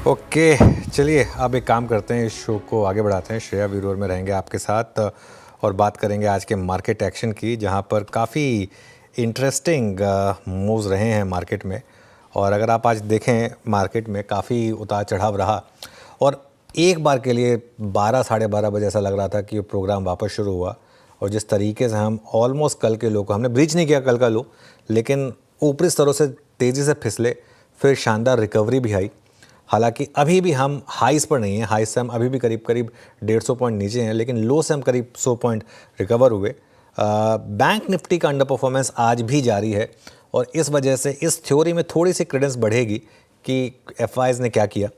Okay, चलिए अब एक काम करते हैं, इस शो को आगे बढ़ाते हैं। श्रेया वीरोर में रहेंगे आपके साथ और बात करेंगे आज के मार्केट एक्शन की, जहां पर काफ़ी इंटरेस्टिंग मूव्स रहे हैं मार्केट में। और अगर आप आज देखें मार्केट में काफ़ी उतार चढ़ाव रहा और एक बार के लिए 12 साढ़े 12 बजे ऐसा लग रहा था कि ये प्रोग्राम वापस शुरू हुआ। और जिस तरीके से हम ऑलमोस्ट कल के लो को हमने ब्रीच नहीं किया कल का लो, लेकिन ऊपरी स्तरों से तेज़ी से फिसले, फिर शानदार रिकवरी भी आई। हालांकि अभी भी हम हाइस पर नहीं हैं, हाइस से हम अभी भी करीब 150 पॉइंट नीचे हैं, लेकिन लो से हम करीब 100 पॉइंट रिकवर हुए। बैंक निफ्टी का अंडर परफॉर्मेंस आज भी जारी है और इस वजह से इस थ्योरी में थोड़ी सी क्रेडेंस बढ़ेगी कि एफआईज ने क्या किया।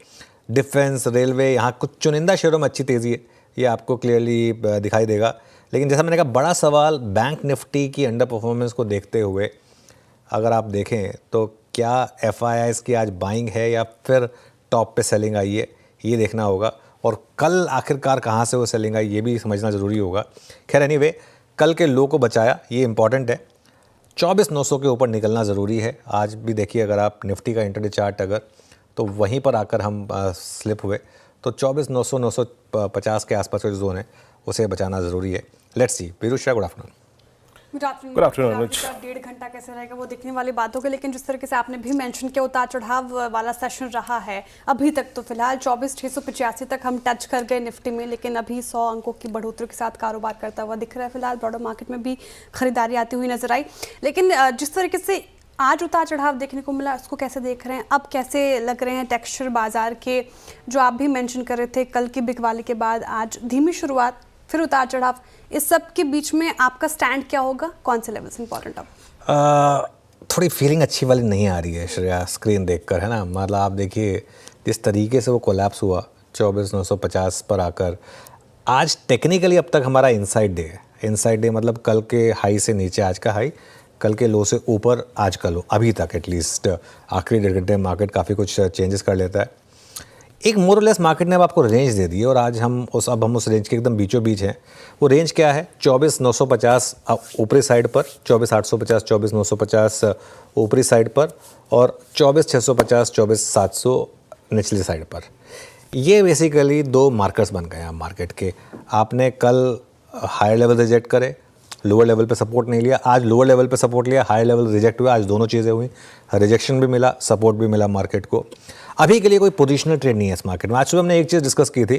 डिफेंस, रेलवे, यहाँ कुछ चुनिंदा शेयरों में अच्छी तेज़ी है, ये आपको क्लियरली दिखाई देगा। लेकिन जैसा मैंने कहा, बड़ा सवाल बैंक निफ्टी की अंडर परफॉर्मेंस को देखते हुए अगर आप देखें तो क्या एफआईआईज की आज बाइंग है या फिर टॉप पे सेलिंग आई है, ये देखना होगा। और कल आखिरकार कहाँ से वो सेलिंग आई ये भी समझना ज़रूरी होगा। खैर एनीवे, कल के लो को बचाया, ये इंपॉर्टेंट है। 24,900 के ऊपर निकलना ज़रूरी है। आज भी देखिए, अगर आप निफ्टी का इंटरडे चार्ट अगर तो वहीं पर आकर हम स्लिप हुए, तो 24,900 950 के आसपास का जो जोन है उसे बचाना ज़रूरी है। Let's see. Piyush, good afternoon. Good afternoon Anuj. 1.5 घंटा कैसे रहेगा वो देखने वाली बात होगी, लेकिन जिस तरीके से आपने भी मेंशन किया, उतार चढ़ाव वाला सेशन रहा है अभी तक। तो फिलहाल 24,685 तक हम टच कर गए निफ्टी में, लेकिन अभी 100 अंकों की बढ़ोतरी के साथ कारोबार करता हुआ दिख रहा है। फिलहाल ब्रॉडर मार्केट में भी खरीदारी आती हुई नजर आई, लेकिन जिस तरीके से आज उतार चढ़ाव देखने को मिला, उसको कैसे देख रहे हैं? अब कैसे लग रहे हैं टेक्सचर बाजार के, जो आप भी मेंशन कर रहे थे कल की बिकवाली के बाद आज धीमी शुरुआत, फिर उतार चढ़ाव, इस सब के बीच में आपका स्टैंड क्या होगा? कौन से लेवल्स इंपॉर्टेंट अब? थोड़ी फीलिंग अच्छी वाली नहीं आ रही है श्रेया, स्क्रीन देखकर, है ना। मतलब आप देखिए जिस तरीके से वो कोलैप्स हुआ 24,950 पर आकर। आज टेक्निकली अब तक हमारा इनसाइड डे है। इनसाइड डे मतलब कल के हाई से नीचे आज का हाई, कल के लो से ऊपर आज का लो। अभी तक एटलीस्ट आखिरी 1.5 घंटे मार्केट काफ़ी कुछ चेंजेस कर लेता है। एक मोरलेस मार्केट ने अब आपको रेंज दे दी है और आज हम उस रेंज के एकदम बीचों बीच हैं। वो रेंज क्या है? 24,950 ऊपरी साइड पर, 24,850 24,950 ऊपरी साइड पर और 24,650 24,700 निचली साइड पर। ये बेसिकली दो मार्कर्स बन गए हैं मार्केट के। आपने कल हायर लेवल रिजेक्ट करे, लोअर लेवल पे सपोर्ट नहीं लिया। आज लोअर लेवल पे सपोर्ट लिया, हाई लेवल रिजेक्ट हुआ। आज दोनों चीज़ें हुई, रिजेक्शन भी मिला, सपोर्ट भी मिला मार्केट को। अभी के लिए कोई पोजिशनल ट्रेड नहीं है इस मार्केट में। आज सुबह हमने एक चीज़ डिस्कस की थी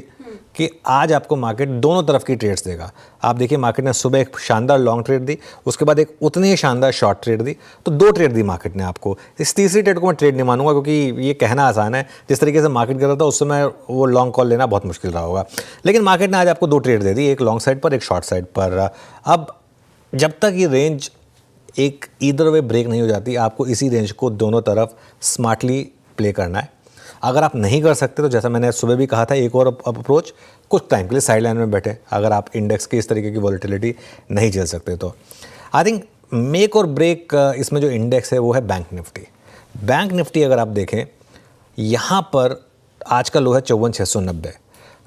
कि आज आपको मार्केट दोनों तरफ की ट्रेड्स देगा। आप देखिए, मार्केट ने सुबह एक शानदार लॉन्ग ट्रेड दी, उसके बाद एक उतनी ही शानदार शॉर्ट ट्रेड दी, तो 2 ट्रेड दी मार्केट ने आपको। इस तीसरी ट्रेड को मैं ट्रेड नहीं मानूंगा, क्योंकि ये कहना आसान है। जिस तरीके से मार्केट कर रहा था उस समय वो लॉन्ग कॉल लेना बहुत मुश्किल रहा होगा। लेकिन मार्केट ने आज आपको 2 ट्रेड दे दी, एक लॉन्ग साइड पर, एक शॉर्ट साइड पर। अब जब तक ये रेंज एक ईदर वे ब्रेक नहीं हो जाती, आपको इसी रेंज को दोनों तरफ स्मार्टली प्ले करना है। अगर आप नहीं कर सकते तो जैसा मैंने सुबह भी कहा था, एक और अप्रोच, कुछ टाइम के लिए साइड लाइन में बैठे। अगर आप इंडेक्स की इस तरीके की वॉलेटिलिटी नहीं झेल सकते तो आई थिंक मेक और ब्रेक इसमें जो इंडेक्स है वो है बैंक निफ्टी। बैंक निफ्टी अगर आप देखें, यहाँ पर आज का लो है 54,690।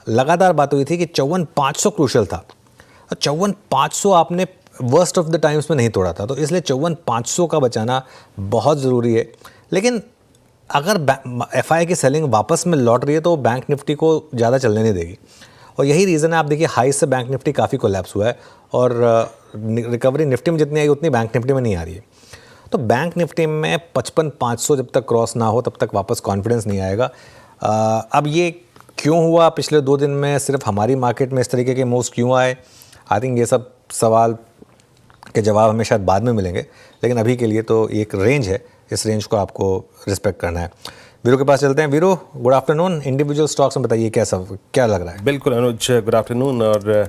लगातार बात हुई थी कि 54,500 क्रूशल था और 54,500 आपने वर्स्ट ऑफ द टाइम्स में नहीं तोड़ा था, तो इसलिए 54,500 का बचाना बहुत ज़रूरी है। लेकिन अगर एफआई की सेलिंग वापस में लौट रही है तो बैंक निफ्टी को ज़्यादा चलने नहीं देगी। और यही रीज़न है, आप देखिए हाई से बैंक निफ्टी काफ़ी कोलैप्स हुआ है और रिकवरी निफ्टी में जितनी आई उतनी बैंक निफ्टी में नहीं आ रही है। तो बैंक निफ्टी में 55,500 जब तक क्रॉस ना हो तब तक वापस कॉन्फिडेंस नहीं आएगा। अब ये क्यों हुआ पिछले 2 दिन में, सिर्फ हमारी मार्केट में इस तरीके के मूव्स क्यों आए? आई थिंक ये सब सवाल के जवाब हमें शायद बाद में मिलेंगे, लेकिन अभी के लिए तो एक रेंज है, इस रेंज को आपको रिस्पेक्ट करना है। वीरो के पास चलते हैं। वीरो, गुड आफ्टरनून। इंडिविजुअल स्टॉक्स में बताइए क्या लग रहा है? बिल्कुल अनुज, गुड आफ्टरनून। और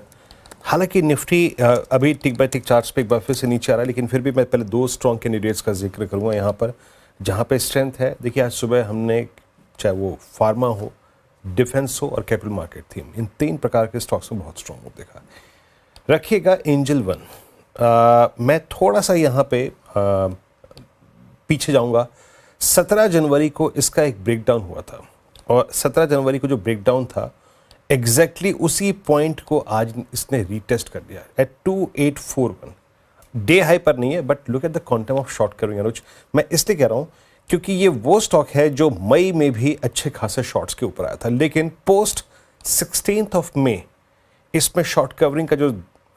हालांकि निफ्टी अभी टिक बाय टिक चार्ट्स पे एक बार फिर से नीचे आ रहा है, लेकिन फिर भी मैं पहले 2 स्ट्रॉन्ग कैंडिडेट्स का जिक्र करूंगा यहाँ पर, जहाँ पे स्ट्रेंथ है। देखिए, आज सुबह हमने, चाहे वो फार्मा हो, डिफेंस हो और कैपिटल मार्केट थीम, इन 3 प्रकार के स्टॉक्स में बहुत स्ट्रॉन्ग देखा। रखिएगा एंजल वन। मैं थोड़ा सा यहाँ पे पीछे जाऊंगा। 17 जनवरी को इसका एक ब्रेकडाउन हुआ था और 17 जनवरी को जो ब्रेकडाउन था, एग्जैक्टली उसी पॉइंट को आज इसने रीटेस्ट कर दिया एट 2841। डे हाई पर नहीं है, but look at the quantum of short covering Anuj. मैं इसलिए कह रहा हूँ क्योंकि ये वो स्टॉक है जो मई में भी अच्छे खासे शॉर्ट्स के ऊपर आया था, लेकिन पोस्ट 16 ऑफ मई इसमें शॉर्ट कवरिंग का जो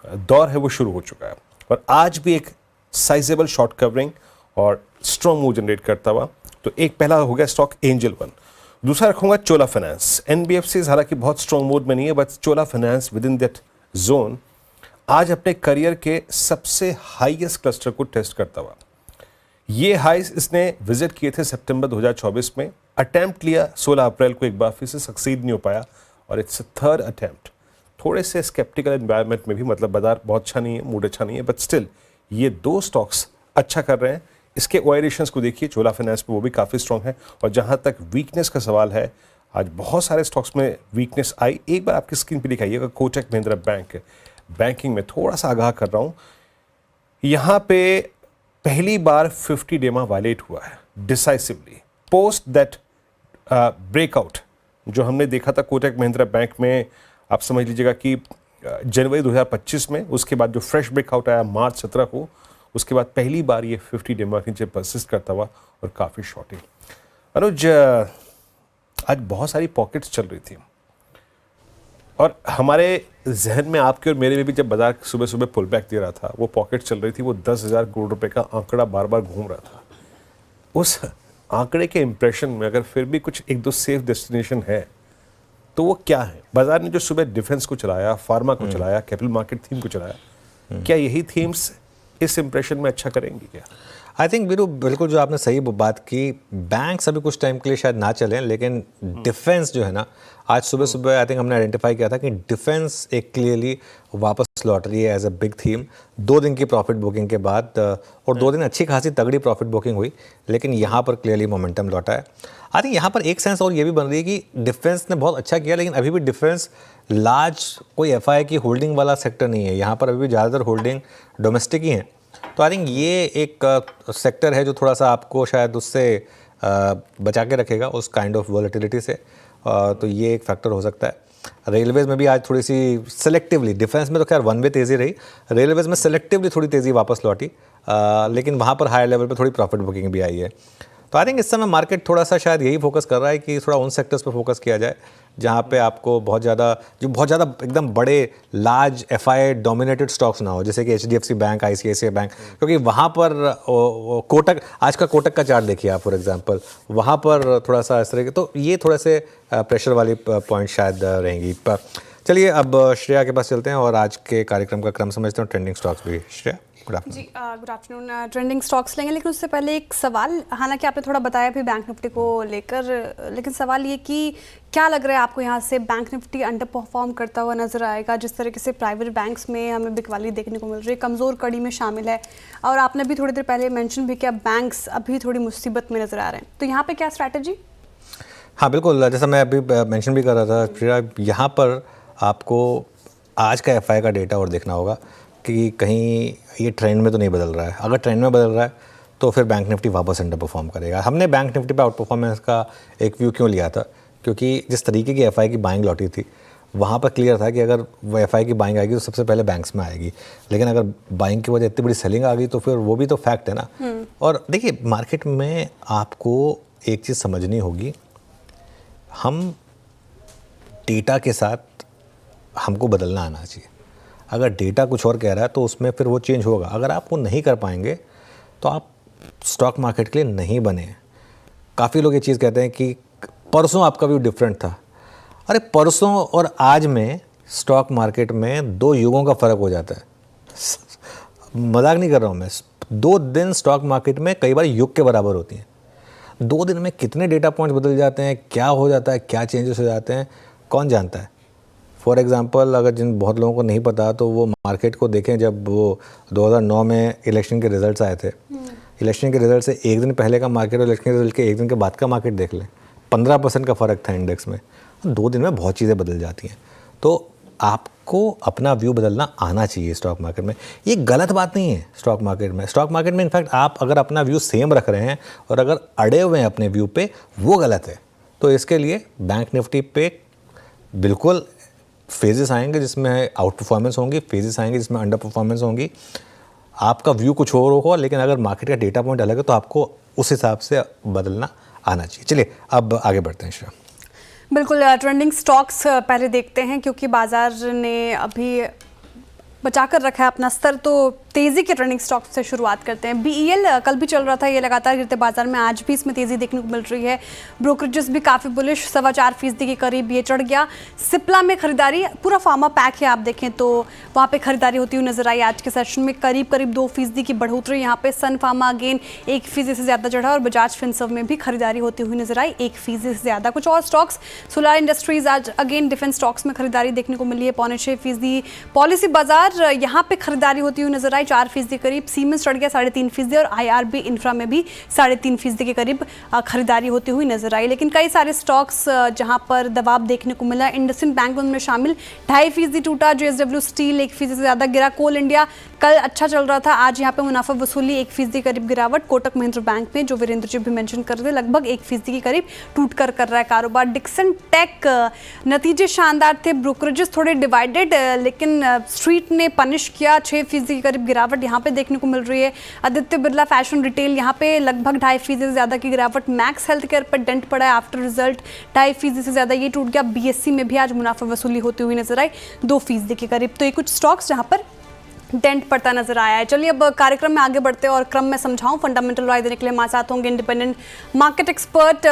दौर है वो शुरू हो चुका है और आज भी एक साइजेबल शॉर्ट कवरिंग और स्ट्रॉन्ग मूव जनरेट करता हुआ। तो एक पहला हो गया स्टॉक एंजल वन, दूसरा रखूंगा चोला फाइनेंस। एनबीएफसी हालांकि बहुत स्ट्रॉन्ग मूड में नहीं है, but Chola finance with in that zone आज अपने करियर के सबसे हाईएस्ट क्लस्टर को टेस्ट करता हुआ। ये हाइस इसने विजिट किए थे सितंबर 2024 में, अटेम्प्ट लिया 16 अप्रैल को, एक बार फिर से सक्सीड नहीं हो पाया और इट्स थर्ड अटेम्प्ट। थोड़े से स्केप्टिकल एनवायरनमेंट में भी, मतलब बाजार बहुत अच्छा नहीं है, मूड अच्छा नहीं है, बट स्टिल ये दो स्टॉक्स अच्छा कर रहे हैं। इसके ओएरेशंस को देखिए, चोला फाइनेंस पे वो भी काफ़ी स्ट्रॉन्ग है। और जहाँ तक वीकनेस का सवाल है, आज बहुत सारे स्टॉक्स में वीकनेस आई। एक बार आपकी स्क्रीन पे दिखाइएगा कोटक महिंद्रा बैंक, बैंकिंग में थोड़ा सा आगाह कर रहा हूँ, यहाँ पे पहली बार 50 डेमा वायलेट हुआ है डिसाइसिवली पोस्ट दैट ब्रेकआउट जो हमने देखा था कोटक महिंद्रा बैंक में। आप समझ लीजिएगा कि जनवरी 2025 में, उसके बाद जो फ्रेश ब्रेकआउट आया मार्च 17 को, उसके बाद पहली बार ये 50 डेमा के नीचे परसिस्ट करता हुआ और काफ़ी शॉर्टिंग। अनुज, आज बहुत सारी पॉकेट्स चल रही थी और हमारे जहन में, आपके और मेरे में भी, जब बाजार सुबह सुबह पुल बैक दे रहा था, वो पॉकेट चल रही थी, वो 10,000 करोड़ रुपए का आंकड़ा बार बार घूम रहा था। उस आंकड़े के इंप्रेशन में अगर फिर भी कुछ एक दो सेफ डेस्टिनेशन है तो वो क्या है? बाजार ने जो सुबह डिफेंस को चलाया, फार्मा को चलाया, कैपिटल मार्केट थीम को चलाया, क्या यही थीम्स इस इंप्रेशन में अच्छा करेंगी क्या? आई थिंक वीरू, बिल्कुल जो आपने सही बात की, बैंक्स अभी कुछ टाइम के लिए शायद ना चलें, लेकिन डिफेंस जो है ना, आज सुबह सुबह आई थिंक हमने आइडेंटिफाई किया था कि डिफेंस एक क्लियरली वापस लौट रही है एज अ बिग थीम 2 दिन की प्रॉफिट बुकिंग के बाद। और 2 दिन अच्छी खासी तगड़ी प्रॉफिट बुकिंग हुई, लेकिन यहाँ पर क्लियरली मोमेंटम लौटा है। आई थिंक यहाँ पर एक सेंस और ये भी बन रही है कि डिफेंस ने बहुत अच्छा किया, लेकिन अभी भी डिफेंस लार्ज कोई एफआई की होल्डिंग वाला सेक्टर नहीं है। यहाँ पर अभी भी ज़्यादातर होल्डिंग डोमेस्टिक ही हैं। तो आई थिंक ये एक सेक्टर है जो थोड़ा सा आपको शायद उससे बचा के रखेगा, उस काइंड ऑफ वॉलेटिलिटी से। तो ये एक फैक्टर हो सकता है। रेलवेज़ में भी आज थोड़ी सी सेलेक्टिवली, डिफेंस में तो खैर वन वे तेज़ी रही, रेलवेज़ में सेलेक्टिवली थोड़ी तेज़ी वापस लौटी, लेकिन वहाँ पर हाई लेवल पर थोड़ी प्रॉफिट बुकिंग भी आई है। तो आई थिंक इस समय मार्केट थोड़ा सा शायद यही फोकस कर रहा है कि थोड़ा उन सेक्टर्स पर फोकस किया जाए जहाँ पे आपको बहुत ज़्यादा एकदम बड़े लार्ज एफआई डोमिनेटेड स्टॉक्स ना हो, जैसे कि एचडीएफसी बैंक, आईसीआईसीआई बैंक, क्योंकि वहाँ पर कोटक, आज का कोटक का चार्ट देखिए आप फॉर एग्जांपल, वहाँ पर थोड़ा सा इस तरह के, तो ये थोड़े से प्रेशर वाली पॉइंट शायद रहेंगी। चलिए अब श्रेया के पास चलते हैं और आज के कार्यक्रम का क्रम समझते हैं, ट्रेंडिंग स्टॉक्स भी। Shreya, good afternoon. Trending stocks लेंगे, लेकिन उससे पहले एक सवाल, हालांकि आपने थोड़ा बताया भी बैंक निफ्टी को लेकर, लेकिन सवाल ये कि क्या लग रहा है आपको यहाँ से बैंक निफ्टी अंडर परफॉर्म करता हुआ नजर आएगा? जिस तरीके से प्राइवेट बैंक्स में हमें बिकवाली देखने को मिल रही है, कमज़ोर कड़ी में शामिल है, और आपने भी थोड़ी देर पहले मेंशन भी किया बैंक्स अभी थोड़ी मुसीबत में नजर आ रहे हैं, तो यहाँ पर क्या स्ट्रैटेजी? हाँ बिल्कुल, जैसा मैं अभी मेंशन भी कर रहा था, यहाँ पर आपको आज का एफआई का डेटा और देखना होगा कि कहीं ये ट्रेंड में तो नहीं बदल रहा है। अगर ट्रेंड में बदल रहा है तो फिर बैंक निफ्टी वापस अंडर परफॉर्म करेगा। हमने बैंक निफ्टी पे आउट परफॉर्मेंस का एक व्यू क्यों लिया था? क्योंकि जिस तरीके की एफआई की बाइंग लौटी थी, वहाँ पर क्लियर था कि अगर वो एफआई की बाइंग आएगी तो सबसे पहले बैंक्स में आएगी, लेकिन अगर बाइंग की वजह इतनी बड़ी सेलिंग आ गई तो फिर वो भी तो फैक्ट है ना। और देखिए, मार्केट में आपको एक चीज़ समझनी होगी, हम डेटा के साथ हमको बदलना आना चाहिए। अगर डेटा कुछ और कह रहा है तो उसमें फिर वो चेंज होगा। अगर आप वो नहीं कर पाएंगे तो आप स्टॉक मार्केट के लिए नहीं बने। काफ़ी लोग ये चीज़ कहते हैं कि परसों आपका व्यू डिफरेंट था। अरे परसों और आज में स्टॉक मार्केट में 2 युगों का फ़र्क हो जाता है। मजाक नहीं कर रहा हूँ मैं। 2 दिन स्टॉक मार्केट में कई बार युग के बराबर होती हैं। 2 दिन में कितने डेटा पॉइंट्स बदल जाते हैं, क्या हो जाता है, क्या चेंजेस हो जाते हैं, कौन जानता है। फॉर एग्ज़ाम्पल, अगर जिन बहुत लोगों को नहीं पता तो वो मार्केट को देखें, जब वो 2009 में इलेक्शन के रिजल्ट्स आए थे, इलेक्शन के रिजल्ट से एक दिन पहले का मार्केट और इलेक्शन के रिजल्ट के एक दिन के बाद का मार्केट देख लें, 15% का फ़र्क था इंडेक्स में। 2 दिन में बहुत चीज़ें बदल जाती हैं। तो आपको अपना व्यू बदलना आना चाहिए स्टॉक मार्केट में। ये गलत बात नहीं है स्टॉक मार्केट में। स्टॉक मार्केट में इनफैक्ट आप अगर अपना व्यू सेम रख रहे हैं और अगर अड़े हुए हैं अपने व्यू पे, वो गलत है। तो इसके लिए बैंक निफ्टी पे बिल्कुल फेजेस आएंगे जिसमें आउट परफॉर्मेंस होंगी, फेजेस आएंगे जिसमें अंडर परफॉर्मेंस होंगी। आपका व्यू कुछ और होगा, लेकिन अगर मार्केट का डेटा पॉइंट अलग है तो आपको उस हिसाब से बदलना आना चाहिए। चलिए अब आगे बढ़ते हैं श्रेया। बिल्कुल, ट्रेंडिंग स्टॉक्स पहले देखते हैं क्योंकि बाजार ने अभी बचाकर रखा है अपना स्तर। तो तेजी के ट्रेंडिंग स्टॉक से शुरुआत करते हैं। बीईएल कल भी चल रहा था, ये लगातार गिरते बाजार में आज भी इसमें तेजी देखने को मिल रही है। ब्रोकरेजेस भी काफ़ी बुलिश, 4.25% के करीब ये चढ़ गया। सिप्ला में खरीदारी, पूरा फार्मा पैक है, आप देखें तो वहाँ पे खरीदारी होती हुई नजर आई। आज के सेशन में करीब 2% की बढ़ोतरी यहाँ पे। सन फार्मा अगेन 1% से ज़्यादा चढ़ा और बजाज फिनसर्व में भी खरीदारी होती हुई नजर आई 1% से ज़्यादा। कुछ और स्टॉक्स, सोलार इंडस्ट्रीज, आज अगेन डिफेंस स्टॉक्स में खरीदारी देखने को मिली है 5.25%। पॉलिसी बाजार यहाँ पे खरीदारी होती हुई नजर आई 4% के करीब। सीमेंस चढ़ गया 3.5% और आईआरबी इंफ्रा में भी 3.5% के करीब खरीदारी होती हुई नजर आई। लेकिन कई सारे स्टॉक्स जहाँ पर दबाव देखने को मिला, इंडसइंड बैंक उनमें शामिल 2.5% टूटा। जेएसडब्ल्यू स्टील 1% से ज़्यादा गिरा। कोल इंडिया कल अच्छा चल रहा था, आज यहाँ पे मुनाफा वसूली 1% के करीब गिरावट। कोटक महिंद्रा बैंक में, जो वीरेंद्र जी भी मेंशन कर रहे थे, लगभग 1% के करीब टूट कर रहा है कारोबार। डिक्सन टेक नतीजे शानदार थे, ब्रोकरेजेस थोड़े डिवाइडेड, लेकिन स्ट्रीट ने पनिश किया, 6% के करीब गिरावट यहाँ पे देखने को मिल रही है। आदित्य बिरला फैशन रिटेल यहाँ पे लगभग 2.5% से ज़्यादा की गिरावट। मैक्स हेल्थ केयर पर डेंट पड़ा है आफ्टर रिजल्ट, 2.5% से ज़्यादा ये टूट गया। बीएससी में भी आज मुनाफा वसूली होती हुई नजर आई 2% के करीब। तो ये कुछ स्टॉक्स जहाँ पर डेंट पड़ता नजर आया है। चलिए अब कार्यक्रम में आगे बढ़ते हैं और क्रम में समझाऊं। फंडामेंटल राय देने के लिए हमारे साथ होंगे इंडिपेंडेंट मार्केट एक्सपर्ट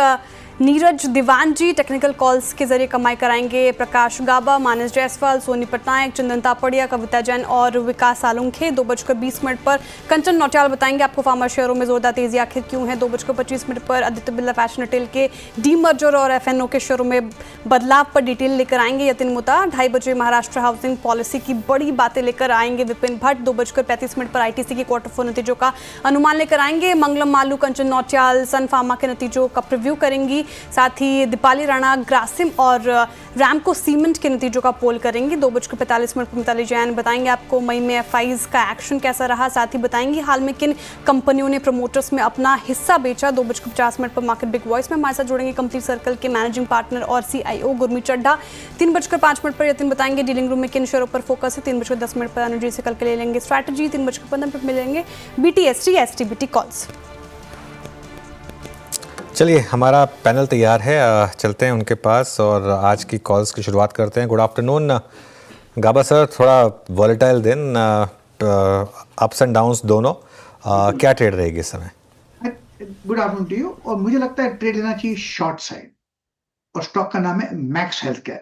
नीरज दीवान जी। टेक्निकल कॉल्स के जरिए कमाई कराएंगे प्रकाश गाबा, मानस जायसवाल, सोनी पटनायक, चंदन तापड़िया, कविता जैन और विकास सालुंखे। 2:20 पर कंचन नौटियाल बताएंगे आपको फार्मा शेयरों में जोरदार तेजी आखिर क्यों है। 2:25 पर आदित्य बिरला फैशन रिटेल के डीमर्जर और एफएनओ के शेयरों में बदलाव पर डिटेल लेकर आएंगे यतिन मुता। 2:30 महाराष्ट्र हाउसिंग पॉलिसी की बड़ी बातें लेकर आएंगे विपिन भट्ट। 2:35 पर आईटीसी के क्वार्टर 4 नतीजों का अनुमान लेकर आएंगे मंगलम मालू। कंचन नौटियाल सन फार्मा के नतीजों का प्रीव्यू करेंगी, साथ ही दीपाली राणा ग्रासिम और रैमको सीमेंट के नतीजों का पोल करेंगे। 2:45 पर मिताली जैन बताएंगे आपको मई में एफआईज का एक्शन कैसा रहा, साथ ही बताएंगे हाल में किन कंपनियों ने प्रमोटर्स में अपना हिस्सा बेचा। 2:50 पर मार्केट बिग वॉइस में हमारे साथ जुड़ेंगे कंप्लीट सर्कल के मैनेजिंग पार्टनर और सीआईओ गुरमीत चड्ढा। 3:05 पर यतिन बताएंगे डीलिंग रूम में किन शेयरों पर फोकस है। 3:10 पर अनुजी से कल के ले लेंगे स्ट्रैटेजी। 3:15 पर मिलेंगे बीटीएसटी एसटीबीटी कॉल्स। चलिए हमारा पैनल तैयार है, चलते हैं उनके पास और आज की कॉल्स की शुरुआत करते हैं। गुड आफ्टरनून गाबा सर, थोड़ा वॉलेटाइल दिन, अप्स एंड डाउन्स दोनों, क्या ट्रेड रहेगी इस समय? Good afternoon to you. और मुझे लगता है ट्रेड लेना चाहिए शॉर्ट साइड, और स्टॉक का नाम है मैक्स हेल्थ केयर।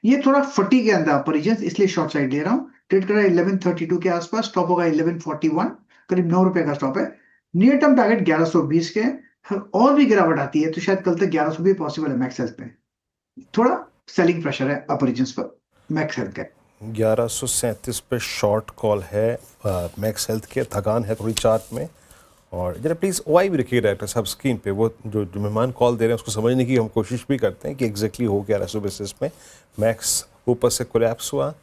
ये थोड़ा फटी के अंदर पोजीशन, इसलिए शॉर्ट साइड ले रहा हूँ। ट्रेड कर रहा है 1132 के आसपास, स्टॉप होगा 1141, करीब 9 रुपए का स्टॉप है। नियर टर्म टारगेट 1120 के, और भी गिरावट आती है तो शायद कल तक 1100 भी पॉसिबल है। मैक्स हेल्थ पे थोड़ा सेलिंग प्रेशर है अपर रीजन्स पर मैक्स हेल्थ का। 1137 पे शॉर्ट कॉल है मैक्स हेल्थ के, थकान है थोड़ी चार्ट में। और जरा प्लीज़ वाई भी रखिए डायरेक्टर साहब स्क्रीन पे, वो जो मेहमान कॉल दे रहे हैं उसको समझने की हम कोशिश भी करते हैं कि एग्जैक्टली हो 1100 बेसिस में मैक्स ऊपर से कोलैप्स हुआ,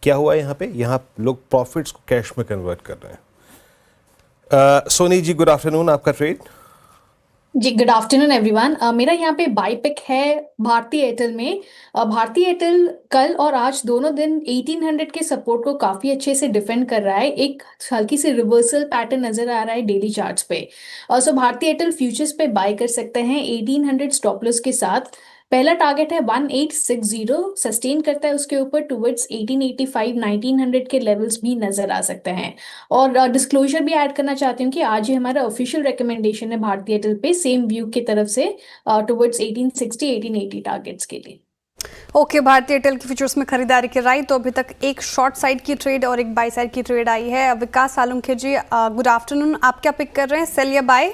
क्या हुआ यहाँ पे। यहाँ लोग प्रॉफिट्स को कैश में कन्वर्ट कर रहे हैं। सोनी जी गुड आफ्टरनून, आपका ट्रेड? जी गुड आफ्टरनून एवरीवन। मेरा यहाँ पे बाई पिक है भारती एयरटेल में। भारती एयरटेल कल और आज दोनों दिन 1800 के सपोर्ट को काफ़ी अच्छे से डिफेंड कर रहा है। एक हल्की सी रिवर्सल पैटर्न नज़र आ रहा है डेली चार्ट्स पे। सो भारती एयरटेल फ्यूचर्स पे बाय कर सकते हैं 1800 स्टॉप लॉस के साथ। पहला टारगेट है 1860, सस्टेन करता है उसके ऊपर टुवर्ड्स 1885 1900 के लेवल्स भी नजर आ सकते हैं। और डिस्क्लोजर भी ऐड करना चाहती हूँ कि आज ही हमारा ऑफिशियल रिकमेंडेशन है भारती एयरटेल पे सेम व्यू की तरफ से टुवर्ड्स 1860 1880 टारगेट्स के लिए। ओके, भारती एयरटेल की फ्यूचर्स में खरीदारी की राय। तो अभी तक एक शॉर्ट साइड की ट्रेड और एक बाय साइड की ट्रेड आई है। विकास सालुंखे जी गुड आफ्टरनून, आप क्या पिक कर रहे हैं, सेल या बाय?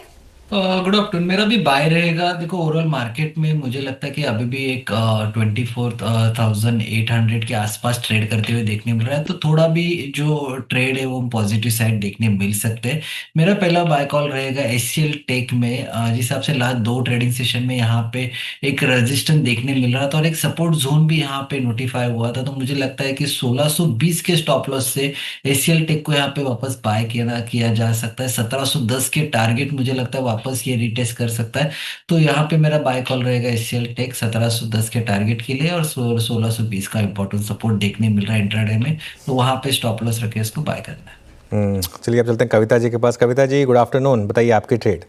गुड आफ्टरनून, मेरा भी बाय रहेगा। देखो ओवरऑल मार्केट में मुझे लगता है कि अभी भी एक 24,800 के आसपास ट्रेड करते हुए देखने मिल रहा है, तो थोड़ा भी जो ट्रेड है वो पॉजिटिव साइड देखने मिल सकते हैं। मेरा पहला बाय कॉल रहेगा एचसीएल टेक में। जिस हिसाब से लास्ट 2 ट्रेडिंग सेशन में यहाँ पे एक रेजिस्टेंस देखने मिल रहा था और एक सपोर्ट जोन भी यहाँ पे नोटिफाई हुआ था, तो मुझे लगता है कि 1620 के स्टॉप लॉस से एचसीएल टेक को यहाँ पे वापस बाय किया जा सकता है। 1710 के टारगेट मुझे लगता है वापस ये रिटेस्ट कर सकता है, तो यहाँ पे मेरा बाय कॉल रहेगा एचसीएल टेक 1710 के टारगेट के लिए, और 1620 का इंपॉर्टेंट सपोर्ट देखने मिल रहा है इंट्राडे में, तो वहां पे स्टॉप लॉस रखे इसको बाय करना है। चलिए अब चलते हैं कविता जी के पास। कविता जी गुड आफ्टरनून, बताइए आपकी ट्रेड।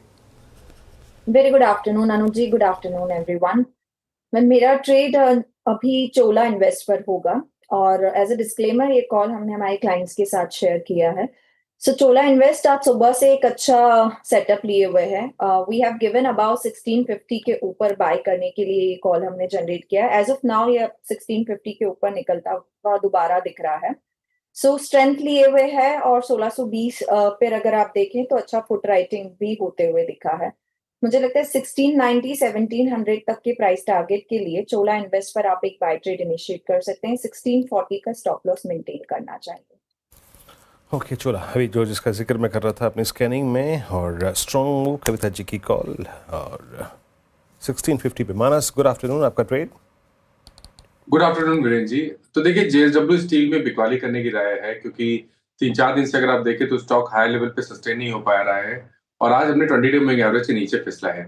वेरी गुड आफ्टरनून अनुज जी, गुड आफ्टरनून एवरीवन। मेरा ट्रेड अभी चोला इन्वेस्ट पर होगा और एज अ डिस्क्लेमर ये कॉल हमने हमारे क्लाइंट्स के साथ शेयर किया है। सो चोला इन्वेस्ट आज सुबह से एक अच्छा सेटअप लिए हुए है। वी हैव गिवन अबाउट 1650 के ऊपर बाय करने के लिए ये कॉल हमने जनरेट किया है। एज ऑफ नाउ ये 1650 के ऊपर निकलता हुआ दोबारा दिख रहा है। सो स्ट्रेंथ लिए हुए है और 1620 पर अगर आप देखें तो अच्छा फुट राइटिंग भी होते हुए दिखा है। मुझे लगता है 1690 1700 तक के प्राइस टारगेट के लिए चोला इन्वेस्ट पर आप एक बाय ट्रेड इनिशिएट कर सकते हैं। 1640 का स्टॉप लॉस मेंटेन करना चाहिए। ओके चोला, अभी जो जिसका जिक्र मैं कर रहा था अपनी स्कैनिंग में, और स्ट्रॉन्ग मूव कविता जी की कॉल और 1650 पे। मानस गुड आफ्टरनून, आपका trade. Good afternoon Virendra ji. तो देखिए जेएसडब्ल्यू स्टील में बिकवाली करने की राय है, क्योंकि 3-4 दिन से अगर आप देखें तो स्टॉक हाई लेवल पे सस्टेन नहीं हो पा रहा है और आज हमने 20 डे मूविंग एवरेज के नीचे फिसला है।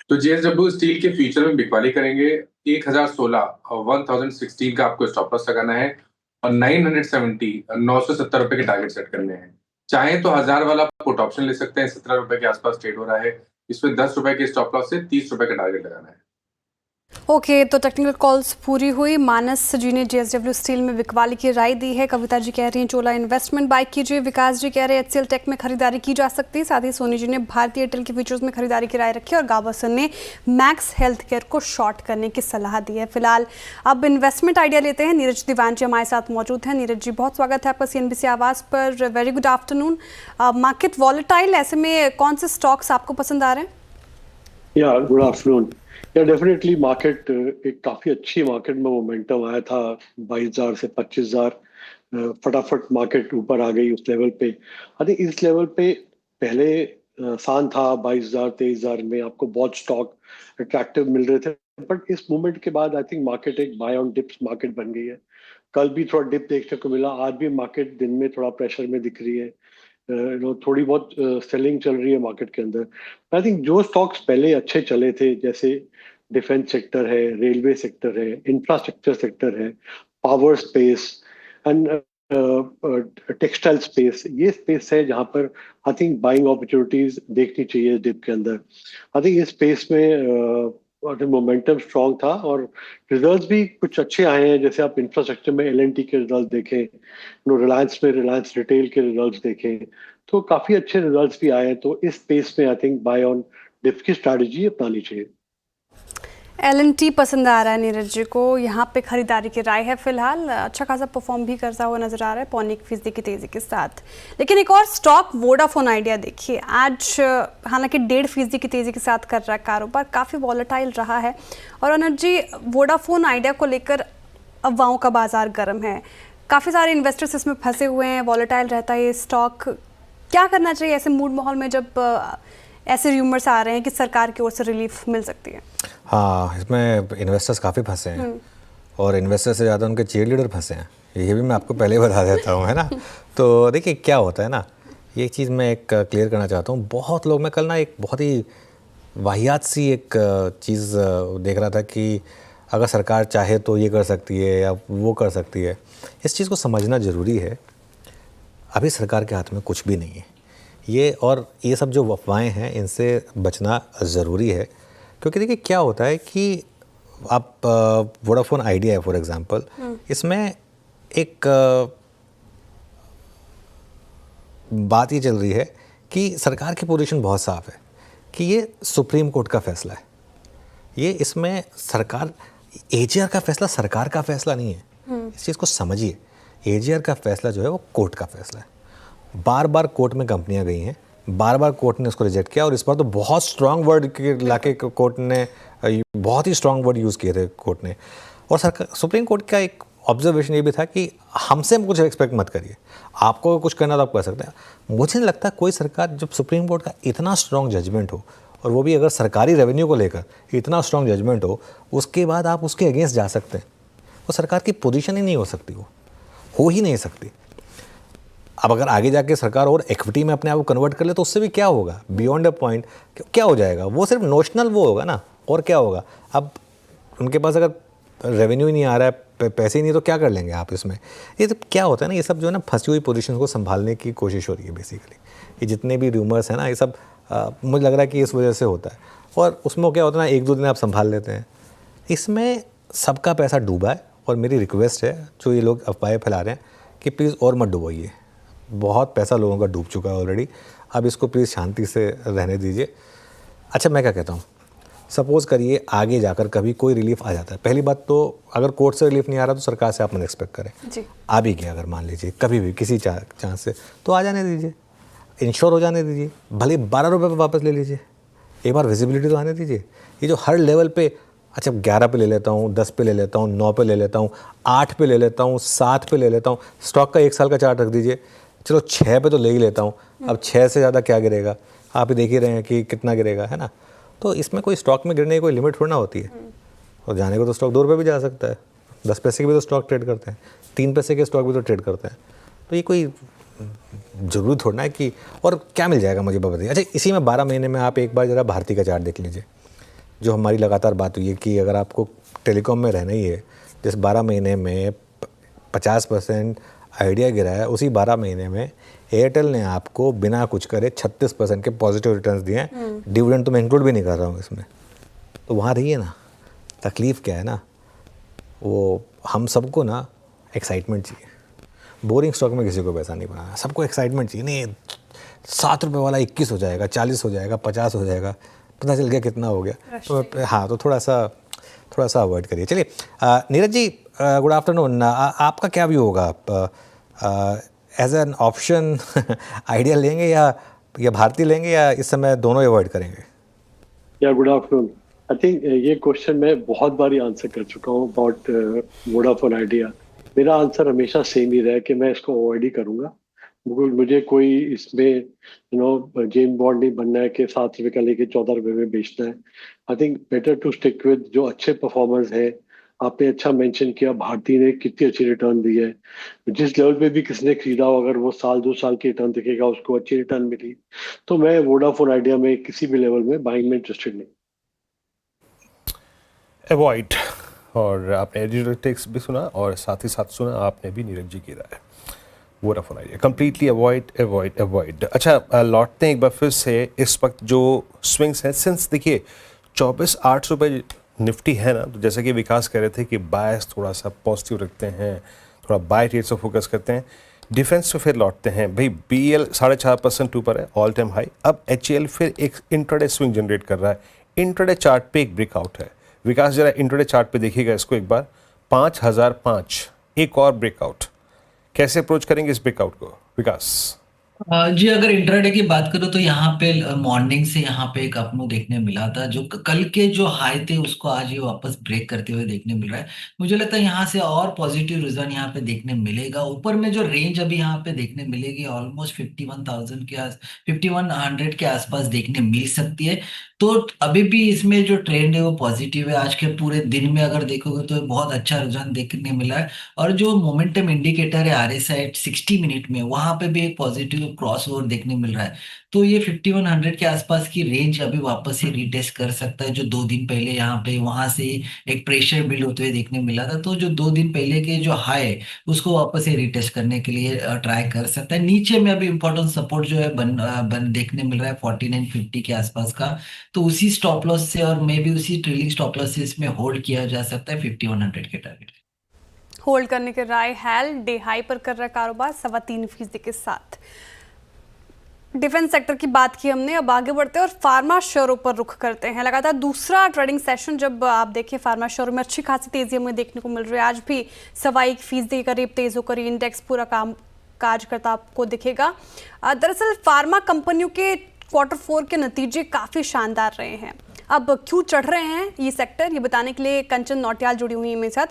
तो जेएसडब्ल्यू स्टील के फ्यूचर में बिकवाली करेंगे। 1016 और 1016 का आपको स्टॉप लॉस लगाना है और 970 970 रुपए के टारगेट सेट करने हैं। चाहे तो 1000 वाला पुट ऑप्शन ले सकते हैं, 17 रुपए के आसपास ट्रेड हो रहा है। इसमें 10 रुपए के स्टॉप लॉस से 30 रुपए का टारगेट लगाना है। ओके तो टेक्निकल कॉल्स पूरी हुई। मानस जी ने जेएसडब्ल्यू स्टील में बिकवाली की राय दी है। कविता जी कह रही हैं चोला इन्वेस्टमेंट बाय कीजिए। विकास जी कह रहे हैं एचसीएल टेक में खरीदारी की जा सकती है। साथ ही सोनी जी ने भारतीय एयरटेल के फ्यूचर्स में खरीदारी की राय रखी है और गावसन ने मैक्स हेल्थ केयर को शॉर्ट करने की सलाह दी है। फिलहाल अब इन्वेस्टमेंट आइडिया लेते हैं। नीरज दीवान जी हमारे साथ मौजूद हैं। नीरज जी बहुत स्वागत है आपका सीएनबीसी आवाज़ पर। Very good afternoon. Market volatile, ऐसे में कौन से स्टॉक्स आपको पसंद आ रहे हैं? या गुड आफ्टरनून। या डेफिनेटली मार्केट एक काफ़ी अच्छी मार्केट में मोमेंटम आया था 22,000 से 25,000। फटाफट मार्केट ऊपर आ गई उस लेवल पे। आई थिंक इस लेवल पे पहले आसान था, 22,000 23,000 में आपको बहुत स्टॉक अट्रैक्टिव मिल रहे थे, बट इस मूवमेंट के बाद आई थिंक मार्केट एक बाय ऑन डिप्स मार्केट बन गई है। कल भी थोड़ा डिप देखने को मिला, आज भी मार्केट दिन में थोड़ा प्रेशर में दिख रही है। थोड़ी बहुत सेलिंग चल रही है मार्केट के अंदर। आई थिंक जो स्टॉक्स पहले अच्छे चले थे, जैसे डिफेंस सेक्टर है, रेलवे सेक्टर है, इंफ्रास्ट्रक्चर सेक्टर है, power space and textile space, ये स्पेस है जहां पर आई थिंक बाइंग अपॉर्चुनिटीज देखनी चाहिए डिप के अंदर। आई थिंक इस स्पेस में मोमेंटम स्ट्रॉन्ग था और रिजल्ट्स भी कुछ अच्छे आए हैं। जैसे आप इंफ्रास्ट्रक्चर में एलएनटी के रिजल्ट देखें, रिलायंस में रिलायंस रिटेल के रिजल्ट्स देखें, तो काफी अच्छे रिजल्ट्स भी आए हैं। तो इस स्पेस में I think buy on dip की स्ट्रैटेजी अपनानी चाहिए। एलएनटी पसंद आ रहा है नीरज जी को, यहाँ पे खरीदारी की राय है। फिलहाल अच्छा खासा परफॉर्म भी करता हुआ नजर आ रहा है 0.25% की तेजी के साथ। लेकिन एक और स्टॉक वोडाफोन आइडिया देखिए, आज हालांकि 1.5% की तेजी के साथ कर रहा है कारोबार, काफ़ी वॉलेटाइल रहा है। और अनुज जी, वोडाफोन आइडिया को लेकर अफवाहों का बाजार गर्म है, काफ़ी सारे इन्वेस्टर्स इसमें फंसे हुए हैं, वॉलेटाइल रहता है ये स्टॉक। क्या करना चाहिए ऐसे मूड माहौल में जब ऐसे र्यूमर्स आ रहे हैं कि सरकार की ओर से रिलीफ मिल सकती है? हाँ, इसमें इन्वेस्टर्स काफ़ी फंसे हैं और इन्वेस्टर से ज़्यादा उनके चीयर लीडर फंसे हैं, ये भी मैं आपको पहले बता देता हूँ, है ना। तो देखिए क्या होता है ना, ये चीज़ मैं एक क्लियर करना चाहता हूँ। बहुत लोग, मैं कल ना एक बहुत ही वाहियात सी एक चीज़ देख रहा था कि अगर सरकार चाहे तो ये कर सकती है या वो कर सकती है। इस चीज़ को समझना ज़रूरी है। अभी सरकार के हाथ में कुछ भी नहीं है ये, और ये सब जो अफवाहें हैं इनसे बचना ज़रूरी है। क्योंकि देखिए क्या होता है कि आप वोडाफोन आइडिया है फॉर एग्जांपल, इसमें एक बात ये चल रही है कि सरकार की पोजीशन बहुत साफ है कि ये सुप्रीम कोर्ट का फैसला है। ये इसमें सरकार, एजीआर का फैसला सरकार का फैसला नहीं है। इस चीज़ को समझिए, एजीआर का फैसला जो है वो कोर्ट का फैसला है। बार बार कोर्ट में कंपनियां गई हैं, बार बार कोर्ट ने उसको रिजेक्ट किया और इस बार तो बहुत स्ट्रांग वर्ड लाके कोर्ट ने, बहुत ही स्ट्रांग वर्ड यूज़ किए थे कोर्ट ने। और सरकार, सुप्रीम कोर्ट का एक ऑब्जर्वेशन ये भी था कि हमसे कुछ एक्सपेक्ट मत करिए, आपको कुछ करना तो आप कर सकते हैं। मुझे नहीं लगता कोई सरकार, जब सुप्रीम कोर्ट का इतना स्ट्रांग जजमेंट हो और वो भी अगर सरकारी रेवेन्यू को लेकर इतना स्ट्रांग जजमेंट हो, उसके बाद आप उसके अगेंस्ट जा सकते हैं। वो सरकार की पोजीशन ही नहीं हो सकती, वो हो ही नहीं सकती। अब अगर आगे जाके सरकार और इक्विटी में अपने आप को कन्वर्ट कर ले तो उससे भी क्या होगा, बियॉन्ड अ पॉइंट क्या हो जाएगा, वो सिर्फ नोशनल वो होगा ना, और क्या होगा। अब उनके पास अगर रेवेन्यू ही नहीं आ रहा है, पैसे ही नहीं तो क्या कर लेंगे आप इसमें। ये तो क्या होता है ना, ये सब जो है ना फंसी हुई पोजीशन को संभालने की कोशिश हो रही है बेसिकली। ये जितने भी रूमर्स हैं ना, ये सब मुझे लग रहा है कि इस वजह से होता है। और उसमें क्या होता है ना, 1-2 दिन आप संभाल लेते हैं। इसमें सबका पैसा डूबा है और मेरी रिक्वेस्ट है जो ये लोग अफवाहें फैला रहे हैं कि प्लीज़ और मत डुबोइए। बहुत पैसा लोगों का डूब चुका है ऑलरेडी, अब इसको प्लीज़ शांति से रहने दीजिए। अच्छा, मैं क्या कहता हूँ, सपोज़ करिए आगे जाकर कभी कोई रिलीफ आ जाता है। पहली बात तो अगर कोर्ट से रिलीफ नहीं आ रहा तो सरकार से आप मन एक्सपेक्ट करें जी। आ भी गया अगर मान लीजिए कभी भी किसी चांस से, तो आ जाने दीजिए, इंश्योर हो जाने दीजिए, भले 12 रुपये पर वापस ले लीजिए, एक बार विजिबिलिटी तो आने दीजिए। ये जो हर लेवल पे, अच्छा 11 पे ले लेता हूँ, 10 पे ले लेता हूँ, 9 पे ले लेता हूँ, 8 पे ले लेता हूँ, 7 पे ले लेता हूँ, स्टॉक का 1 साल का चार्ट रख दीजिए, चलो 6 पे तो ले ही लेता हूँ। अब 6 से ज़्यादा क्या गिरेगा, आप ही देख ही रहे हैं कि कितना गिरेगा, है ना। तो इसमें कोई स्टॉक में गिरने की कोई लिमिट थोड़ा ना होती है। और जाने को तो स्टॉक 2 रुपये भी जा सकता है, 10 पैसे के भी तो स्टॉक ट्रेड करते हैं, 3 पैसे के स्टॉक भी तो ट्रेड करते हैं। तो ये कोई ज़रूरी थोड़ा है कि, और क्या मिल जाएगा मुझे बताइए। अच्छा, इसी में 12 महीने में आप एक बार ज़रा भारती का चार्ट देख लीजिए। जो हमारी लगातार बात हुई है कि अगर आपको टेलीकॉम में रहना ही है, जिस 12 महीने में 50% आइडिया गिरा है, उसी 12 महीने में एयरटेल ने आपको बिना कुछ करे 36% के पॉजिटिव रिटर्न्स दिए हैं। डिविडेंड तो मैं इंक्लूड भी नहीं कर रहा हूँ इसमें। तो वहाँ रहिए ना। तकलीफ़ क्या है ना, वो हम सबको ना एक्साइटमेंट चाहिए। बोरिंग स्टॉक में किसी को पैसा नहीं बनाना, सबको एक्साइटमेंट चाहिए। नहीं 7 रुपये वाला 21 हो जाएगा, 40 हो जाएगा, 50 हो जाएगा, पता चल गया कितना हो गया। तो हाँ, तो थोड़ा सा अवॉइड करिए। चलिए नीरज जी, गुड आफ्टरनून। आपका क्या व्यू होगा, एज एन ऑप्शन आइडिया लेंगे या भारती लेंगे, या इस समय दोनों अवॉइड करेंगे? या गुड आफ्टरनून। आई थिंक ये क्वेश्चन मैं बहुत बारी आंसर कर चुका हूँ अबाउट वोडाफोन आइडिया। मेरा आंसर हमेशा सेम ही रहा कि मैं इसको अवॉइड ही करूँगा। मुझे कोई इसमें जेम बॉन्ड नहीं बनना है कि 7 रुपये का लेके 14 रुपये में बेचना है। I think better to stick with जो अच्छे परफॉर्मर्स हैं। आपने अच्छा मेंशन किया भारती ने कितनी अच्छी रिटर्न दी है। जिस लेवल पे भी किसने खरीदा हो, अगर वो 2 साल की रिटर्न दिखेगा उसको अच्छी रिटर्न मिली, तो मैं वोडाफोन आइडिया में किसी भी लेवल में बाइंग में इंटरेस्टेड नहीं। अवॉइड। और आपने डिजिटल टेक्स भी सुना और साथ ही साथ सुना आपने भी नीरज जी की राय। Vodafone Idea completely avoid. अच्छा, लौटते हैं एक बार फिर से इस वक्त जो स्विंग्स हैं। सिंस देखिए 24,800 पे निफ्टी है ना, तो जैसे कि विकास कह रहे थे कि बायस थोड़ा सा पॉजिटिव रखते हैं, थोड़ा बाय रेट्स पर फोकस करते हैं। डिफेंस पे फिर लौटते हैं भाई। BEL 4.5% ऊपर है, ऑल टाइम हाई। अब HCL फिर एक इंट्राडे स्विंग जनरेट कर रहा है। इंट्राडे चार्ट पे एक ब्रेकआउट है। विकास जरा इंट्राडे चार्ट पे देखिएगा इसको एक बार, 5005, एक और ब्रेकआउट। कैसे अप्रोच करेंगे इस ब्रेकआउट को विकास? जी, अगर इंट्राडे की बात करूँ तो यहाँ पे मॉर्निंग से यहाँ पे एक अपमूव देखने मिला था। जो कल के जो हाई थे उसको आज ये वापस ब्रेक करते हुए देखने मिल रहा है। मुझे लगता है यहाँ से और पॉजिटिव रिजल्ट यहाँ पे देखने मिलेगा। ऊपर में जो रेंज अभी यहाँ पे देखने मिलेगी ऑलमोस्ट 5100 के आसपास देखने मिल सकती है। तो अभी भी इसमें जो ट्रेंड है वो पॉजिटिव है। आज के पूरे दिन में अगर देखोगे तो बहुत अच्छा रुझान देखने मिला है। और जो मोमेंटम इंडिकेटर है RSI 60 मिनट में, वहां पे भी एक पॉजिटिव क्रॉस ओवर देखने मिल रहा है। तो ये 5100 के आसपास की रेंज अभी वापस से रीटेस्ट कर सकता है, जो 2 दिन पहले यहाँ पे वहां से एक प्रेशर बिल्ड होते हुए देखने मिला था। तो जो 2 दिन पहले के जो हाई है उसको वापस से रीटेस्ट करने के लिए ट्राई कर सकता है। नीचे में अभी इंपॉर्टेंट सपोर्ट जो है बन देखने मिल रहा है 4950 के आसपास का। तो उसी स्टॉप लॉस से और मे भी उसी ट्रेलिंग स्टॉप लॉस से इसमें होल्ड किया जा सकता है 5100 के टारगेट। होल्ड करने के राय हैल डे हाई पर कर रहा है कारोबार 3.25% के साथ। डिफेंस सेक्टर की बात की हमने, अब आगे बढ़ते हैं और फार्मा शेयरों पर रुख करते हैं। लगातार दूसरा ट्रेडिंग सेशन जब आप देखिए फार्मा शेयरों में अच्छी खासी तेजी हमें देखने को मिल रही है। आज भी 1.25% के करीब तेज होकर इंडेक्स पूरा काज करता आपको दिखेगा। दरअसल फार्मा कंपनियों के Q4 के नतीजे काफ़ी शानदार रहे हैं। अब क्यों चढ़ रहे हैं ये सेक्टर, ये बताने के लिए कंचन नौटियाल जुड़ी हुई है मेरे साथ।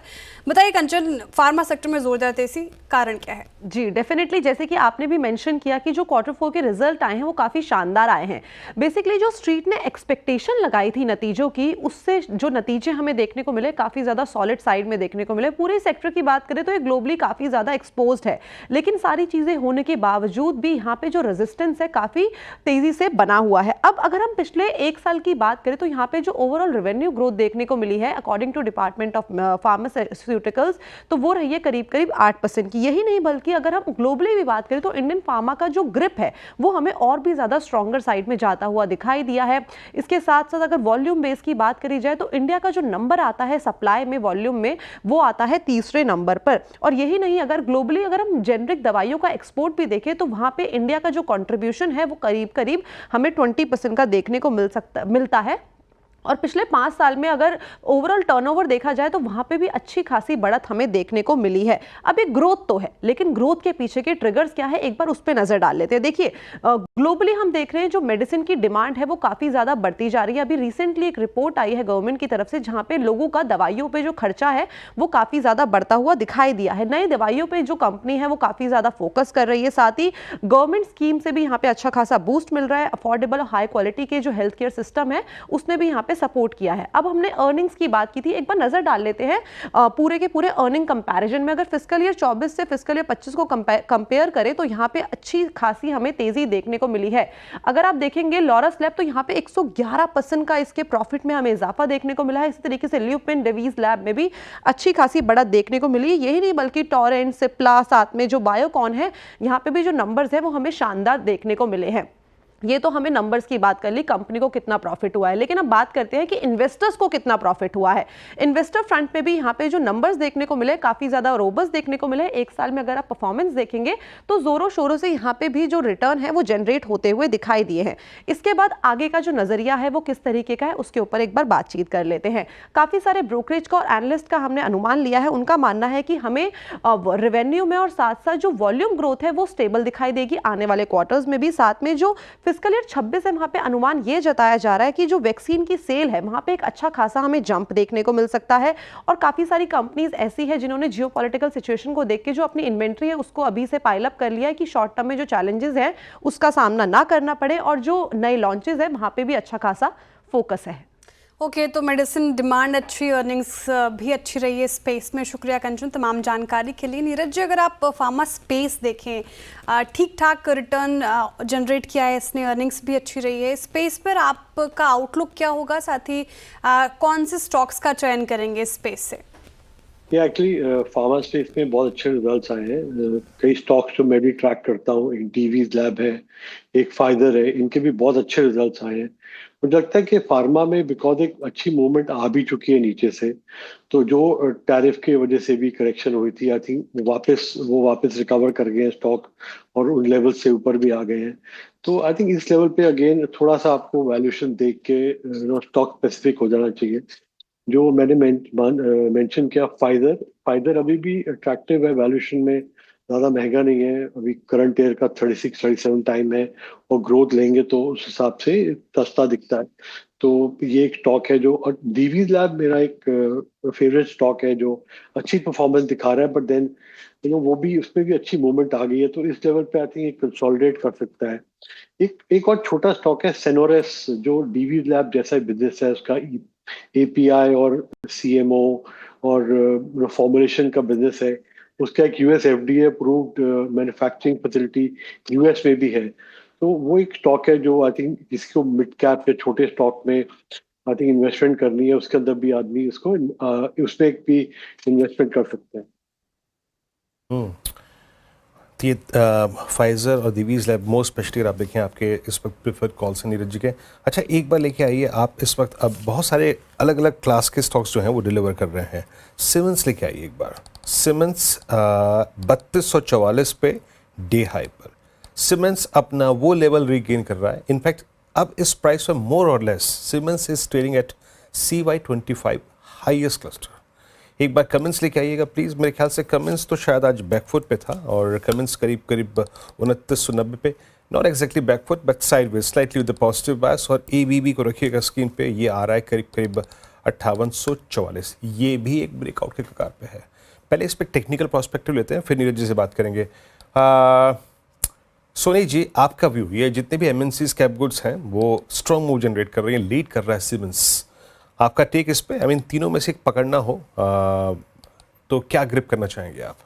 बताइए कंचन, फार्मा सेक्टर में जोरदार तेजी, कारण क्या है? जी डेफिनेटली, जैसे कि आपने भी मेंशन किया कि जो क्वार्टर 4 के रिजल्ट आए हैं वो काफ़ी शानदार आए हैं। बेसिकली जो स्ट्रीट ने एक्सपेक्टेशन लगाई थी नतीजों की, उससे जो नतीजे हमें देखने को मिले काफ़ी ज़्यादा सॉलिड साइड में देखने को मिले। पूरे सेक्टर की बात करें तो ये ग्लोबली काफ़ी ज़्यादा एक्सपोज्ड है, लेकिन सारी चीज़ें होने के बावजूद भी यहाँ पे जो रेजिस्टेंस है काफ़ी तेज़ी से बना हुआ है। अब अगर हम पिछले 1 साल की बात करें तो यहाँ पे जो ओवरऑल रेवेन्यू ग्रोथ देखने को मिली है according to department of pharmaceuticals, तो वो रही है करीब करीब 8% की। यही नहीं बल्कि अगर हम ग्लोबली भी बात करें तो इंडियन फार्मा का जो ग्रिप है वो हमें और भी ज़्यादा स्ट्रॉन्गर साइड में जाता हुआ दिखाई दिया है। इसके साथ साथ अगर वॉल्यूम बेस की बात करी जाए तो इंडिया का जो नंबर आता है सप्लाई में, वॉल्यूम में, वो आता है तीसरे नंबर पर। और यही नहीं, अगर ग्लोबली अगर हम जेनरिक दवाइयों का एक्सपोर्ट भी देखें तो वहाँ पे इंडिया का जो कंट्रीब्यूशन है वो करीब करीब हमें 20% का देखने को मिलता है। और पिछले 5 साल में अगर ओवरऑल टर्नओवर देखा जाए तो वहाँ पे भी अच्छी खासी बढ़त हमें देखने को मिली है। अब एक ग्रोथ तो है, लेकिन ग्रोथ के पीछे के ट्रिगर्स क्या है एक बार उस पर नजर डाल लेते हैं। देखिए ग्लोबली हम देख रहे हैं जो मेडिसिन की डिमांड है वो काफ़ी ज़्यादा बढ़ती जा रही है। अभी रिसेंटली एक रिपोर्ट आई है गवर्नमेंट की तरफ से जहाँ पे लोगों का दवाइयों पर जो खर्चा है वो काफ़ी ज़्यादा बढ़ता हुआ दिखाई दिया है। नई दवाइयों पर जो कंपनी है वो काफ़ी ज़्यादा फोकस कर रही है। साथ ही गवर्नमेंट स्कीम से भी यहाँ पे अच्छा खासा बूस्ट मिल रहा है। अफोर्डेबल और हाई क्वालिटी के जो हेल्थ केयर सिस्टम है उसने भी यहाँ पे सपोर्ट किया है। अब हमने अर्निंग्स की बात की थी, एक बार नजर डाल लेते हैं पूरे के पूरे अर्निंग कंपैरिजन में। अगर फिस्कल ईयर 24 से फिस्कल ईयर 25 को कंपेयर करें तो यहाँ पे अच्छी खासी हमें तेजी देखने को मिली है। अगर आप देखेंगे लॉरस लैब तो यहाँ पे 111% का इसके प्रॉफिट में हमें इजाफा देखने को मिला है। इसी तरीके से ल्यूपिन डेवीज लैब में भी अच्छी खासी बढ़त देखने को मिली है। यही नहीं बल्कि टोरेंट, सिप्ला, साथ में जो बायोकॉन है, यहाँ पे भी जो नंबर्स है वो हमें शानदार देखने को मिले हैं। ये तो हमें नंबर्स की बात कर ली, कंपनी को कितना प्रॉफिट हुआ है, लेकिन अब बात करते हैं कि इन्वेस्टर्स को कितना प्रॉफिट हुआ है। इन्वेस्टर फ्रंट पे भी यहाँ पे जो नंबर्स देखने को मिले काफ़ी ज़्यादा रोबस्ट देखने को मिले। 1 साल में अगर आप परफॉर्मेंस देखेंगे तो जोरों शोरों से यहाँ पे भी जो रिटर्न है वो जनरेट होते हुए दिखाई दिए हैं। इसके बाद आगे का जो नज़रिया है वो किस तरीके का है उसके ऊपर एक बार बातचीत कर लेते हैं। काफ़ी सारे ब्रोकरेज का और एनालिस्ट का हमने अनुमान लिया है। उनका मानना है कि हमें रेवेन्यू में और साथ साथ जो वॉल्यूम ग्रोथ है वो स्टेबल दिखाई देगी आने वाले क्वार्टर्स में भी। साथ में जो फिस्कल ईयर 26 है वहाँ पे अनुमान ये जताया जा रहा है कि जो वैक्सीन की सेल है वहाँ पे एक अच्छा खासा हमें जंप देखने को मिल सकता है। और काफ़ी सारी कंपनीज ऐसी है जिन्होंने जियोपॉलिटिकल सिचुएशन को देख के जो अपनी इन्वेंट्री है उसको अभी से पाइल अप कर लिया है कि शॉर्ट टर्म में जो चैलेंजेस हैं उसका सामना ना करना पड़े, और जो नए लॉन्चेस है वहाँ पे भी अच्छा खासा फोकस है। ओके, तो मेडिसिन डिमांड अच्छी, अर्निंग्स भी अच्छी रही है स्पेस में। शुक्रिया कंचन तमाम जानकारी के लिए। नीरज जी, अगर आप फार्मा स्पेस देखें ठीक ठाक रिटर्न जनरेट किया है इसने, अर्निंग्स भी अच्छी रही है। स्पेस पर आपका आउटलुक क्या होगा, साथ ही कौन से स्टॉक्स का चयन करेंगे स्पेस से? ये एक्चुअली फार्मा स्पेस में बहुत अच्छे रिजल्ट्स आए हैं। कई स्टॉक्स जो मैं भी ट्रैक करता हूँ, एक डीवीज लैब है, एक फाइजर है, इनके भी बहुत अच्छे रिजल्ट्स आए हैं। मुझे लगता है कि फार्मा में बिकॉज एक अच्छी मूवमेंट आ भी चुकी है नीचे से, तो जो टैरिफ की वजह से भी करेक्शन हुई थी, आई थिंक वो वापस रिकवर कर गए हैं स्टॉक और उन लेवल से ऊपर भी आ गए हैं। तो आई थिंक इस लेवल पे अगेन थोड़ा सा आपको वैल्यूएशन देख के स्टॉक स्पेसिफिक हो जाना चाहिए। जो मैंने मेंशन किया फाइजर अभी भी अट्रैक्टिव है, वैल्यूएशन में ज़्यादा महंगा नहीं है। अभी करंट ईयर का 36-37 टाइम है और ग्रोथ लेंगे तो उस हिसाब से सस्ता दिखता है। तो ये एक स्टॉक है जो, और डीवीज लैब मेरा एक फेवरेट स्टॉक है जो अच्छी परफॉर्मेंस दिखा रहा है, बट देन वो भी, उसमें भी अच्छी मूवमेंट आ गई है, तो इस लेवल पे आई थिंक कंसोलिडेट कर सकता है। एक और छोटा स्टॉक है सेनोरेस, जो डीवीज लैब जैसा बिजनेस है, उसका एपीआई और सीएमओ और फॉर्मुलेशन का बिजनेस है। उसका एक US FDA approved manufacturing facility US में भी है। तो वो एक स्टॉक है जो आई थिंक जिसको मिड कैप या छोटे स्टॉक में आई थिंक इन्वेस्टमेंट करनी है, उसके अंदर भी आदमी उसको उसमें भी इन्वेस्टमेंट कर सकते हैं। तो ये फाइजर और दिवीज लैब मोस्ट स्पेशली अगर आप देखें आपके इस वक्त प्रेफर्ड कॉल से नीरज जी के। अच्छा, एक बार लेके आइए आप इस वक्त, अब बहुत सारे अलग अलग क्लास के स्टॉक्स जो हैं वो डिलीवर कर रहे हैं। सिमेंस लेके आइए एक बार। सिमेंस 3244 पे डे हाई पर सिमेंस अपना वो लेवल रीगेन कर रहा है। इनफैक्ट अब इस प्राइस पर मोर और less Siemens is trading at CY25 highest cluster. एक बार कमेंट्स लेके आइएगा प्लीज़। मेरे ख्याल से कमेंट्स तो शायद आज बैकफुट पे था और कमेंट्स करीब 2990 पे, not exactly back foot but sideways, slightly with the positive bias. और ABB को रखिएगा स्क्रीन पे, ये आ रहा है करीब 5844। ये भी एक ब्रेकआउट के कगार पे है। पहले इस पर टेक्निकल पर्सपेक्टिव लेते हैं, फिर नीरज जी से बात करेंगे। सोनी जी, आपका व्यू, ये जितने भी एमएनसीज कैप गुड्स हैं वो स्ट्रॉन्ग मूव जनरेट कर रही हैं, लीड कर रहा है सीमेंस, आपका टेक इस पे? आई मीन तीनों में से एक पकड़ना हो तो क्या ग्रिप करना चाहेंगे आप?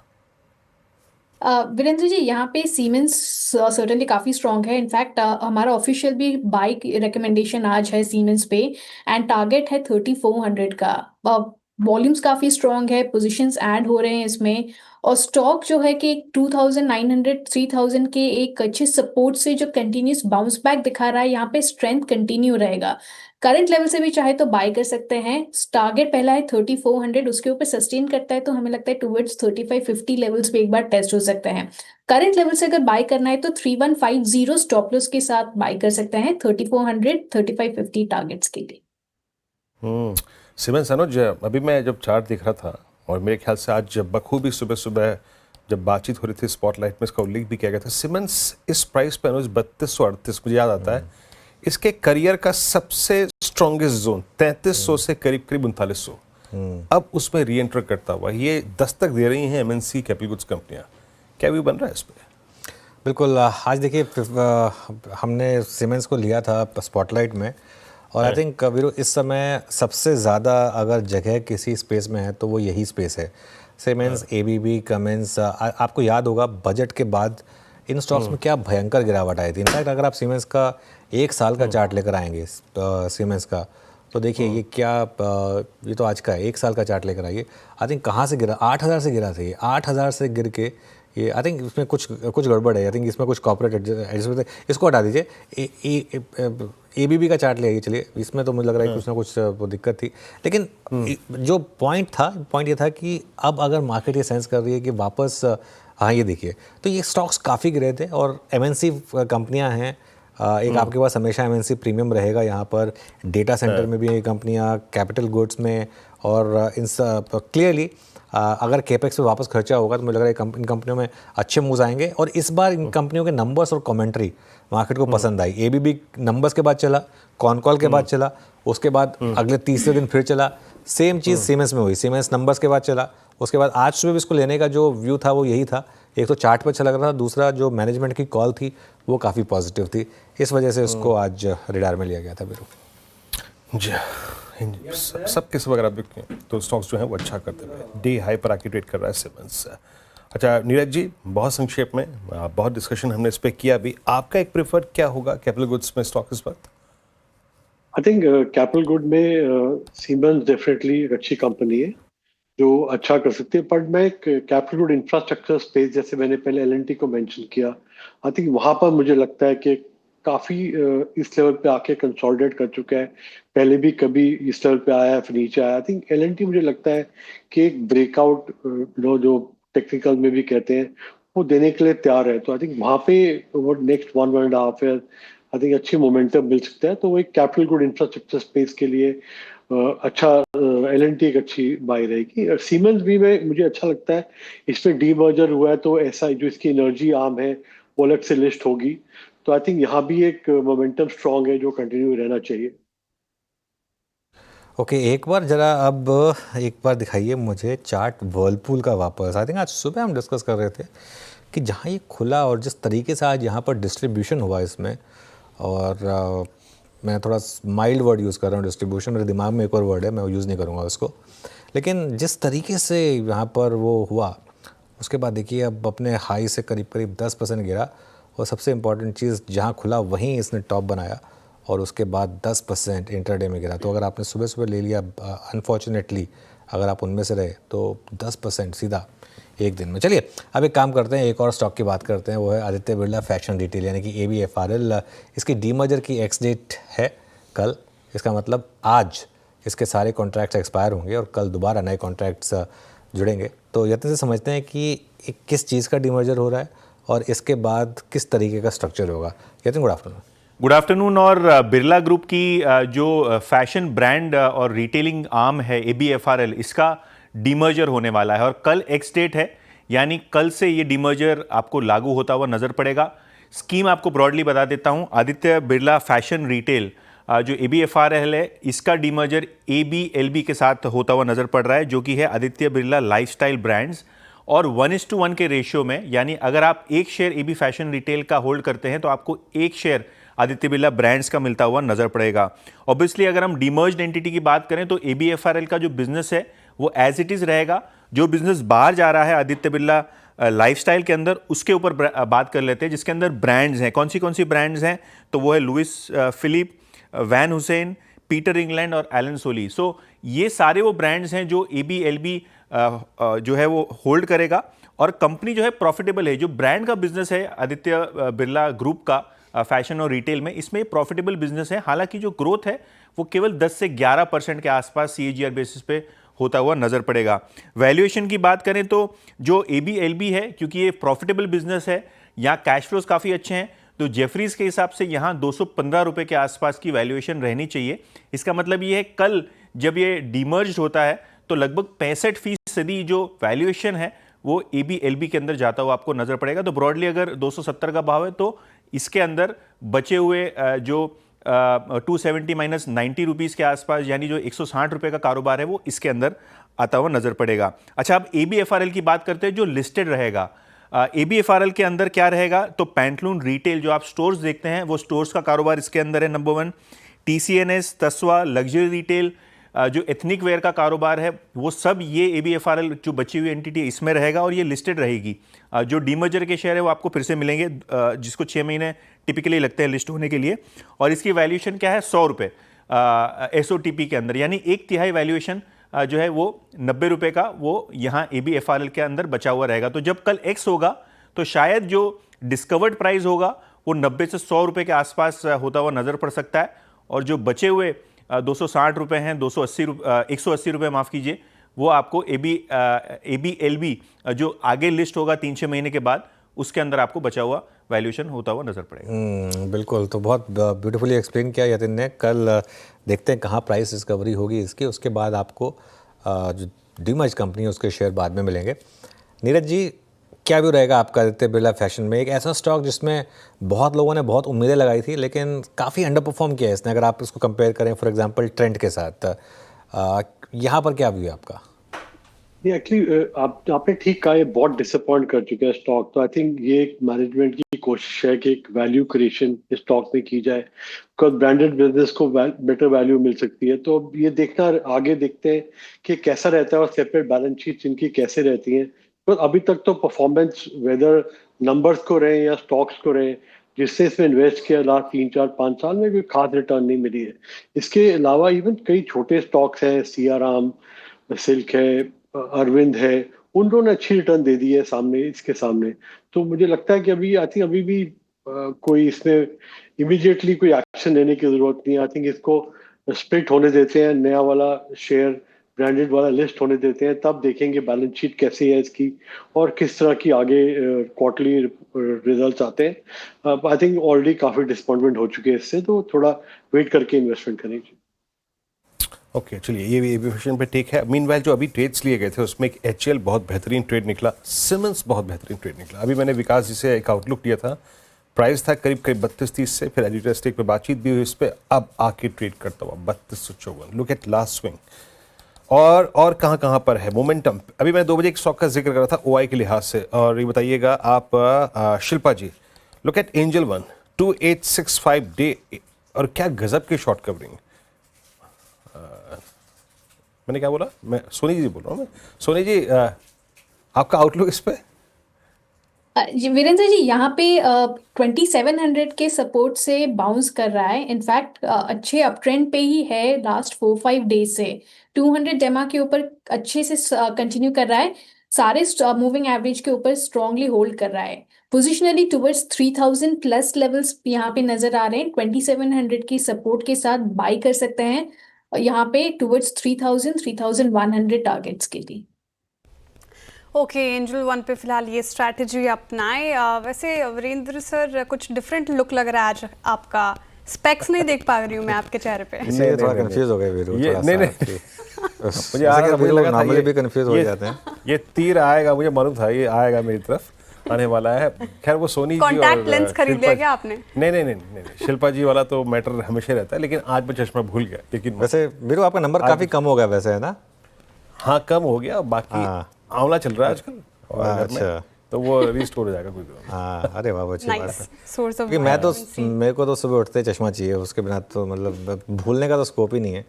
वीरेंद्र जी, यहाँ पे सीमेंस सर्टेनली काफ़ी स्ट्रॉन्ग है। इनफैक्ट हमारा ऑफिशियल भी बाइक रिकमेंडेशन आज है सीमेंस पे, एंड टारगेट है 3400 का। वॉल्यूम्स काफ़ी स्ट्रॉन्ग है, पोजीशंस ऐड हो रहे हैं इसमें, और स्टॉक जो है कि 2900 3000 के एक अच्छे सपोर्ट से जो कंटिन्यूस बाउंस बैक दिखा रहा है, यहाँ पे स्ट्रेंथ कंटिन्यू रहेगा। करंट लेवल से भी चाहे तो बाय कर सकते हैं। टारगेट पहला है 3400, उसके ऊपर सस्टेन करता है तो हमें लगता है टुवर्ड्स 3550 लेवल्स पे एक बार टेस्ट हो सकते हैं। करंट लेवल से अगर बाय करना है तो 3150 स्टॉप लॉस के साथ बाय कर सकते हैं 3400 3550 टारगेट्स के लिए। सीमेंस अनुज, अभी मैं जब चार्ट देख रहा था और मेरे ख्याल से आज बखूबी सुबह सुबह जब बातचीत हो रही थी स्पॉटलाइट में इसका उल्लेख भी किया गया था, सीमेंस इस प्राइस पे अनुज 3238 मुझे याद आता है, इसके करियर का सबसे स्ट्रॉन्गेस्ट जोन 3300 से करीब करीब 3900, अब उसमें री एंटर करता हुआ ये दस्तक दे रही हैं एमएनसी कैपिटल गुड्स कंपनियां। क्या व्यू बन रहा है इस पर? बिल्कुल, आज देखिए हमने सीमेंस को लिया था स्पॉटलाइट में, और आई थिंक वीरू इस समय सबसे ज़्यादा अगर जगह किसी स्पेस में है तो वो यही स्पेस है। सीमेंस, एबीबी, कमेंस, आपको याद होगा बजट के बाद इन स्टॉक्स में क्या भयंकर गिरावट आई थी। इनफैक्ट अगर आप सीमेंस का एक साल का चार्ट लेकर आएंगे सीमेंस का, तो देखिए ये क्या, ये तो आज का है, एक साल का चार्ट लेकर आइए। आई थिंक कहाँ से गिरा, 8000 से गिरा था ये, 8000 से गिर के ये, आई थिंक इसमें कुछ गड़बड़ है। आई थिंक इसमें कुछ कॉर्पोरेट एडजस्टमेंट, इसको हटा दीजिए। एबीबी का चार्ट ले आइए, चलिए, इसमें तो मुझे लग रहा है कुछ ना कुछ वो दिक्कत थी। लेकिन जो पॉइंट ये था कि अब अगर मार्केट ये सेंस कर रही है कि वापस, हाँ ये देखिए, तो ये स्टॉक्स काफ़ी गिरे थे, और एमएनसी कंपनियां हैं, एक आपके पास हमेशा एमएनसी प्रीमियम रहेगा यहाँ पर, डेटा सेंटर में भी ये कंपनियां, कैपिटल गुड्स में, और इन क्लियरली अगर केपेक्स पे वापस खर्चा होगा तो मुझे लग रहा है इन कंपनियों में अच्छे मूव्स आएंगे। और इस बार इन कंपनियों के नंबर्स और कमेंट्री मार्केट को पसंद आई। एबीबी नंबर्स के बाद चला, कॉल के बाद चला, उसके बाद अगले तीसरे दिन फिर चला। सेम चीज़ सीमेंस में हुई, सीमेंस नंबर्स के बाद चला, उसके बाद आज सुबह भी इसको लेने का जो व्यू था वो यही था। एक तो चार्ट पर अच्छा लग रहा था, दूसरा जो मैनेजमेंट की कॉल थी वो काफ़ी पॉजिटिव थी, इस वजह से उसको आज रिडार में लिया गया था। बिल्कुल जी, सब किस वगैरह देखते हैं तो स्टॉक्स जो हैं वो अच्छा करते हुए डे हाई पर आके ट्रेड कर रहा है सीमेंस। अच्छा नीरज जी, बहुत संक्षेप में, बहुत डिस्कशन हमने इस पर किया भी, आपका एक प्रेफर्ड क्या होगा कैपिटल गुड्स में स्टॉक इस वक्त? आई थिंक कैपिटल गुड में सीमेंस डेफिनेटली एक अच्छी कंपनी है जो अच्छा कर सकती है, पर मैं एक कैपिटल गुड इंफ्रास्ट्रक्चर स्पेस, जैसे मैंने पहले एलएनटी को मेंशन किया, आई थिंक वहां पर मुझे लगता है कि काफी इस लेवल पे आके कंसोलिडेट कर चुका है। पहले भी कभी इस लेवल पे आया है, फिर नीचे आया। आई थिंक एलएनटी मुझे लगता है कि एक ब्रेकआउट जो टेक्निकल में भी कहते हैं वो देने के लिए तैयार है। तो आई थिंक वहां पे वो नेक्स्ट 1.5 ईयर आई थिंक अच्छी मोमेंटम मिल सकता है। तो वो एक कैपिटल गुड इंफ्रास्ट्रक्चर स्पेस के लिए अच्छा, एलएनटी एक अच्छी बाई रहेगी। और सीमेंस भी में मुझे अच्छा लगता है, इसमें डीमर्जर हुआ है तो ऐसा जो इसकी एनर्जी आर्म है वो अलग से लिस्ट होगी। तो आई थिंक यहाँ भी एक मोमेंटम स्ट्रांग है जो कंटिन्यू रहना चाहिए। ओके, एक बार जरा अब एक बार दिखाइए मुझे चार्ट वर्लपूल का वापस। आई थिंक आज सुबह हम डिस्कस कर रहे थे कि जहाँ ये खुला और जिस तरीके से आज यहाँ पर डिस्ट्रीब्यूशन हुआ इसमें, और मैं थोड़ा माइल्ड वर्ड यूज़ कर रहा हूँ डिस्ट्रीब्यूशन, मेरे दिमाग में एक और वर्ड है, मैं वो यूज़ नहीं करूँगा उसको, लेकिन जिस तरीके से यहाँ पर वो हुआ उसके बाद देखिए अब अपने हाई से करीब करीब 10% गिरा, और सबसे इम्पॉर्टेंट चीज़ जहाँ खुला वहीं इसने टॉप बनाया, और उसके बाद 10% इंटरडे में गिरा। तो अगर आपने सुबह सुबह ले लिया, अनफॉर्चुनेटली अगर आप उनमें से रहे तो 10% सीधा एक दिन में। चलिए अब एक काम करते हैं, एक और स्टॉक की बात करते हैं, वो है आदित्य बिरला फैशन रिटेल यानी कि ABFRL। इसकी डीमर्जर की एक्स डेट है कल, इसका मतलब आज इसके सारे कॉन्ट्रैक्ट्स एक्सपायर होंगे और कल दोबारा नए कॉन्ट्रैक्ट्स जुड़ेंगे। तो यत्न से समझते हैं कि किस चीज़ का डीमर्जर हो रहा है और इसके बाद किस तरीके का स्ट्रक्चर होगा। यत्न, गुड आफ्टरनून। Good afternoon. और बिरला ग्रुप की जो फैशन ब्रांड और रिटेलिंग आर्म है ABFRL, इसका डीमर्जर होने वाला है और कल एक्स डेट है, यानी कल से ये डीमर्जर आपको लागू होता हुआ नजर पड़ेगा। स्कीम आपको ब्रॉडली बता देता हूं। आदित्य बिरला फैशन रिटेल जो ABFRL है इसका डीमर्जर ABLB के साथ होता हुआ नजर पड़ रहा है, जो कि है आदित्य बिरला लाइफस्टाइल ब्रांड्स, और 1:1 के रेशियो में, यानी अगर आप एक शेयर AB फैशन रिटेल का होल्ड करते हैं तो आपको एक शेयर आदित्य बिरला ब्रांड्स का मिलता हुआ नजर पड़ेगा। ऑब्वियसली अगर हम डीमर्ज्ड एंटिटी की बात करें तो ABFRL का जो बिजनेस है वो एज इट इज रहेगा। जो बिजनेस बाहर जा रहा है आदित्य बिरला लाइफस्टाइल के अंदर, उसके ऊपर बात कर लेते हैं, जिसके अंदर ब्रांड्स हैं। कौन सी ब्रांड्स हैं? तो वो है Louis Philippe, Van Heusen, Peter England और एलन सोली। सो ये सारे वो ब्रांड्स हैं जो ABLB जो है वो होल्ड करेगा, और कंपनी जो है प्रॉफिटेबल है। जो ब्रांड का बिजनेस है आदित्य बिरला ग्रुप का फैशन और रिटेल में, इसमें प्रॉफिटेबल बिजनेस है। हालांकि जो ग्रोथ है वो केवल 10 से 11% के आसपास CAGR बेसिस पे होता हुआ नजर पड़ेगा। वैल्यूएशन की बात करें तो जो ABLB है, क्योंकि ये प्रॉफिटेबल बिजनेस है, यहाँ कैश फ्लोज काफ़ी अच्छे हैं, तो जेफरीज के हिसाब से यहाँ 215 रुपये के आसपास की वैल्यूएशन रहनी चाहिए। इसका मतलब ये है कल जब ये डीमर्ज होता है तो लगभग 65% जो वैल्यूएशन है वो ABLB के अंदर जाता हुआ आपको नजर पड़ेगा। तो ब्रॉडली अगर 270 का भाव है तो इसके अंदर बचे हुए जो 270 माइनस 90 रुपीज़ के आसपास, यानी जो 160 रुपये का कारोबार है वो इसके अंदर आता हुआ नजर पड़ेगा। अच्छा, अब ABFRL की बात करते हैं जो लिस्टेड रहेगा। ABFRL के अंदर क्या रहेगा? तो पैंटलून रिटेल, जो आप स्टोर्स देखते हैं वो स्टोर्स का कारोबार इसके अंदर है नंबर 1। TCNS, तस्वा, लग्जरी रिटेल, जो एथनिक वेयर का कारोबार है वो सब ये ABFRL जो बची हुई एंटिटी इसमें रहेगा और ये लिस्टेड रहेगी। जो डीमर्जर के शेयर है वो आपको फिर से मिलेंगे, जिसको 6 महीने टिपिकली लगते हैं लिस्ट होने के लिए, और इसकी वैल्यूएशन क्या है? 100 रुपये SOTP के अंदर, यानी 1/3 वैल्यूएशन जो है वो 90 रुपये का वो यहाँ ABFRL के अंदर बचा हुआ रहेगा। तो जब कल X होगा तो शायद जो डिस्कवर्ड प्राइस होगा वो 90 से 100 रुपये के आसपास होता हुआ नजर पड़ सकता है, और जो बचे हुए 260 रुपये हैं, 180 रुपये माफ़ कीजिए, वो आपको ABLB जो आगे लिस्ट होगा 3-6 महीने के बाद, उसके अंदर आपको बचा हुआ वैल्यूएशन होता हुआ नजर पड़ेगा। बिल्कुल, तो बहुत ब्यूटीफुली एक्सप्लेन किया यतिन ने। कल देखते हैं कहाँ प्राइस डिस्कवरी होगी इसकी, उसके बाद आपको जो डीमर्ज कंपनी है उसके शेयर बाद में मिलेंगे। नीरज जी, क्या व्यू रहेगा आपका आदित्य बिरला फैशन में? एक ऐसा स्टॉक जिसमें बहुत लोगों ने बहुत उम्मीदें लगाई थी लेकिन काफ़ी अंडर परफॉर्म किया है इसने, अगर आप इसको कंपेयर करें फॉर एग्जांपल ट्रेंड के साथ, यहाँ पर क्या व्यू है आपका? नहीं, एक्चुअली आपने ठीक कहा, ये बहुत डिसअपॉइंट कर चुका है स्टॉक। तो आई थिंक ये एक मैनेजमेंट की कोशिश है कि एक वैल्यू क्रिएशन इस स्टॉक में की जाए, बिकॉज ब्रांडेड बिजनेस को बेटर वैल्यू मिल सकती है। तो ये देखना, आगे देखते हैं कि कैसा रहता है और सेपरेट बैलेंस शीट इनकी कैसे रहती हैं। तो अभी तक तो परफॉर्मेंस, वेदर नंबर्स को रहे या स्टॉक्स को रहे, जिससे इसमें इन्वेस्ट किया लास्ट 3-4-5 साल में कोई खास रिटर्न नहीं मिली है। इसके अलावा इवन कई छोटे स्टॉक्स हैं, सियाराम, सिल्क है, अरविंद है, उन लोगों ने अच्छी रिटर्न दे दी है इसके सामने। तो मुझे लगता है कि अभी भी कोई इसमें इमीडिएटली कोई एक्शन लेने की जरूरत नहीं है। आई थिंक इसको स्प्लिट होने देते हैं, नया वाला शेयर ब्रांडेड वाला लिस्ट होने देते हैं, तब देखेंगे बैलेंस शीट कैसी है इसकी और किस तरह की आगे क्वार्टरली रिजल्ट्स आते हैं। आई थिंक ऑलरेडी काफी डिसअपॉइंटमेंट हो चुके हैं इससे, तो थोड़ा वेट करके इन्वेस्टमेंट करेंगे। ओके, चलिए ये भी एविएशन पे ठीक है। मीनवाइल जो अभी ट्रेड्स लिए गए थे उसमें एक HL बहुत बेहतरीन ट्रेड निकला, सिमंस बहुत बेहतरीन ट्रेड निकला। अभी मैंने विकास जी से एक आउटलुक दिया था, प्राइस था करीब 32-30 से, फिर एडिटर स्टेक पे बातचीत भी हुई इस पर, अब आके ट्रेड करता हुआ 3254। Look at last swing. और कहाँ पर है मोमेंटम? अभी मैं 2 बजे एक स्टॉक का जिक्र कर रहा था OI के लिहाज से, और ये बताइएगा आप Shilpa ji, look at angel one 2865 day, और क्या गजब की शॉर्ट कवरिंग। मैंने क्या बोला? मैं सोनी जी बोल रहा हूँ। सोनी जी, आपका आउटलुक इस पे? वीरेंद्र जी, यहाँ पे 2700 के सपोर्ट से बाउंस कर रहा है। इनफैक्ट अच्छे अप ट्रेंड पे ही है लास्ट 4-5 डेज से। 200 डेमा के ऊपर अच्छे से कंटिन्यू कर रहा है, सारे मूविंग एवरेज के ऊपर स्ट्रांगली होल्ड कर रहा है। पोजिशनली टुवर्ड्स 3000 प्लस लेवल्स यहाँ पे नजर आ रहे हैं। 2700 की सपोर्ट के साथ बाई कर सकते हैं यहाँ पे टुवर्ड्स 3100 टारगेट्स के लिए। ओके, एंजल वन पे फिलहाल ये स्ट्रैटेजी अपनाए। वैसे वीरेंद्र सर, कुछ डिफरेंट लुक लग रहा है आज आपका। स्पेक्स नहीं देख पा रही हूँ मैं आपके चेहरे पे। इसलिए थोड़ा कंफ्यूज हो गए वीरू, थोड़ा सा। मुझे लगा भी कंफ्यूज हो जाते हैं। ये तीर आएगा, मुझे मालूम था ये आएगा मेरी तरफ, आने वाला है। खैर वो सोनी जी और कॉन्टैक्ट लेंस खरीद शिल्पा लिया क्या आपने? नहीं, शिल्पा जी वाला तो मैटर हमेशा रहता है, लेकिन आज मैं चश्मा भूल गया। लेकिन वैसे वीरू आपका नंबर काफ़ी कम हो गया वैसे, है ना? हाँ, कम हो गया। बाकी आंवला चल रहा है आजकल और घर में, अच्छा। तो वो रिस्टोर हो जाएगा कुछ दिनों में। हाँ, अरे वाह, अच्छी बात नाइस है। सोर्स ऑफ क्योंकि मेरे को तो सुबह उठते ही चश्मा चाहिए, उसके बिना तो मतलब भूलने का तो स्कोप ही नहीं है।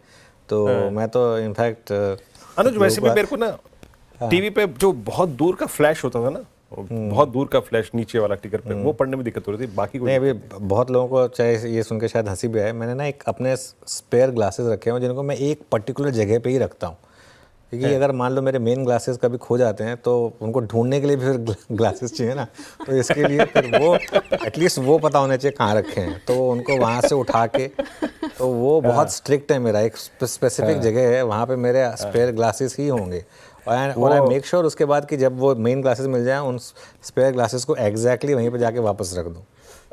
तो मैं तो इनफैक्ट अनुज वैसे भी मेरे को ना टीवी पे जो बहुत दूर का फ्लैश होता था ना, बहुत दूर का फ्लैश नीचे वाला टिकर पे, वो पढ़ने में दिक्कत हो रही थी। बाकी कोई नहीं, अभी बहुत लोगों को चाहे ये सुन के शायद हंसी भी आए, मैंने ना एक अपने स्पेयर ग्लासेस रखे हैं जिनको मैं एक पर्टिकुलर जगह पे ही रखता हूँ, क्योंकि अगर मान लो मेरे मेन ग्लासेस कभी खो जाते हैं तो उनको ढूंढने के लिए भी फिर ग्लासेस चाहिए ना, तो इसके लिए फिर वो एटलीस्ट वो पता होना चाहिए कहाँ रखे हैं, तो उनको वहाँ से उठा के, तो वो बहुत स्ट्रिक्ट है। मेरा एक स्पेसिफिक जगह है, वहाँ पे मेरे स्पेयर ग्लासेस ही होंगे और आई मेक श्योर उसके बाद कि जब वो मेन ग्लासेस मिल जाएं उन स्पेयर ग्लासेस को एग्जैक्टली वहीं पे जाके वापस रख दूँ।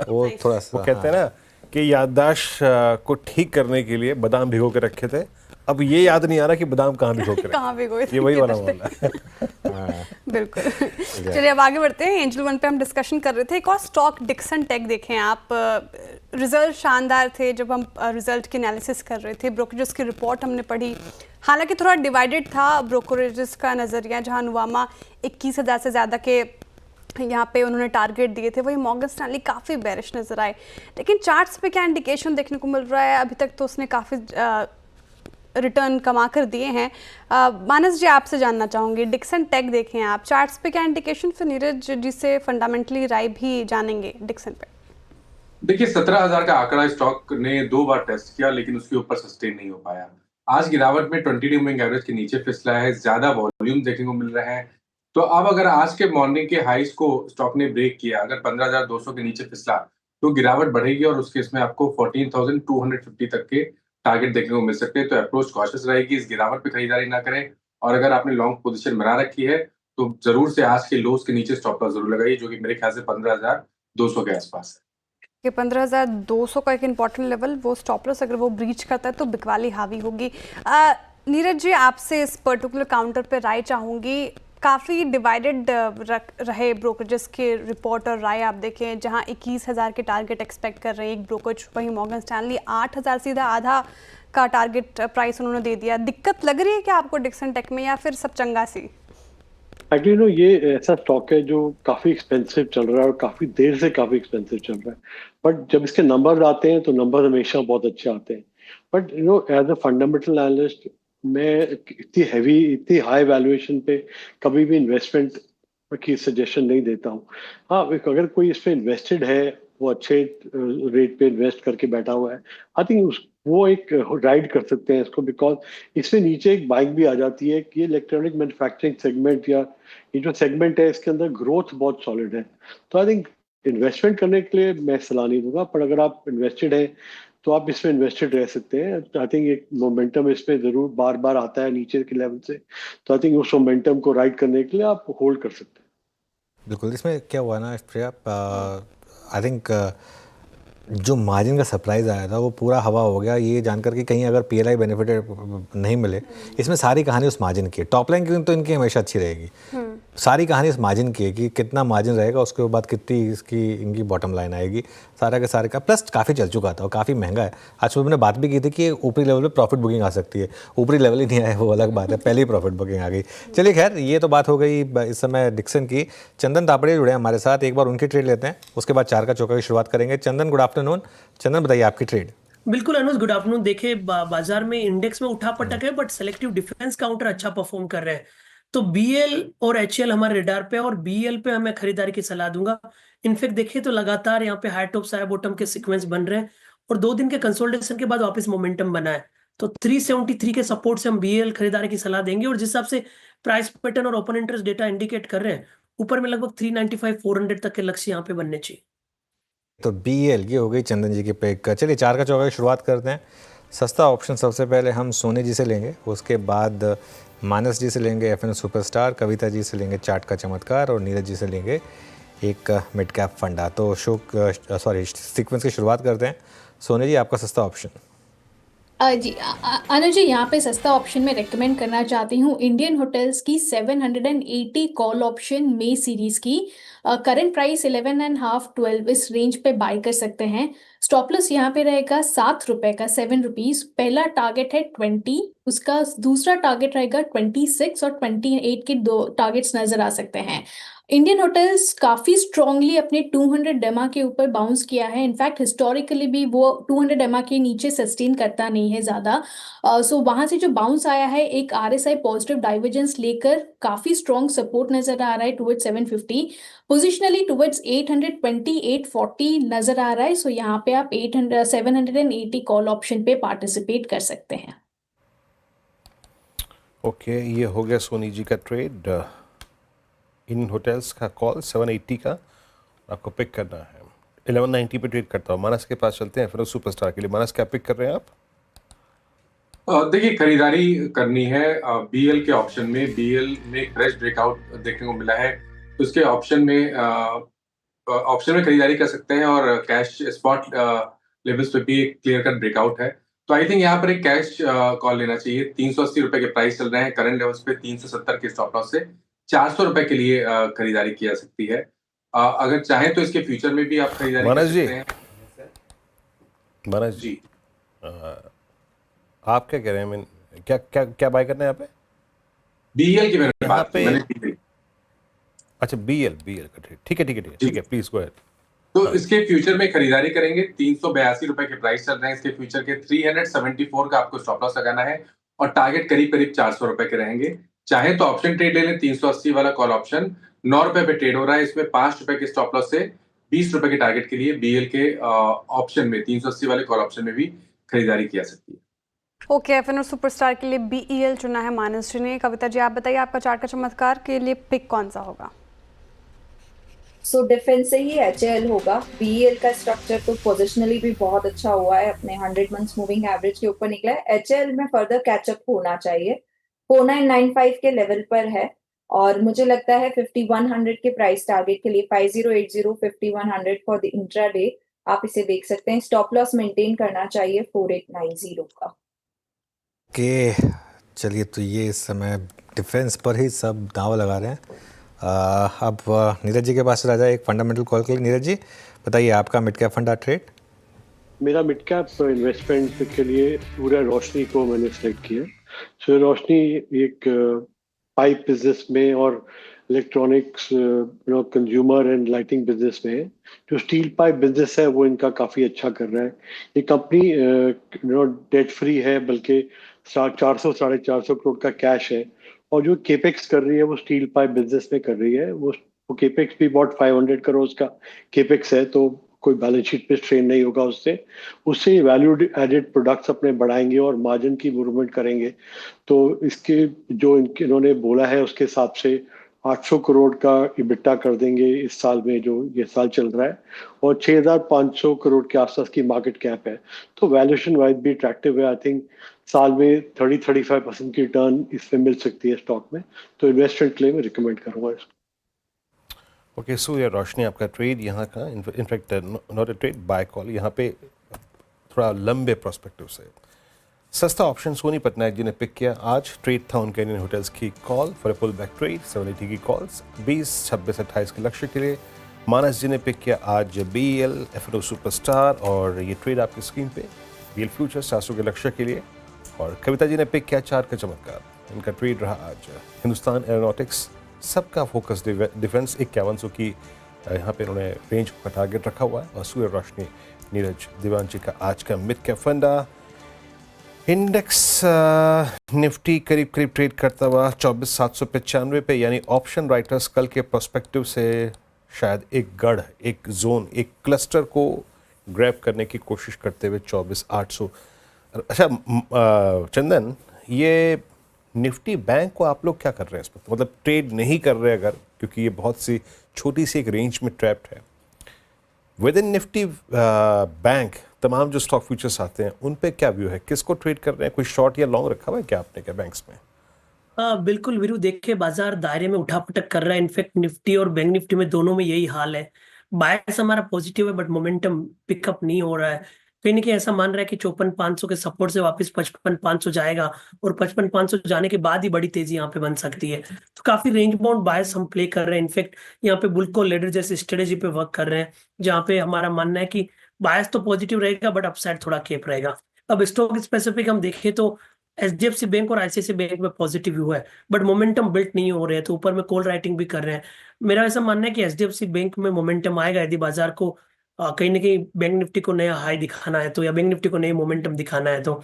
वो थोड़ा सा वो कहते हैं ना कि याददाश्त को ठीक करने के लिए बादाम भिगो के रखे थे, अब ये याद नहीं आ रहा कि बादाम कहाँ भिगो के कहाँ भिगोए थे, ये वही वाला मामला है। बिल्कुल। चलिए अब आगे बढ़ते हैं। एंजल वन पे हम डिस्कशन कर रहे थे। एक और स्टॉक डिक्सन टेक देखें आप, रिजल्ट शानदार थे। जब हम रिजल्ट की एनालिसिस कर रहे थे, ब्रोकरेजेस की रिपोर्ट हमने पढ़ी, हालांकि थोड़ा डिवाइडेड था ब्रोकरेजेस का नज़रिया, जहां नुवामा 21,000 से ज़्यादा के यहाँ पे उन्होंने टारगेट दिए थे, वही मॉर्गन स्टैनली काफ़ी बेरिश नजर आए। लेकिन चार्ट्स पे क्या इंडिकेशन देखने को मिल रहा है? अभी तक तो उसने काफ़ी रिटर्न कमा कर दिए हैं। मानस जी आपसे जानना चाहूँगी, डिक्सन टेक देखें आप, चार्ट्स पे क्या इंडिकेशन, फिर नीरज जी से फंडामेंटली राय भी जानेंगे डिक्सन पे। देखिए 17,000 का आंकड़ा स्टॉक ने 2 बार टेस्ट किया, लेकिन उसके ऊपर सस्टेन नहीं हो पाया। आज गिरावट में 20 डे मूविंग एवरेज के नीचे फिसला है, ज्यादा वॉल्यूम देखने को मिल रहा है। तो अब अगर आज के मॉर्निंग के हाइस को स्टॉक ने ब्रेक किया, अगर 15,200 के नीचे फिसला, तो गिरावट बढ़ेगी और उस केस में आपको 14,250 तक के टारगेट देखने को मिल सकते हैं। तो अप्रोच कॉशियस रहेगी, इस गिरावट पे खरीदारी ना करें। और अगर आपने लॉन्ग पोजीशन बना रखी है तो जरूर से आज के लोस के नीचे स्टॉप लॉस जरूर लगाइए, जो कि मेरे ख्याल से 15,200 के आसपास है। कि 15,200 का एक इम्पॉर्टेंट लेवल, वो स्टॉप लॉस अगर वो ब्रीच करता है तो बिकवाली हावी होगी। नीरज जी आपसे इस पर्टिकुलर काउंटर पे राय चाहूँगी। काफ़ी डिवाइडेड रहे ब्रोकरेजेस के रिपोर्ट और राय। आप देखें जहां 21,000 के टारगेट एक्सपेक्ट कर रहे हैं एक ब्रोकरेज, वहीं मॉर्गन स्टैनली 8,000 सीधा आधा का टारगेट प्राइस उन्होंने दे दिया। दिक्कत लग रही है क्या आपको डिक्सन टेक में, या फिर सब चंगा सी? एक्चुअली नो, ये ऐसा स्टॉक है जो काफी एक्सपेंसिव चल रहा है और काफी देर से काफी एक्सपेंसिव चल रहा है, बट जब इसके नंबर्स आते हैं तो नंबर्स हमेशा बहुत अच्छे आते हैं। But as a fundamental analyst मैं इतनी हाई वैल्यूएशन पे कभी भी इन्वेस्टमेंट की सजेशन नहीं देता हूँ। हाँ, अगर कोई इस पे इन्वेस्टेड है, वो अच्छे रेट पे इन्वेस्ट करके बैठा हुआ है, आई थिंक वो एक राइड कर सकते हैं इसको, बिकॉज इसमें नीचे एक बाइक भी आ जाती है कि ये इलेक्ट्रॉनिक मैन्युफैक्चरिंग सेगमेंट या ये जो सेगमेंट है इसके अंदर ग्रोथ बहुत सॉलिड है। तो आई थिंक इन्वेस्टमेंट करने के लिए मैं सलाह नहीं दूंगा, पर अगर आप इन्वेस्टेड हैं तो आप इसमें इन्वेस्टेड रह सकते हैं। आई थिंक एक मोमेंटम इसमें जरूर बार बार आता है नीचे के लेवल से, तो आई थिंक उस मोमेंटम को राइड करने के लिए आप होल्ड कर सकते हैं। बिल्कुल। इसमें क्या हुआ ना प्रिया, आई थिंक जो मार्जिन का सरप्राइज आया था वो पूरा हवा हो गया, ये जानकर कि कहीं अगर पीएलआई बेनिफिट नहीं मिले। इसमें सारी कहानी उस मार्जिन की, टॉप लाइन की तो इनकी हमेशा अच्छी रहेगी, सारी कहानी इस मार्जिन की है कि कितना मार्जिन रहेगा, उसके बाद कितनी इसकी इनकी बॉटम लाइन आएगी, सारा के सारे का। प्लस काफ़ी चल चुका था और काफ़ी महंगा है। आज सुबह मैंने बात भी की थी कि ऊपरी लेवल पे प्रॉफिट बुकिंग आ सकती है, ऊपरी लेवल ही नहीं आया वो अलग बात है, पहले ही प्रॉफिट बुकिंग आ गई। चलिए खैर, ये तो बात हो गई इस समय डिक्सन की। चंदन तापड़े जुड़े हैं हमारे साथ, एक बार उनकी ट्रेड लेते हैं, उसके बाद 4 का चौका की शुरुआत करेंगे। चंदन, गुड आफ्टरनून। चंदन बताइए आपकी ट्रेड। बिल्कुल अनुज, गुड आफ्टरनून। देखिए बाजार में इंडेक्स में उठा पटक है, बट सेलेक्टिव डिफेंस काउंटर अच्छा परफॉर्म कर रहे हैं। तो बीएल और एचएल हमारे रेडार पे, और बीएल पे हमें खरीदारी की सलाह दूंगा। इनफैक्ट देखिए तो लगातार यहाँ पे हाई टॉप हाई बॉटम के सीक्वेंस बन रहे हैं और 2 दिन के कंसोलिडेशन के बाद वापस मोमेंटम बना है। तो 373 के सपोर्ट से हम बीएल खरीदारी की सलाह देंगे, और जिस हिसाब से प्राइस पैटर्न और ओपन इंटरेस्ट डेटा इंडिकेट कर रहे हैं, ऊपर में लगभग 395-400 तक के लक्ष्य यहाँ पे बनने चाहिए। तो बीएल ये हो गई चंदन जी की पिक। चलिए 4 का चौका की शुरुआत करते हैं। सस्ता ऑप्शन सबसे पहले हम सोनी जी से लेंगे, उसके बाद मानस जी से लेंगे एफएन सुपरस्टार, कविता जी से लेंगे चार्ट का चमत्कार, और नीरज जी से लेंगे एक मिड कैप फंडा। तो सीक्वेंस की शुरुआत करते हैं। सोनी जी, आपका सस्ता ऑप्शन। जी अनुज जी, यहाँ पे सस्ता ऑप्शन में रेकमेंड करना चाहती हूँ इंडियन होटल्स की 780 कॉल ऑप्शन मे सीरीज की। करंट प्राइस 11.5 12 इस रेंज पे बाय कर सकते हैं। स्टॉप लॉस यहाँ पे रहेगा ₹7 का, ₹7। पहला टारगेट है 20, उसका दूसरा टारगेट रहेगा 26 और 28 के दो टारगेट्स नजर आ सकते हैं। इंडियन होटल्स काफी स्ट्रांगली अपने 200 डेमा के ऊपर बाउंस किया है। इनफैक्ट हिस्टोरिकली भी वो 200 डेमा के नीचे सस्टेन करता नहीं है ज्यादा। सो वहां से जो बाउंस आया है, एक RSI पॉजिटिव डाइवर्जेंस लेकर काफी स्ट्रॉन्ग सपोर्ट नजर आ रहा है टुवर्ड्स 750, पोजिशनली टुवर्ड्स 820 840 नजर आ रहा है। सो यहाँ पे आप 780 कॉल ऑप्शन पे पार्टिसिपेट कर सकते हैं। ओके, ये हो गया सोनी जी का ट्रेड इन होटल्स का कॉल 780 का। आपको पिक करना है 1190 पे ट्रेड करता हूँ। मानस के पास चलते हैं फिर सुपरस्टार के लिए। मानस क्या पिक कर रहे हैं आप? देखिए, खरीदारी करनी है बीएल के ऑप्शन में। बीएल में फ्रेश ब्रेकआउट देखने को मिला है, तो उसके ऑप्शन में खरीदारी कर सकते हैं और कैश स्पॉट लेवल्स पे भी एक क्लियर कट ब्रेकआउट है। तो आई थिंक यहाँ पर एक कैश कॉल लेना चाहिए। 380 रुपए के प्राइस चल रहे हैं करंट लेवल्स पे। 370 के स्टॉप लॉस से 400 रुपए के लिए खरीदारी की जा सकती है। अगर चाहें तो इसके फ्यूचर में भी आप खरीदारी कर मानस जी, सकते हैं। मानस जी, जी, आप क्या कह रहे हैं? क्या क्या क्या बाय करना है यहाँ पे? बीएल की मैंने यहाँ बात की, पे मैंने की थी। अच्छा, बीएल है, ठीक है, जी। Please go ahead. तो इसके फ्यूचर में खरीदारी करेंगे। 382 रुपए के प्राइस चल रहे हैं इसके फ्यूचर के। 374 का आपको स्टॉप लॉस लगाना है और टारगेट करीब करीब 400 रुपए के रहेंगे। चाहे तो ऑप्शन ट्रेड ले लें। 380 वाला कॉल ऑप्शन 9 रुपए पे ट्रेड हो रहा है। इसमें 5 रुपए के स्टॉप लॉस से 20 रुपए के टारगेट के लिए बीएल के ऑप्शन में 380 वाले कॉल ऑप्शन में भी खरीदारी की जा सकती है। ओके, एफएन और सुपरस्टार के लिए बीईएल चुना है मानस जी ने। कविता जी, आप बताइए आपका चार्ट का चमत्कार के लिए पिक कौन सा होगा? सो डिफेंस से ही HAL होगा। बीएल का स्ट्रक्चर तो पोजिशनली भी बहुत अच्छा हुआ है, अपने 100 मंथ्स मूविंग एवरेज के ऊपर निकला है। HAL में फर्दर कैचअप होना चाहिए। 4995 के लेवल पर है और मुझे लगता है 5100 के प्राइस टारगेट के लिए 5080 5100 फॉर द इंट्राडे आप इसे देख सकते हैं। स्टॉप लॉस मेंटेन करना चाहिए 4890 का। के चलिए, तो ये इस समय डिफेंस पर ही सब दाव लगा रहे हैं। अब नीरज जी के पास चला जाए एक फंडामेंटल कॉल के लिए। नीरज जी, बताइए आपका मिड कैप फंडा ट्रेड। मेरा मिड कैप इन्वेस्टमेंट के लिए सूर्य रोशनी को मैंने सेलेक्ट किया। सूर्य रोशनी एक पाइप बिजनेस में और electronics consumer and lighting business में है। जो स्टील पाइप बिजनेस है वो इनका काफ़ी अच्छा कर रहा है। ये कंपनी डेट फ्री है, बल्कि 400 450 करोड़ का कैश है। और जो केपेक्स कर रही है वो स्टील पाइप बिजनेस में कर रही है। वो केपेक्स भी बहुत 500 करोड़ का केपेक्स है, तो कोई बैलेंस शीट पे स्ट्रेन नहीं होगा उससे वैल्यू एडेड प्रोडक्ट्स अपने बढ़ाएंगे और मार्जिन की इम्प्रूवमेंट करेंगे। तो इसके जो इन्होंने बोला है उसके हिसाब से 800 करोड़ का इबिट्टा कर देंगे इस साल में, जो ये साल चल रहा है, और 6500 करोड़ के आसपास की मार्केट कैप है। तो वैल्यूएशन वाइज भी अट्रैक्टिव है। आई थिंक साल में 30-35% की रिटर्न इसमें मिल सकती है स्टॉक में। तो इन्वेस्टमेंट के लिए मैं रिकमेंड करूंगा इसको। ओके, सूर्य रोशनी आपका ट्रेड यहाँ का, in fact not a trade, buy call. यहाँ पे थोड़ा लंबे प्रोस्पेक्टिव से सस्ता ऑप्शन सोनी पटनायक जी ने पिक किया। आज ट्रेड था उनके इंडियन होटल्स की call for a pull back trade 780 की कॉल्स 20 26 28 के लक्ष्य के लिए। मानस जी ने पिक किया आज बीएल एफएनओ सुपरस्टार और ये ट्रेड आपकी स्क्रीन पे बीएल फ्यूचर 700 के लक्ष्य के लिए। और कविता जी ने पिक किया चार्ट का चमत्कार, इनका ट्रेड रहा आज हिंदुस्तान एरोनॉटिक्स। सबका फोकस डिफेंस 5100 की यहाँ पे इन्होंने रेंज का टारगेट रखा हुआ है। और सूर्य रोशनी नीरज दिवांची का आज का मिड कैप फंडा। इंडेक्स निफ्टी करीब करीब ट्रेड करता हुआ 24,795 पे, यानी ऑप्शन राइटर्स कल के पर्सपेक्टिव से शायद एक गढ़, एक जोन, एक क्लस्टर को ग्रैब करने की कोशिश करते हुए 24,800। अच्छा चंदन, ये निफ्टी बैंक को आप लोग क्या कर रहे हैं इस पर? मतलब ट्रेड नहीं कर रहे अगर, क्योंकि ये बहुत सी छोटी सी एक रेंज में ट्रैप्ड है। विद इन निफ्टी बैंक तमाम जो स्टॉक फ्यूचर्स आते हैं उन पे क्या व्यू है? किसको ट्रेड कर रहे हैं? कोई शॉर्ट या लॉन्ग रखा हुआ है क्या आपने क्या बैंक्स में? बिल्कुल वीरू, देखिए बाजार दायरे में उठापटक कर रहा है। इनफैक्ट निफ्टी और बैंक निफ्टी में दोनों में यही हाल है। बायर्स हमारा पॉजिटिव है बट मोमेंटम पिकअप नहीं हो रहा है। कहीं ना कहीं ऐसा मान रहा है कि 54,500 के सपोर्ट से वापस 55,500 जाएगा और 55,500 जाने के बाद ही बड़ी तेजी यहाँ पे बन सकती है। तो काफी रेंज बाउंड बायस हम प्ले कर रहे हैं। इनफैक्ट यहाँ पे बुल कॉल लेडर जैसी स्ट्रेटेजी पे वर्क कर रहे हैं, जहाँ पे हमारा मानना है कि बायस तो पॉजिटिव रहेगा बट अपसाइड थोड़ा केप रहेगा। अब स्टॉक स्पेसिफिक हम देखें तो एचडीएफसी बैंक और आईसीआईसीआई बैंक में पॉजिटिव व्यू है, बट मोमेंटम बिल्ट नहीं हो रहे हैं, तो ऊपर में कॉल राइटिंग भी कर रहे हैं। मेरा ऐसा मानना है कि एचडीएफसी बैंक में मोमेंटम आएगा यदि बाजार को कहीं ना कहीं बैंक निफ्टी को नया हाई दिखाना है तो, या बैंक निफ्टी को नई मोमेंटम दिखाना है तो।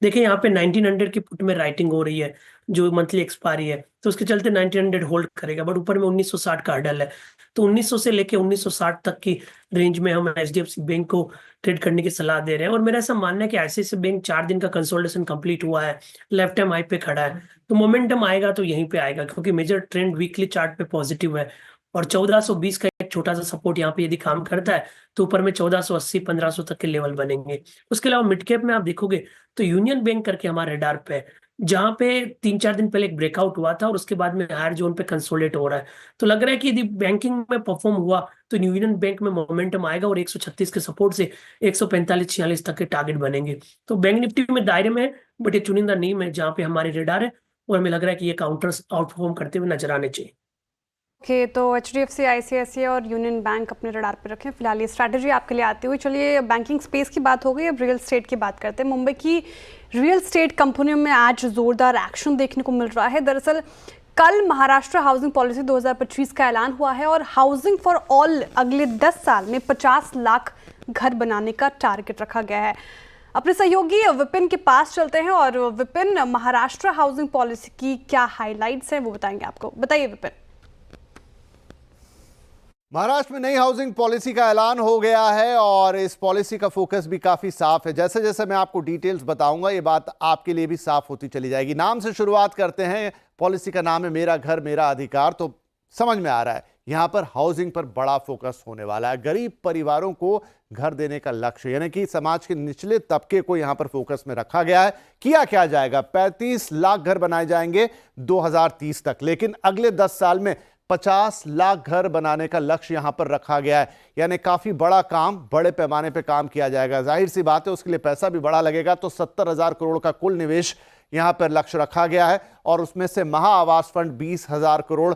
देखिए यहाँ पे 1900 की पुट में राइटिंग हो रही है जो मंथली एक्सपायरी है, तो उसके चलते 1900 होल्ड करेगा, बट ऊपर में 1960 का हर्डल है। तो 1900 से लेके 1960 तक की रेंज में हम एचडीएफसी बैंक को ट्रेड करने की सलाह दे रहे हैं। और मेरा ऐसा मानना है कि आईसीआईसीआई बैंक 4 दिन का कंसोलिडेशन कंप्लीट हुआ है, लेफ्ट टाइम हाई पे खड़ा है, तो मोमेंटम आएगा तो यहीं पे आएगा, क्योंकि मेजर ट्रेंड वीकली चार्ट पे पॉजिटिव है। और 1420 का एक छोटा सा सपोर्ट यहाँ पे यदि काम करता है तो ऊपर में 1480 1500 तक के लेवल बनेंगे। उसके अलावा मिड कैप में आप देखोगे तो यूनियन बैंक करके हमारे रडार पे है, जहां पे 3-4 दिन पहले एक ब्रेकआउट हुआ था और उसके बाद में हायर जोन पे कंसोलिडेट हो रहा है। तो लग रहा है कि यदि बैंकिंग में परफॉर्म हुआ तो यूनियन बैंक में मोमेंटम आएगा और 136 के सपोर्ट से 145-46 तक के टारगेट बनेंगे। तो बैंक निफ्टी में दायरे में है, बट ये चुनिंदा नीम है जहाँ पे हमारे रडार है, और हमें लग रहा है कि ये काउंटर्स आउटपरफॉर्म करते हुए नजर आने चाहिए। ओके, तो एचडीएफसी, आईसीआईसीआई और यूनियन बैंक अपने रडार पे रखें फिलहाल। ये स्ट्रैटेजी आपके लिए आती हुई। चलिए, बैंकिंग स्पेस की बात हो गई, अब रियल एस्टेट की बात करते हैं। मुंबई की रियल एस्टेट कंपनियों में आज जोरदार एक्शन देखने को मिल रहा है। दरअसल कल महाराष्ट्र हाउसिंग पॉलिसी 2025 का ऐलान हुआ है और हाउसिंग फॉर ऑल अगले 10 साल में 50 लाख घर बनाने का टारगेट रखा गया है। अपने सहयोगी विपिन के पास चलते हैं और विपिन, महाराष्ट्र हाउसिंग पॉलिसी की क्या हाईलाइट्स हैं वो बताएंगे आपको। बताइए विपिन। महाराष्ट्र में नई हाउसिंग पॉलिसी का ऐलान हो गया है और इस पॉलिसी का फोकस भी काफी साफ है। जैसे जैसे मैं आपको डिटेल्स बताऊंगा ये बात आपके लिए भी साफ होती चली जाएगी। नाम से शुरुआत करते हैं। पॉलिसी का नाम है मेरा घर मेरा अधिकार, तो समझ में आ रहा है यहां पर हाउसिंग पर बड़ा फोकस होने वाला है। गरीब परिवारों को घर देने का लक्ष्य, यानी कि समाज के निचले तबके को यहां पर फोकस में रखा गया है। किया क्या जाएगा? 35 लाख घर बनाए जाएंगे 2030 तक, लेकिन अगले 10 साल में 50 लाख घर बनाने का लक्ष्य यहां पर रखा गया है। यानी काफी बड़ा काम, बड़े पैमाने पे काम किया जाएगा। जाहिर सी बात है उसके लिए पैसा भी बड़ा लगेगा। तो 70,000 करोड़ का कुल निवेश यहां पर लक्ष्य रखा गया है और उसमें से महा आवास फंड 20,000 करोड़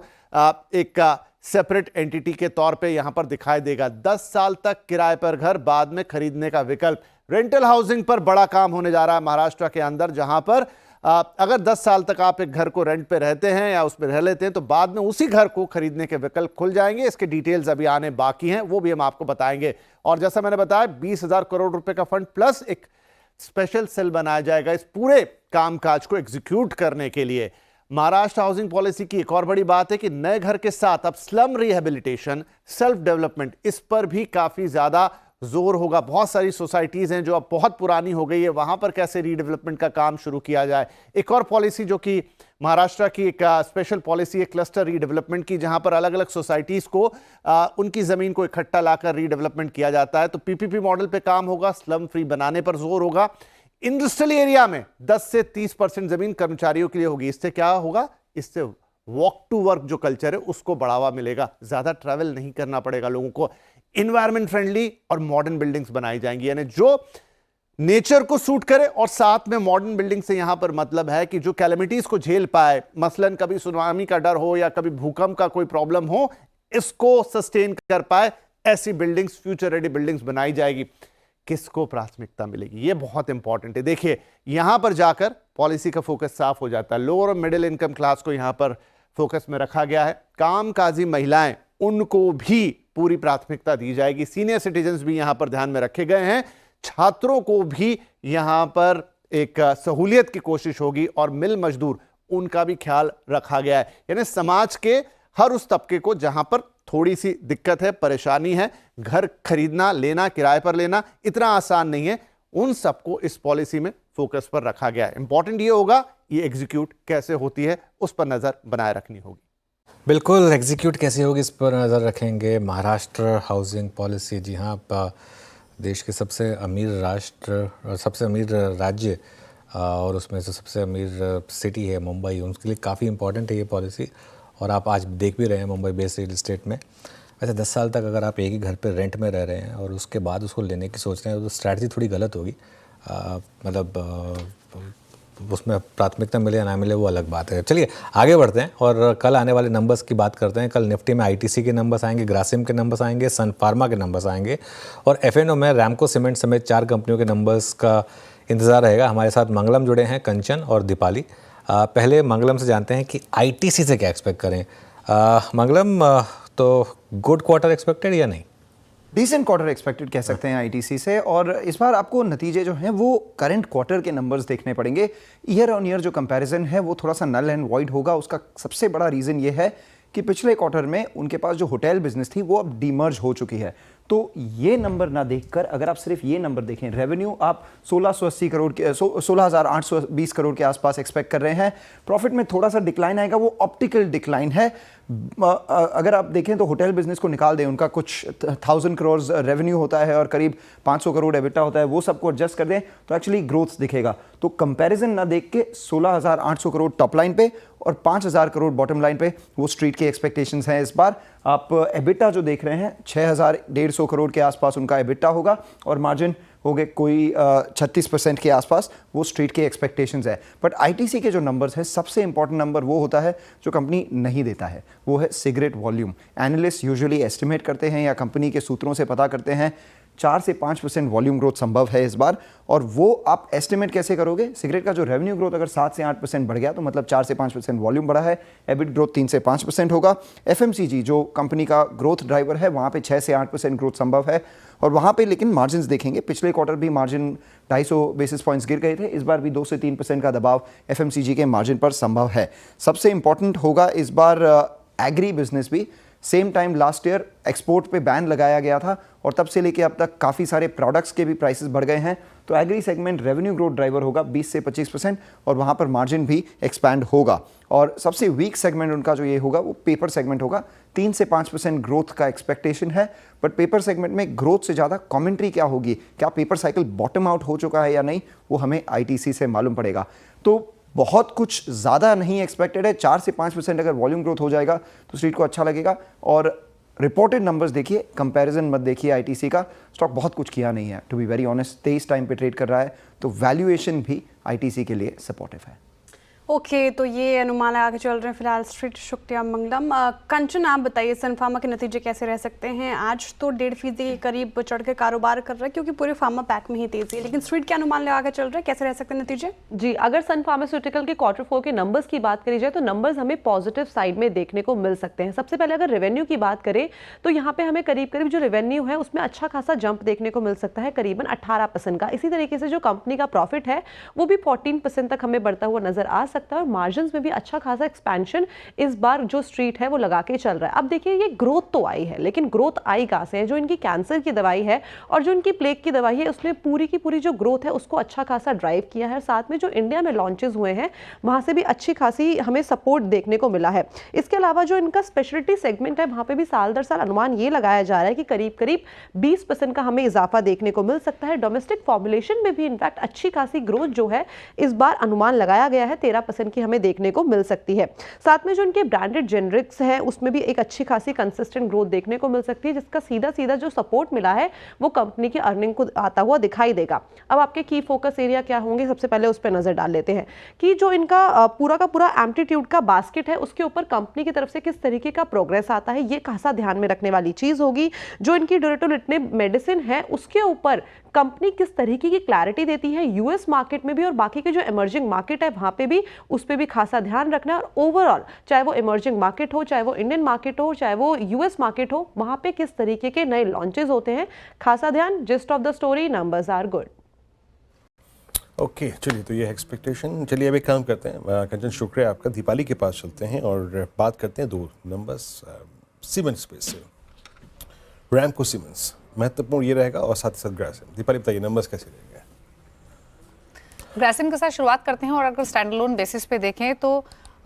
एक सेपरेट एंटिटी के तौर पे यहां पर दिखाई देगा। 10 साल तक किराए पर घर, बाद में खरीदने का विकल्प। रेंटल हाउसिंग पर बड़ा काम होने जा रहा है महाराष्ट्र के अंदर, जहां पर अगर 10 साल तक आप एक घर को रेंट पे रहते हैं या उसमें रह लेते हैं तो बाद में उसी घर को खरीदने के विकल्प खुल जाएंगे। इसके डिटेल्स अभी आने बाकी हैं, वो भी हम आपको बताएंगे। और जैसा मैंने बताया 20,000 करोड़ रुपए का फंड प्लस एक स्पेशल सेल बनाया जाएगा इस पूरे कामकाज को एग्जीक्यूट करने के लिए। महाराष्ट्र हाउसिंग पॉलिसी की एक और बड़ी बात है कि नए घर के साथ अब स्लम रिहेबिलिटेशन, सेल्फ डेवलपमेंट, इस पर भी काफी ज्यादा जोर होगा। बहुत सारी सोसाइटीज हैं जो अब बहुत पुरानी हो गई है, वहां पर कैसे रीडेवलपमेंट का काम शुरू किया जाए। एक और पॉलिसी जो कि महाराष्ट्र की एक स्पेशल पॉलिसी है क्लस्टर रीडेवलपमेंट की, जहां पर अलग अलग सोसाइटीज को उनकी जमीन को इकट्ठा लाकर रीडेवलपमेंट किया जाता है। तो पीपीपी मॉडल पे काम होगा, स्लम फ्री बनाने पर जोर होगा। इंडस्ट्रियल एरिया में 10 से 30% जमीन कर्मचारियों के लिए होगी। इससे क्या होगा? इससे वॉक टू वर्क जो कल्चर है उसको बढ़ावा मिलेगा, ज्यादा ट्रैवल नहीं करना पड़ेगा लोगों को। इन्वायरमेंट फ्रेंडली और मॉडर्न बिल्डिंग्स बनाई जाएंगी, यानी जो नेचर को सूट करे। और साथ में मॉडर्न बिल्डिंग से यहां पर मतलब है कि जो कैलेमिटीज को झेल पाए, मसलन कभी सुनामी का डर हो या कभी भूकंप का कोई प्रॉब्लम हो, इसको सस्टेन कर पाए, ऐसी बिल्डिंग्स, फ्यूचर रेडी बिल्डिंग्स बनाई जाएगी। किसको प्राथमिकता मिलेगी, यह बहुत इंपॉर्टेंट है। देखिए यहां पर जाकर पॉलिसी का फोकस साफ हो जाता है। लोअर और मिडिल इनकम क्लास को यहां पर फोकस में रखा गया है। कामकाजी महिलाएं, उनको भी पूरी प्राथमिकता दी जाएगी। सीनियर सिटीजन्स भी यहां पर ध्यान में रखे गए हैं। छात्रों को भी यहां पर एक सहूलियत की कोशिश होगी और मिल मजदूर, उनका भी ख्याल रखा गया है। यानी समाज के हर उस तबके को जहां पर थोड़ी सी दिक्कत है, परेशानी है, घर खरीदना, लेना, किराए पर लेना इतना आसान नहीं है, उन सबको इस पॉलिसी में फोकस पर रखा गया है। इंपॉर्टेंट ये होगा ये एग्जीक्यूट कैसे होती है, उस पर नजर बनाए रखनी होगी। बिल्कुल, एग्जीक्यूट कैसे होगी इस पर नज़र रखेंगे। महाराष्ट्र हाउसिंग पॉलिसी, जी हाँ, देश के सबसे अमीर राष्ट्र, सबसे अमीर राज्य और उसमें से सबसे अमीर सिटी है मुंबई, उनके लिए काफ़ी इंपॉर्टेंट है ये पॉलिसी। और आप आज देख भी रहे हैं मुंबई बेस्ड रियल एस्टेट में वैसे 10 साल तक अगर आप एक ही घर पे रेंट में रह रहे हैं और उसके बाद उसको लेने की सोच रहे हैं तो स्ट्रैटेजी थोड़ी गलत होगी। उसमें प्राथमिकता मिले या ना मिले वो अलग बात है। चलिए आगे बढ़ते हैं और कल आने वाले नंबर्स की बात करते हैं। कल निफ्टी में आईटीसी के नंबर्स आएंगे, ग्रासिम के नंबर्स आएंगे, सन फार्मा के नंबर्स आएंगे और एफएनओ में रैमको सीमेंट समेत 4 कंपनियों के नंबर्स का इंतज़ार रहेगा। हमारे साथ मंगलम जुड़े हैं, कंचन और दीपाली। पहले मंगलम से जानते हैं कि आईटीसी से क्या एक्सपेक्ट करें। मंगलम, तो गुड क्वार्टर एक्सपेक्टेड या नहीं? डिसेंट क्वार्टर एक्सपेक्टेड कह सकते हैं आईटीसी से, और इस बार आपको नतीजे जो हैं वो करंट क्वार्टर के नंबर्स देखने पड़ेंगे। ईयर ऑन ईयर जो कंपैरिजन है वो थोड़ा सा नल एंड वॉइड होगा। उसका सबसे बड़ा रीज़न ये है कि पिछले क्वार्टर में उनके पास जो होटल बिजनेस थी वो अब डीमर्ज हो चुकी है। तो ये नंबर ना देखकर अगर आप सिर्फ ये नंबर देखें, रेवेन्यू आप 1680 करोड़ के 16,820 करोड़ के आसपास एक्सपेक्ट कर रहे हैं। प्रॉफिट में थोड़ा सा डिक्लाइन आएगा, वो ऑप्टिकल डिक्लाइन है। अगर आप देखें तो होटल बिजनेस को निकाल दें, उनका कुछ 1000 करोड़ रेवेन्यू होता है और करीब 500 करोड़ एबिटा होता है, वो सबको एडजस्ट कर दें तो एक्चुअली ग्रोथ दिखेगा। तो कंपैरिजन ना देख के 16,800 करोड़ टॉप लाइन पे और 5,000 करोड़ बॉटम लाइन पे वो स्ट्रीट के एक्सपेक्टेशंस हैं इस बार। आप एबिटा जो देख रहे हैं 6,150 करोड़ के आसपास उनका एबिटा होगा और मार्जिन हो गए कोई 36% के आसपास, वो स्ट्रीट के एक्सपेक्टेशंस है। बट आईटीसी के जो नंबर्स हैं, सबसे इंपॉर्टेंट नंबर वो होता है जो कंपनी नहीं देता है, वो है cigarette volume. Analyst usually estimate करते हैं या कंपनी के सूत्रों से पता करते हैं 4 से 5% वॉल्यूम ग्रोथ संभव है इस बार। और वो आप एस्टिमेट कैसे करोगे? सिगरेट का जो रेवेन्यू ग्रोथ अगर 7 से 8% बढ़ गया तो मतलब 4 से 5% वॉल्यूम बढ़ा है, एबिट ग्रोथ 3 से 5% होगा। एफएमसीजी जो कंपनी का ग्रोथ ड्राइवर है, वहाँ पे 6 से 8% ग्रोथ संभव है और वहाँ पे लेकिन मार्जिन देखेंगे, पिछले क्वार्टर भी मार्जिन 250 बेसिस पॉइंट्स गिर गए थे, इस बार भी 2 से 3% का दबाव एफएमसीजी के मार्जिन पर संभव है। सबसे इंपॉर्टेंट होगा इस बार एग्री बिजनेस भी। Same time last year export पे बैन लगाया गया था और तब से लेके अब तक काफ़ी सारे प्रोडक्ट्स के भी प्राइसेस बढ़ गए हैं। तो agri segment revenue growth driver होगा 20 से 25% और वहाँ पर मार्जिन भी एक्सपैंड होगा। और सबसे वीक सेगमेंट उनका जो ये होगा वो पेपर सेगमेंट होगा। 3 से 5% ग्रोथ का एक्सपेक्टेशन है, बट पेपर सेगमेंट में ग्रोथ से ज़्यादा कमेंट्री क्या होगी, क्या पेपर साइकिल बॉटम आउट हो चुका है या नहीं, वो हमें आईटीसी से मालूम पड़ेगा। तो बहुत कुछ ज़्यादा नहीं एक्सपेक्टेड है। 4 से 5% अगर वॉल्यूम ग्रोथ हो जाएगा तो स्ट्रीट को अच्छा लगेगा। और रिपोर्टेड नंबर्स देखिए, कंपैरिजन मत देखिए आईटीसी का। स्टॉक बहुत कुछ किया नहीं है, to be very honest. 23 time पे ट्रेड कर रहा है, तो वैल्यूएशन भी आईटीसी के लिए सपोर्टिव है। ओके, तो ये अनुमान लगा के चल रहे हैं फिलहाल स्ट्रीट। शुक्रिया मंगलम। कंचन, आप बताइए सन फार्मा के नतीजे कैसे रह सकते हैं? आज तो 1.5% के करीब चढ़ के कारोबार कर रहा है क्योंकि पूरे फार्मा पैक में ही तेजी है, लेकिन स्ट्रीट के अनुमान लगा के चल रहे हैं, कैसे रह सकते हैं नतीजे? जी, अगर सन फार्मास्यूटिकल के Q4 के नंबर्स की बात करी जाए तो नंबर्स हमें पॉजिटिव साइड में देखने को मिल सकते हैं। सबसे पहले अगर रेवेन्यू की बात करें तो यहाँ पे हमें करीब करीब जो रेवेन्यू है उसमें अच्छा खासा जंप देखने को मिल सकता है, करीबन 18% का। इसी तरीके से जो कंपनी का प्रॉफिट है वो भी 14% तक हमें बढ़ता हुआ नजर आ सकता है और मार्जिन भी अच्छा खासा एक्सपेंशन इस बार जो स्ट्रीट है वो लगा के चल रहा है। अब देखिए, ये ग्रोथ तो आई है, लेकिन ग्रोथ आई कहां से है? जो इनकी कैंसर की दवाई है और जो इनकी प्लेग की दवाई है, उसने पूरी की पूरी जो ग्रोथ है उसको अच्छा खासा ड्राइव किया है। साथ में जो इंडिया में लॉन्चेस हुए हैं वहां से भी अच्छी खासी हमें सपोर्ट देखने को मिला है। इसके अलावा जो इनका स्पेशलिटी सेगमेंट है वहां पे भी साल दर साल अनुमान ये लगाया जा रहा है कि करीब करीब 20% का हमें इजाफा देखने को मिल सकता है। डोमेस्टिक फॉर्मुलेशन में भी इनफैक्ट अच्छी खासी ग्रोथ जो है इस बार अनुमान लगाया गया है, 13% की हमें देखने को मिल सकती है। साथ में जो इनके ब्रांडेड जेनरिक्स है उसमें भी एक अच्छी खासी कंसिस्टेंट ग्रोथ देखने को मिल सकती है, जिसका सीधा सीधा जो सपोर्ट मिला है वो कंपनी की अर्निंग को आता हुआ दिखाई देगा। अब आपके की फोकस एरिया क्या होंगे, सबसे पहले उस पर नजर डाल लेते हैं कि जो इनका पूरा का पूरा एम्पलीट्यूड का बास्केट है उसके ऊपर कंपनी की तरफ से किस तरीके का प्रोग्रेस आता है, ये खासा ध्यान में रखने वाली चीज होगी। जो इनकी ड्यूरेटोलिटिनिब मेडिसिन है उसके ऊपर कंपनी किस तरीके की क्लैरिटी देती है यूएस मार्केट में भी और बाकी के जो इमर्जिंग मार्केट है वहां पे भी, उस पर भी खासा ध्यान रखना है। और ओवरऑल चाहे वो इमर्जिंग मार्केट हो, चाहे वो इंडियन मार्केट हो, चाहे वो यूएस मार्केट हो, वहां पे किस तरीके के नए लॉन्चेस होते हैं, खासा ध्यान। Gist of the story, numbers are good. Okay, चलिए तो ये एक्सपेक्टेशन। चलिए अब एक काम करते हैं, कंचन शुक्रिया आपका। दीपाली के पास चलते हैं और बात करते हैं 2 नंबर्स सीमेंट स्पेस से। रैमको सीमेंट्स महत्वपूर्ण ये रहेगा और साथ ही साथ ग्रासिम। दीपाली बताइए नंबर्स कैसे रहेंगे? ग्रासिम के साथ शुरुआत करते हैं और अगर स्टैंड अलोन बेसिस पे देखें तो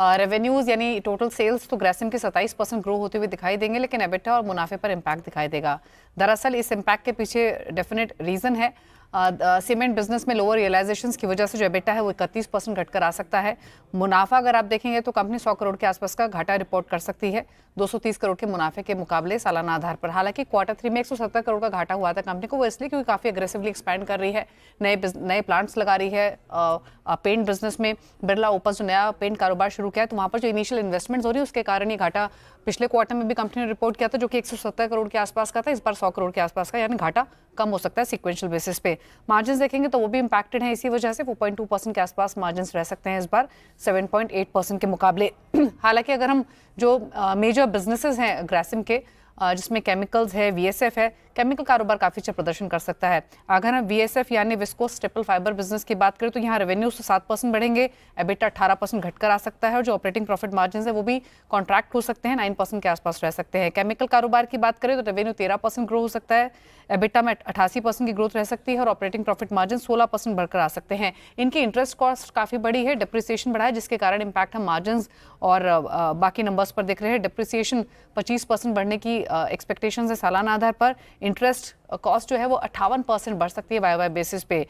रेवेन्यूज यानी टोटल सेल्स तो ग्रासिम के 27% ग्रो होते हुए दिखाई देंगे, लेकिन एबिटा और मुनाफे पर इम्पैक्ट दिखाई देगा। दरअसल इस इम्पैक्ट के पीछे डेफिनेट रीज़न है सीमेंट बिजनेस में लोअर रियलाइजेशंस की वजह से जो एबिटा है वो 31% घटकर आ सकता है। मुनाफा अगर आप देखेंगे तो कंपनी 100 करोड़ के आसपास का घाटा रिपोर्ट कर सकती है 230 करोड़ के मुनाफे के मुकाबले सालाना आधार पर। हालांकि क्वार्टर 3 में 170 करोड़ का घाटा हुआ था कंपनी को, वो इसलिए क्योंकि काफी अग्रेसिवली एक्सपैंड कर रही है, नए प्लांट्स लगा रही है। पेंट बिजनेस में बिरला ओपन जो नया पेंट कारोबार शुरू किया है, तो वहां पर जो इनिशियल इन्वेस्टमेंट्स हो रही है उसके कारण ये घाटा पिछले क्वार्टर में भी कंपनी ने रिपोर्ट किया था जो कि 170 करोड़ के आसपास का था, इस बार 100 करोड़ के आसपास का, यानी घाटा कम हो सकता है सीक्वेंशियल बेसिस पे। मार्जिन देखेंगे तो वो भी इंपैक्टेड है इसी वजह से 4.2% के आसपास मार्जिन रह सकते हैं इस बार 7.8% के मुकाबले। हालांकि अगर हम जो मेजर बिजनेसेस हैं ग्रासिम के, जिसमें केमिकल्स है, वीएसएफ है, केमिकल कारोबार काफी अच्छा प्रदर्शन कर सकता है। अगर हम वीएसएफ यानी विस्कोस स्टेपल फाइबर बिजनेस की बात करें तो यहाँ रेवेन्यूज तो 7% बढ़ेंगे, एबिटा 18% घटकर आ सकता है और जो ऑपरेटिंग प्रॉफिट मार्जिन है वो भी कॉन्ट्रैक्ट हो सकते हैं, 9% के आसपास रह सकते हैं। केमिकल कारोबार की बात करें तो रेवेन्यू 13% ग्रो हो सकता है, एबिटा में 88% की ग्रोथ रह सकती है और ऑपरेटिंग प्रॉफिट मार्जिन 16% बढ़कर आ सकते हैं। इनकी इंटरेस्ट कॉस्ट काफी बड़ी है, डिप्रिसिएशन बढ़ा है, जिसके कारण इंपैक्ट हम मार्जिन और बाकी नंबर्स पर देख रहे हैं। डिप्रिसिएशन 25% बढ़ने की एक्सपेक्टेशन है सालाना आधार पर, इंटरेस्ट कॉस्ट जो है वो 58% बढ़ सकती है वाई बेसिस पे।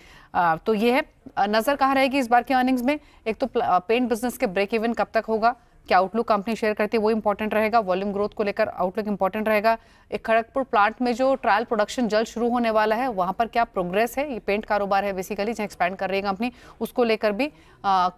तो ये है, नजर कहाँ रहेगी इस बार के अर्निंग्स में। एक तो पेंट बिजनेस के ब्रेक इवन कब तक होगा, क्या आउटलुक कंपनी शेयर करती है वो इंपॉर्टेंट रहेगा, वॉल्यूम ग्रोथ को लेकर आउटलुक इंपॉर्टेंट रहेगा। एक खड़गपुर प्लांट में जो ट्रायल प्रोडक्शन जल्द शुरू होने वाला है वहां पर क्या प्रोग्रेस है, ये पेंट कारोबार है बेसिकली जहाँ एक्सपैंड कर रही है कंपनी, उसको लेकर भी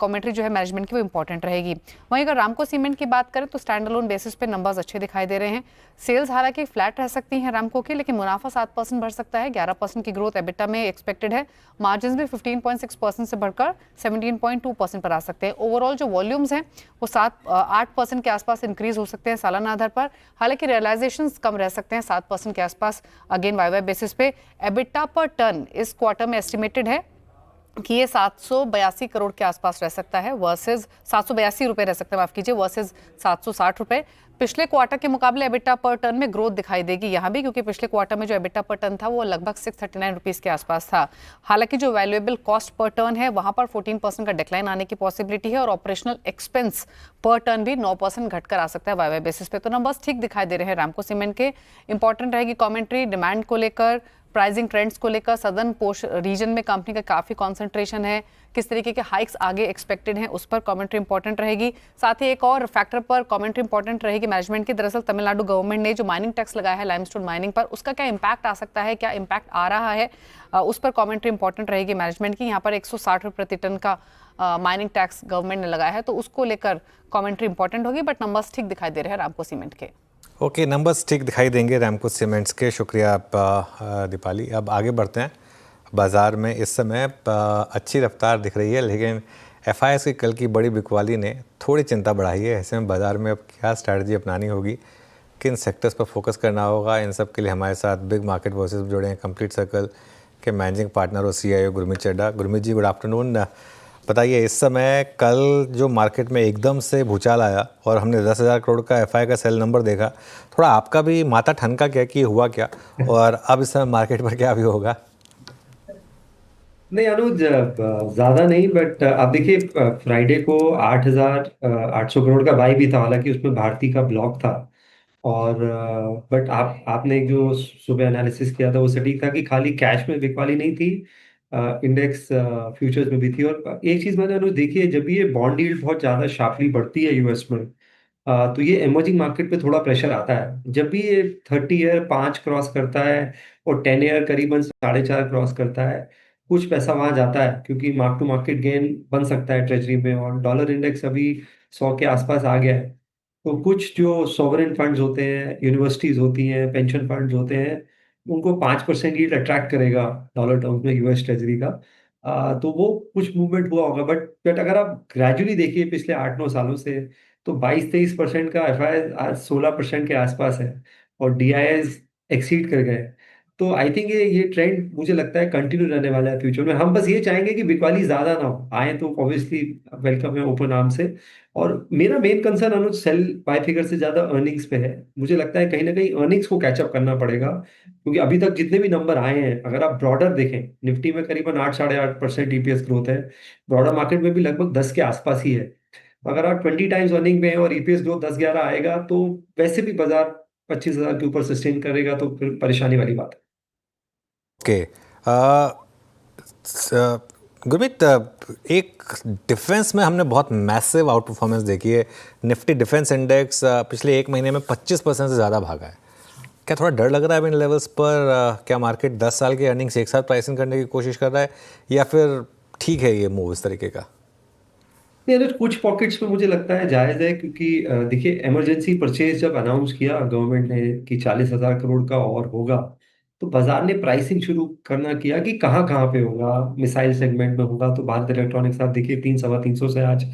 कमेंट्री जो है मैनेजमेंट की वो इंपॉर्टेंट रहेगी। वहीं अगर रामको सीमेंट की बात करें तो स्टैंड अलोन बेसिस पे नंबर्स अच्छे दिखाई दे रहे हैं। सेल्स हालांकि फ्लैट रह सकती हैं रामको की, लेकिन मुनाफा 7% बढ़ सकता है, 11% की ग्रोथ एबिटा में एक्सपेक्टेड है। मार्जिन भी 15.6% से बढ़कर 17.2% पर आ सकते हैं। ओवरऑल जो वॉल्यूम्स हैं वो 8% के आसपास इंक्रीज हो सकते हैं सालाना आधार पर। हालांकि रियलाइजेशंस कम रह सकते हैं 7% के आसपास अगेन वाई बेसिस पे। एबिटा पर टन इस क्वार्टर में एस्टिमेटेड है कि ये 782 करोड़ के आसपास रह सकता है वर्सेस 782 रुपए रह सकते हैं, माफ कीजिए, वर्सेस 760 रुपए। पिछले क्वार्टर के मुकाबले एबिटा पर टन में ग्रोथ दिखाई देगी यहाँ भी, क्योंकि पिछले क्वार्टर में जो एबिटा पर टन था वो लगभग 639 रुपीस के आसपास था। हालांकि जो वैल्यूएबल कॉस्ट पर टन है वहां पर 14% का डिक्लाइन आने की पॉसिबिलिटी है और ऑपरेशनल एक्सपेंस पर टन भी 9% घटकर आ सकता है वाई बेसिस पे। तो नंबर्स ठीक दिखाई दे रहे हैं रामको सीमेंट के। इंपॉर्टेंट रहेगी कमेंट्री डिमांड को लेकर, प्राइसिंग ट्रेंड्स को लेकर, सदर्न रीजन में कंपनी का काफी कंसंट्रेशन है, किस तरीके के हाइक्स आगे एक्सपेक्टेड हैं उस पर कमेंट्री इंपॉर्टेंट रहेगी। साथ ही एक और फैक्टर पर कमेंट्री इंपॉर्टेंट रहेगी मैनेजमेंट की। दरअसल तमिलनाडु गवर्नमेंट ने जो माइनिंग टैक्स लगाया है लाइमस्टोन माइनिंग पर, उसका क्या इंपैक्ट आ सकता है, क्या इंपैक्ट आ रहा है, उस पर कमेंट्री इंपॉर्टेंट रहेगी मैनेजमेंट की। यहाँ पर 160 रुपये प्रति टन का माइनिंग टैक्स गवर्नमेंट ने लगाया है, तो उसको लेकर कमेंट्री इंपॉर्टेंट होगी। बट नंबर्स ठीक दिखाई दे रहे हैं रामको सीमेंट के। ओके, नंबर्स ठीक दिखाई देंगे रामको सीमेंट्स के। शुक्रिया आप दीपाली। अब आगे बढ़ते हैं। बाज़ार में इस समय अच्छी रफ्तार दिख रही है, लेकिन एफआईएस की कल की बड़ी बिकवाली ने थोड़ी चिंता बढ़ाई है। ऐसे में बाज़ार में अब क्या स्ट्रैटेजी अपनानी होगी, किन सेक्टर्स पर फोकस करना होगा, इन सब के लिए हमारे साथ बिग मार्केट वर्सेस जुड़े हैं कंप्लीट सर्कल के मैनेजिंग पार्टनर और CIO गुरमीत चड्ढा। गुरमीत जी, गुड आफ्टरनून। बताइए, इस समय कल जो मार्केट में एकदम से भूचाल आया और हमने 10,000 करोड़ का FI का सेल नंबर देखा, थोड़ा आपका भी माथा ठनका क्या कि हुआ क्या, और अब इस समय मार्केट पर क्या भी होगा? नहीं अनुज, ज़्यादा नहीं, बट आप देखिए फ्राइडे को 8,800 करोड़ का बाई भी था, हालांकि उसमें भारती का ब्लॉक था। और बट आपने जो सुबह एनालिसिस किया था वो सटीक था कि खाली कैश में बिकवाली नहीं थी, इंडेक्स फ्यूचर्स में भी थी। और एक चीज़ मैंने अनुज देखी है, जब भी ये बॉन्ड यील्ड बहुत ज़्यादा शार्पली बढ़ती है यूएस में, तो ये इमर्जिंग मार्केट पे थोड़ा प्रेशर आता है। जब भी ये 30 ईयर 5 क्रॉस करता है और 10 ईयर करीबन 4.5 क्रॉस करता है, कुछ पैसा वहां जाता है, क्योंकि मार्क टू मार्केट गेन बन सकता है ट्रेजरी में। और डॉलर इंडेक्स अभी 100 के आसपास आ गया है, तो कुछ जो सॉवरेन फंड्स होते हैं, यूनिवर्सिटीज होती हैं, पेंशन फंड्स होते हैं, उनको 5% यील्ड अट्रैक्ट करेगा डॉलर टर्म्स में यूएस ट्रेजरी का। तो वो कुछ मूवमेंट हुआ होगा। बट अगर आप ग्रेजुअली देखिए पिछले 8-9 सालों से, तो 22-23% का FI आज 16% के आसपास है और DIs एक्सीड कर गए। तो आई थिंक ये ट्रेंड मुझे लगता है कंटिन्यू रहने वाला है फ्यूचर में। हम बस ये चाहेंगे कि बिकवाली ज्यादा ना हो, आए तो ऑब्वियसली वेलकम है ओपन आर्म से। और मेरा मेन कंसर्न अनुज सेल बाय फिगर से ज्यादा अर्निंग्स पे है। मुझे लगता है कहीं ना कहीं अर्निंग्स को कैचअप करना पड़ेगा, क्योंकि अभी तक जितने भी नंबर आए हैं, अगर आप ब्रॉडर देखें, निफ्टी में करीबन 8-8.5% EPS ग्रोथ है, ब्रॉडर मार्केट में भी लगभग 10 के आसपास ही है। अगर आप 20 टाइम्स अर्निंग में और EPS ग्रोथ 10-11 आएगा, तो वैसे भी बाजार 25,000 के ऊपर सस्टेन करेगा, तो फिर परेशानी वाली बात है। ओके, गुरमीत, एक डिफेंस में हमने बहुत मैसिव आउट परफॉर्मेंस देखी है। निफ्टी डिफेंस इंडेक्स पिछले एक महीने में 25% से ज़्यादा भागा है। क्या थोड़ा डर लग रहा है इन लेवल्स पर? क्या मार्केट 10 साल की अर्निंग्स एक साथ प्राइसिंग करने की कोशिश कर रहा है, या फिर ठीक है ये मूव इस तरीके का? नहीं, अगर कुछ पॉकेट्स में मुझे लगता है जायज़ है, क्योंकि देखिए इमरजेंसी परचेज जब अनाउंस किया गवर्नमेंट ने कि 40,000 करोड़ का और होगा, तो बाजार ने प्राइसिंग शुरू करना किया कि कहाँ कहाँ पे होगा। मिसाइल सेगमेंट में होगा तो भारत इलेक्ट्रॉनिक्स आप देखिए 300 से आज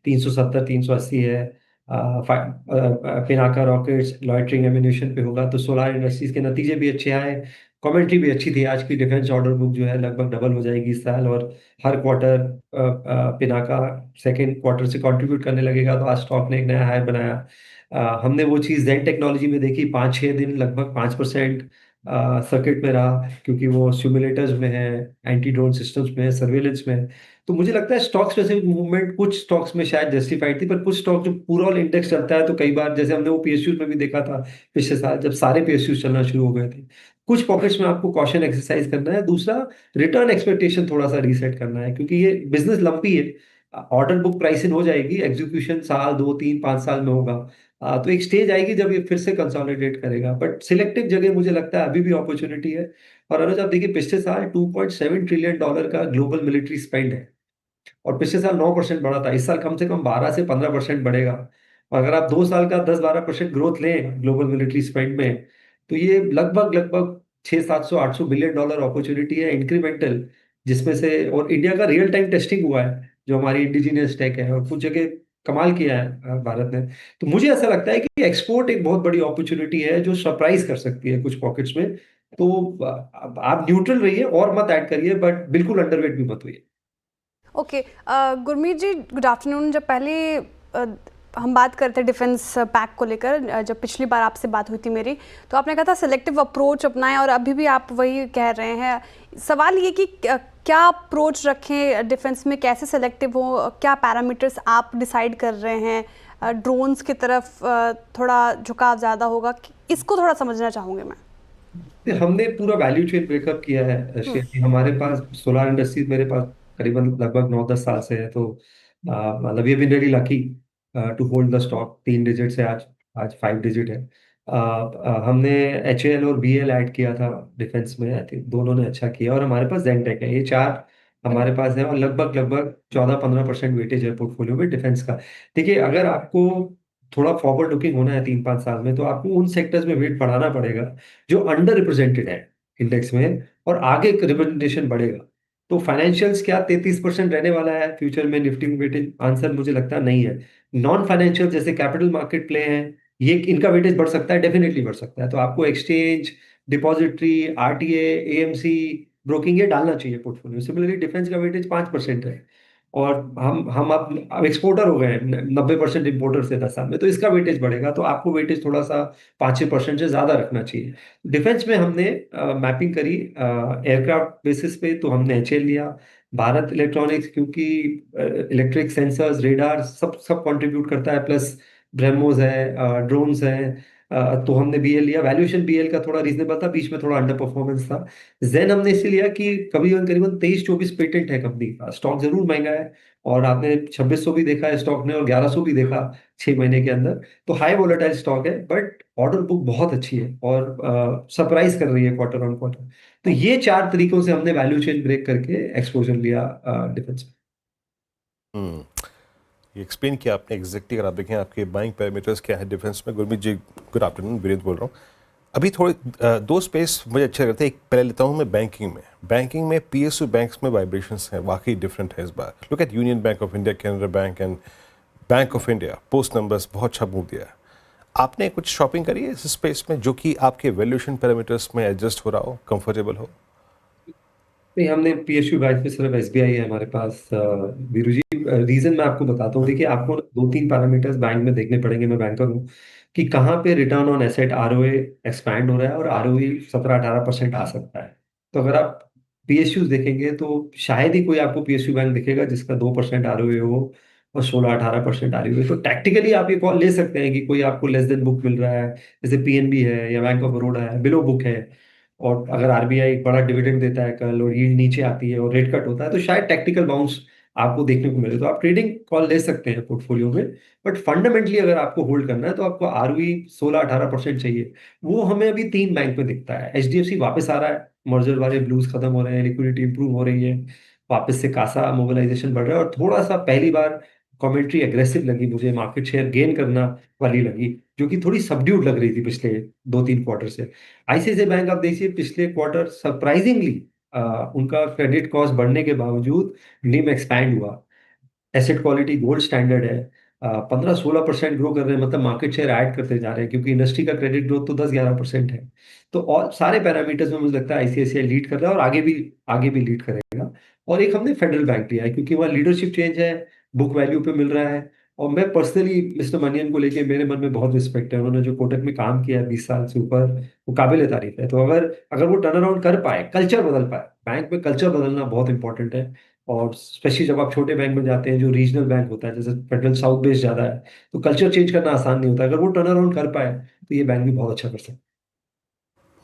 370 380 है। पिनाका रॉकेट्स लॉयटरिंग एम्यूनेशन पे होगा तो सोलार इंडस्ट्रीज के नतीजे भी अच्छे आए। कमेंट्री भी अच्छी थी, आज की डिफेंस ऑर्डर बुक जो है लगभग डबल हो जाएगी इस साल, और हर क्वार्टर पिनाका सेकेंड क्वार्टर से कंट्रीब्यूट करने लगेगा, तो आज स्टॉक ने एक नया हाई बनाया। हमने वो चीज़ जेन टेक्नोलॉजी में देखी, 5-6 दिन लगभग 5% सर्किट में रहा, क्योंकि वो सिमुलेटर्स में है, एंटी ड्रोन सिस्टम्स में है, सर्वेलेंस में है। तो मुझे लगता है स्टॉक स्पेसिफिक मूवमेंट कुछ स्टॉक्स में शायद जस्टिफाइड थी, पर कुछ स्टॉक जो पूरा ऑल इंडेक्स चलता है तो कई बार, जैसे हमने वो पीएसयू में भी देखा था पिछले साल जब सारे पीएसयू चलना शुरू हो गए थे, कुछ पॉकेट्स में आपको कॉशन एक्सरसाइज करना है। दूसरा, रिटर्न एक्सपेक्टेशन थोड़ा सा रीसेट करना है, क्योंकि ये बिजनेस लंपी है। ऑर्डर बुक प्राइसिंग हो जाएगी, एग्जीक्यूशन साल 2 3 5 साल में होगा। तो एक स्टेज आएगी जब ये फिर से कंसोलिडेट करेगा, बट सिलेक्टिव जगह मुझे लगता है अभी भी अपॉर्चुनिटी है। और अनुज आप देखिए पिछले साल $2.7 ट्रिलियन का ग्लोबल मिलिट्री स्पेंड है, और पिछले साल 9% बढ़ा था। इस साल कम से कम 12 से 15% बढ़ेगा। और अगर आप 2 साल का 10-12% ग्रोथ लें ग्लोबल मिलिट्री स्पेंड में, तो ये लगभग लगभग 600-700-800 बिलियन डॉलर अपॉर्चुनिटी है इंक्रीमेंटल, जिसमें से और इंडिया का रियल टाइम टेस्टिंग हुआ है जो हमारी इंडिजिनियस टेक है, और कुछ जगह कमाल किया है भारत ने। तो मुझे ऐसा लगता है कि एक्सपोर्ट एक बहुत बड़ी अपॉर्चुनिटी है जो सरप्राइज कर सकती है कुछ पॉकेट्स में। तो आप न्यूट्रल रहिए और मत ऐड करिए, बट बिल्कुल अंडरवेट भी मत होइए। ओके, गुरमीत जी, गुड आफ्टरनून। जब पहले हम बात करते डिफेंस पैक को लेकर, जब पिछली बार आपसे बात हुई थी मेरी, तो आपने कहा था सिलेक्टिव अप्रोच अपनाएं, और अभी भी आप वही कह रहे हैं। सवाल ये कि क्या अप्रोच रखें डिफेंस में, कैसे सिलेक्टिव हो, क्या पैरामीटर्स आप डिसाइड कर रहे हैं? ड्रोन्स की तरफ थोड़ा झुकाव ज़्यादा होगा, इसको थोड़ा समझना चाहूँगी मैं। हमने पूरा वैल्यू चेन ब्रेकअप किया है श्रेया। हमारे पास सोलार इंडस्ट्रीज मेरे पास करीबन लगभग 9-10 साल से है, तो मतलब ये भी very lucky to hold the stock. 3 digit से आज 5 डिजिट है। हमने HAL और BL ऐड किया था डिफेंस में, आई थिंक दोनों ने अच्छा किया, और हमारे पास जेनटेक है। ये 4 हमारे पास है, और लगभग लगभग 14-15% वेटेज है पोर्टफोलियो में डिफेंस का। देखिए अगर आपको थोड़ा फॉरवर्ड लुकिंग होना है 3-5 साल में, तो आपको उन सेक्टर्स में वेट बढ़ाना पड़ेगा जो अंडर रिप्रेजेंटेड है इंडेक्स में, और आगे रिप्रेजेंटेशन बढ़ेगा। तो फाइनेंशियल्स क्या 33% रहने वाला है फ्यूचर में निफ्टी में वेटेज? आंसर मुझे लगता नहीं है। नॉन फाइनेंशियल जैसे कैपिटल मार्केट प्ले हैं, ये इनका वेटेज बढ़ सकता है, डेफिनेटली बढ़ सकता है। तो आपको exchange, depository, RTA, AMC, broking ये डालना चाहिए पोर्टफोलियो। सिमिलरली डिफेंस का वेटेज 5% है, और हम अब एक्सपोर्टर हो गए हैं, 90% इम्पोर्टर से 10 साल में, तो इसका वेटेज बढ़ेगा। तो आपको वेटेज थोड़ा सा 5-6% से ज्यादा रखना चाहिए। डिफेंस में हमने मैपिंग करी एयरक्राफ्ट बेसिस पे, तो हमने HAL लिया, भारत इलेक्ट्रॉनिक्स, क्योंकि इलेक्ट्रिक सेंसर्स, रेडार सब सब कंट्रीब्यूट करता है, प्लस ब्रह्मोस है, ड्रोन्स है। तो हमने BL लिया। वैल्यूएशन BL का थोड़ा रीजनेबल था, बीच में थोड़ा अंडर परफॉर्मेंस था। जेन हमने इसलिए लिया कि करीबन करीबन 23-24 पेटेंट है कंपनी का। स्टॉक जरूर महंगा है, और आपने 2600 भी देखा है स्टॉक ने, और 1100 भी देखा 6 महीने के अंदर। तो हाई वोलेटाइल स्टॉक है, बट ऑर्डर बुक बहुत अच्छी है, और सरप्राइज कर रही है क्वार्टर ऑन क्वार्टर। तो ये 4 तरीकों से हमने वैल्यू चेन ब्रेक करके एक्सपोजर लिया डिफेंस में। ये एक्सप्लेन किया आपने एग्जैक्टली। अगर आप देखें आपके बाइंग पैरामीटर्स क्या है डिफेंस में। गुरमीत जी, गुड आफ्टरनून, वीरेंद्र बोल रहा हूँ। अभी थोड़े 2 स्पेस मुझे अच्छे लगते हैं। एक पहले लेता हूँ मैं बैंकिंग में PSU बैंक्स में वाइब्रेशंस हैं, वाकई डिफरेंट है इस बार। Look at Union Bank of India, Canara bank and Bank of India, post numbers बहुत अच्छा मूव दिया है। आपने कुछ शॉपिंग करी है इस स्पेस में जो कि आपके वैल्यूएशन पैरामीटर्स में एडजस्ट हो रहा हो, कंफर्टेबल हो? नहीं, हमने PSU बैंक में सिर्फ SBI है हमारे पास वीरू जी। रीजन मैं आपको बताता हूँ। देखिए आपको 2-3 पैरामीटर्स बैंक में देखने पड़ेंगे, मैं बैंकर हूँ, कि कहाँ पे return on asset ROA expand हो रहा है, और ROE 17-18% आ सकता है। तो अगर आप PSUs देखेंगे तो शायद ही कोई आपको PSU बैंक दिखेगा जिसका 2% ROA हो और 16-18% ROE हो। तो टैक्टिकली आप ये कॉल ले सकते हैं कि कोई आपको लेस देन बुक मिल रहा है, जैसे PNB है या बैंक ऑफ बड़ौदा है, बिलो बुक है, और अगर आरबीआई एक बड़ा डिविडेंड देता है कल और यील्ड नीचे आती है और रेट कट होता है तो शायद टेक्निकल बाउंस आपको देखने को मिले, तो आप ट्रेडिंग कॉल ले सकते हैं पोर्टफोलियो में। बट फंडामेंटली अगर आपको होल्ड करना है तो आपको आरओई 16-18% चाहिए। वो हमें अभी 3 बैंक में दिखता है। एचडीएफसी वापस आ रहा है, मर्जर वाले ब्लूज खत्म हो रहे हैं, लिक्विडिटी इंप्रूव हो रही है, वापस से कासा मोबिलाइजेशन बढ़ रहा है और थोड़ा सा पहली बार कमेंट्री एग्रेसिव लगी मुझे, मार्केट शेयर गेन करना वाली लगी, जो कि थोड़ी सबड्यूड लग रही थी पिछले 2-3 क्वार्टर से। आईसीआईसीआई बैंक आप देखिए पिछले क्वार्टर सरप्राइजिंगली उनका क्रेडिट कॉस्ट बढ़ने के बावजूद निम एक्सपैंड हुआ। एसेट क्वालिटी गोल्ड स्टैंडर्ड है, 15-16% ग्रो कर रहे हैं, मतलब मार्केट शेयर ऐड करते जा रहे हैं, क्योंकि इंडस्ट्री का क्रेडिट ग्रोथ तो 10-11% है। तो और सारे पैरामीटर्स में मुझे लगता है आईसीआईसीआई लीड कर रहा है और आगे भी लीड करेगा। और एक हमने फेडरल बैंक लिया है क्योंकि वहाँ लीडरशिप चेंज है, बुक वैल्यू पे मिल रहा है, और मैं पर्सनली मिस्टर मनियन को लेके मेरे मन में बहुत रिस्पेक्ट है। उन्होंने जो कोटक में काम किया है 20 साल से ऊपर, वो काबिल तारीफ है। तो अगर वो टर्न अराउंड कर पाए, कल्चर बदल पाए, बैंक में कल्चर बदलना बहुत इंपॉर्टेंट है। और स्पेशली जब आप छोटे बैंक में जाते हैं जो रीजनल बैंक होता है, जैसे फेडरल साउथ बेस ज्यादा है, तो कल्चर चेंज करना आसान नहीं होता। अगर वो टर्न अराउंड कर पाए तो ये बैंक भी बहुत अच्छा कर सकता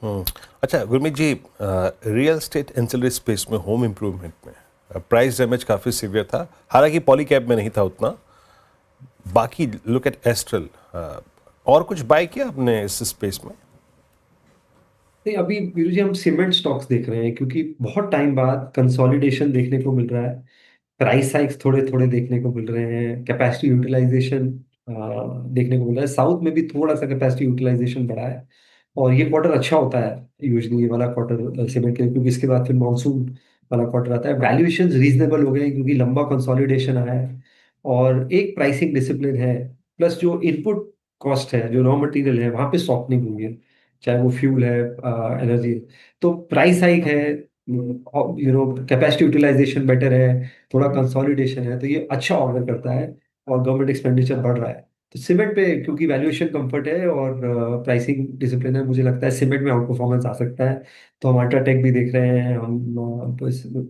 है। अच्छा गुरमीत जी, रियल एस्टेट एंसिलरी स्पेस में होम इम्प्रूवमेंट में प्राइस डैमेज काफ़ी सीवियर था, हालांकि पॉलीकैब में नहीं था उतना। बाकी लुक एट एस्ट्रल, और कुछ बाय किया आपने इस स्पेस में? नहीं, अभी वीरू जी हम सीमेंट स्टॉक्स देख रहे हैं क्योंकि बहुत टाइम बाद कंसोलिडेशन देखने को मिल रहा है, प्राइस हाइक्स थोड़े थोड़े देखने को मिल रहे हैं, कैपेसिटी यूटिलाइजेशन देखने को मिल रहा है। साउथ में भी थोड़ा सा कैपेसिटी यूटिलाइजेशन बढ़ा है और ये क्वार्टर अच्छा होता है यूजुअली, ये वाला क्वार्टर सीमेंट के लिए, क्योंकि इसके बाद फिर मानसून वाला क्वार्टर आता है। वैल्यूएशंस रीजनेबल हो गए हैं क्योंकि लंबा कंसोलिडेशन आया है और एक प्राइसिंग डिसिप्लिन है, प्लस जो इनपुट कॉस्ट है, जो रॉ मटेरियल है, वहां पे सॉफ्टनिंग हुई है, चाहे वो फ्यूल है, एनर्जी। तो प्राइस हाइक है, कैपेसिटी यूटिलाइजेशन बेटर है, थोड़ा कंसोलिडेशन है, तो ये अच्छा ऑर्डर करता है और गवर्नमेंट एक्सपेंडिचर बढ़ रहा है। तो सीमेंट पे क्योंकि वैल्यूएशन कंफर्ट है और प्राइसिंग डिसिप्लिन है, मुझे लगता है सीमेंट में आउट परफॉर्मेंस आ सकता है। तो हम अल्ट्राटेक भी देख रहे हैं, हम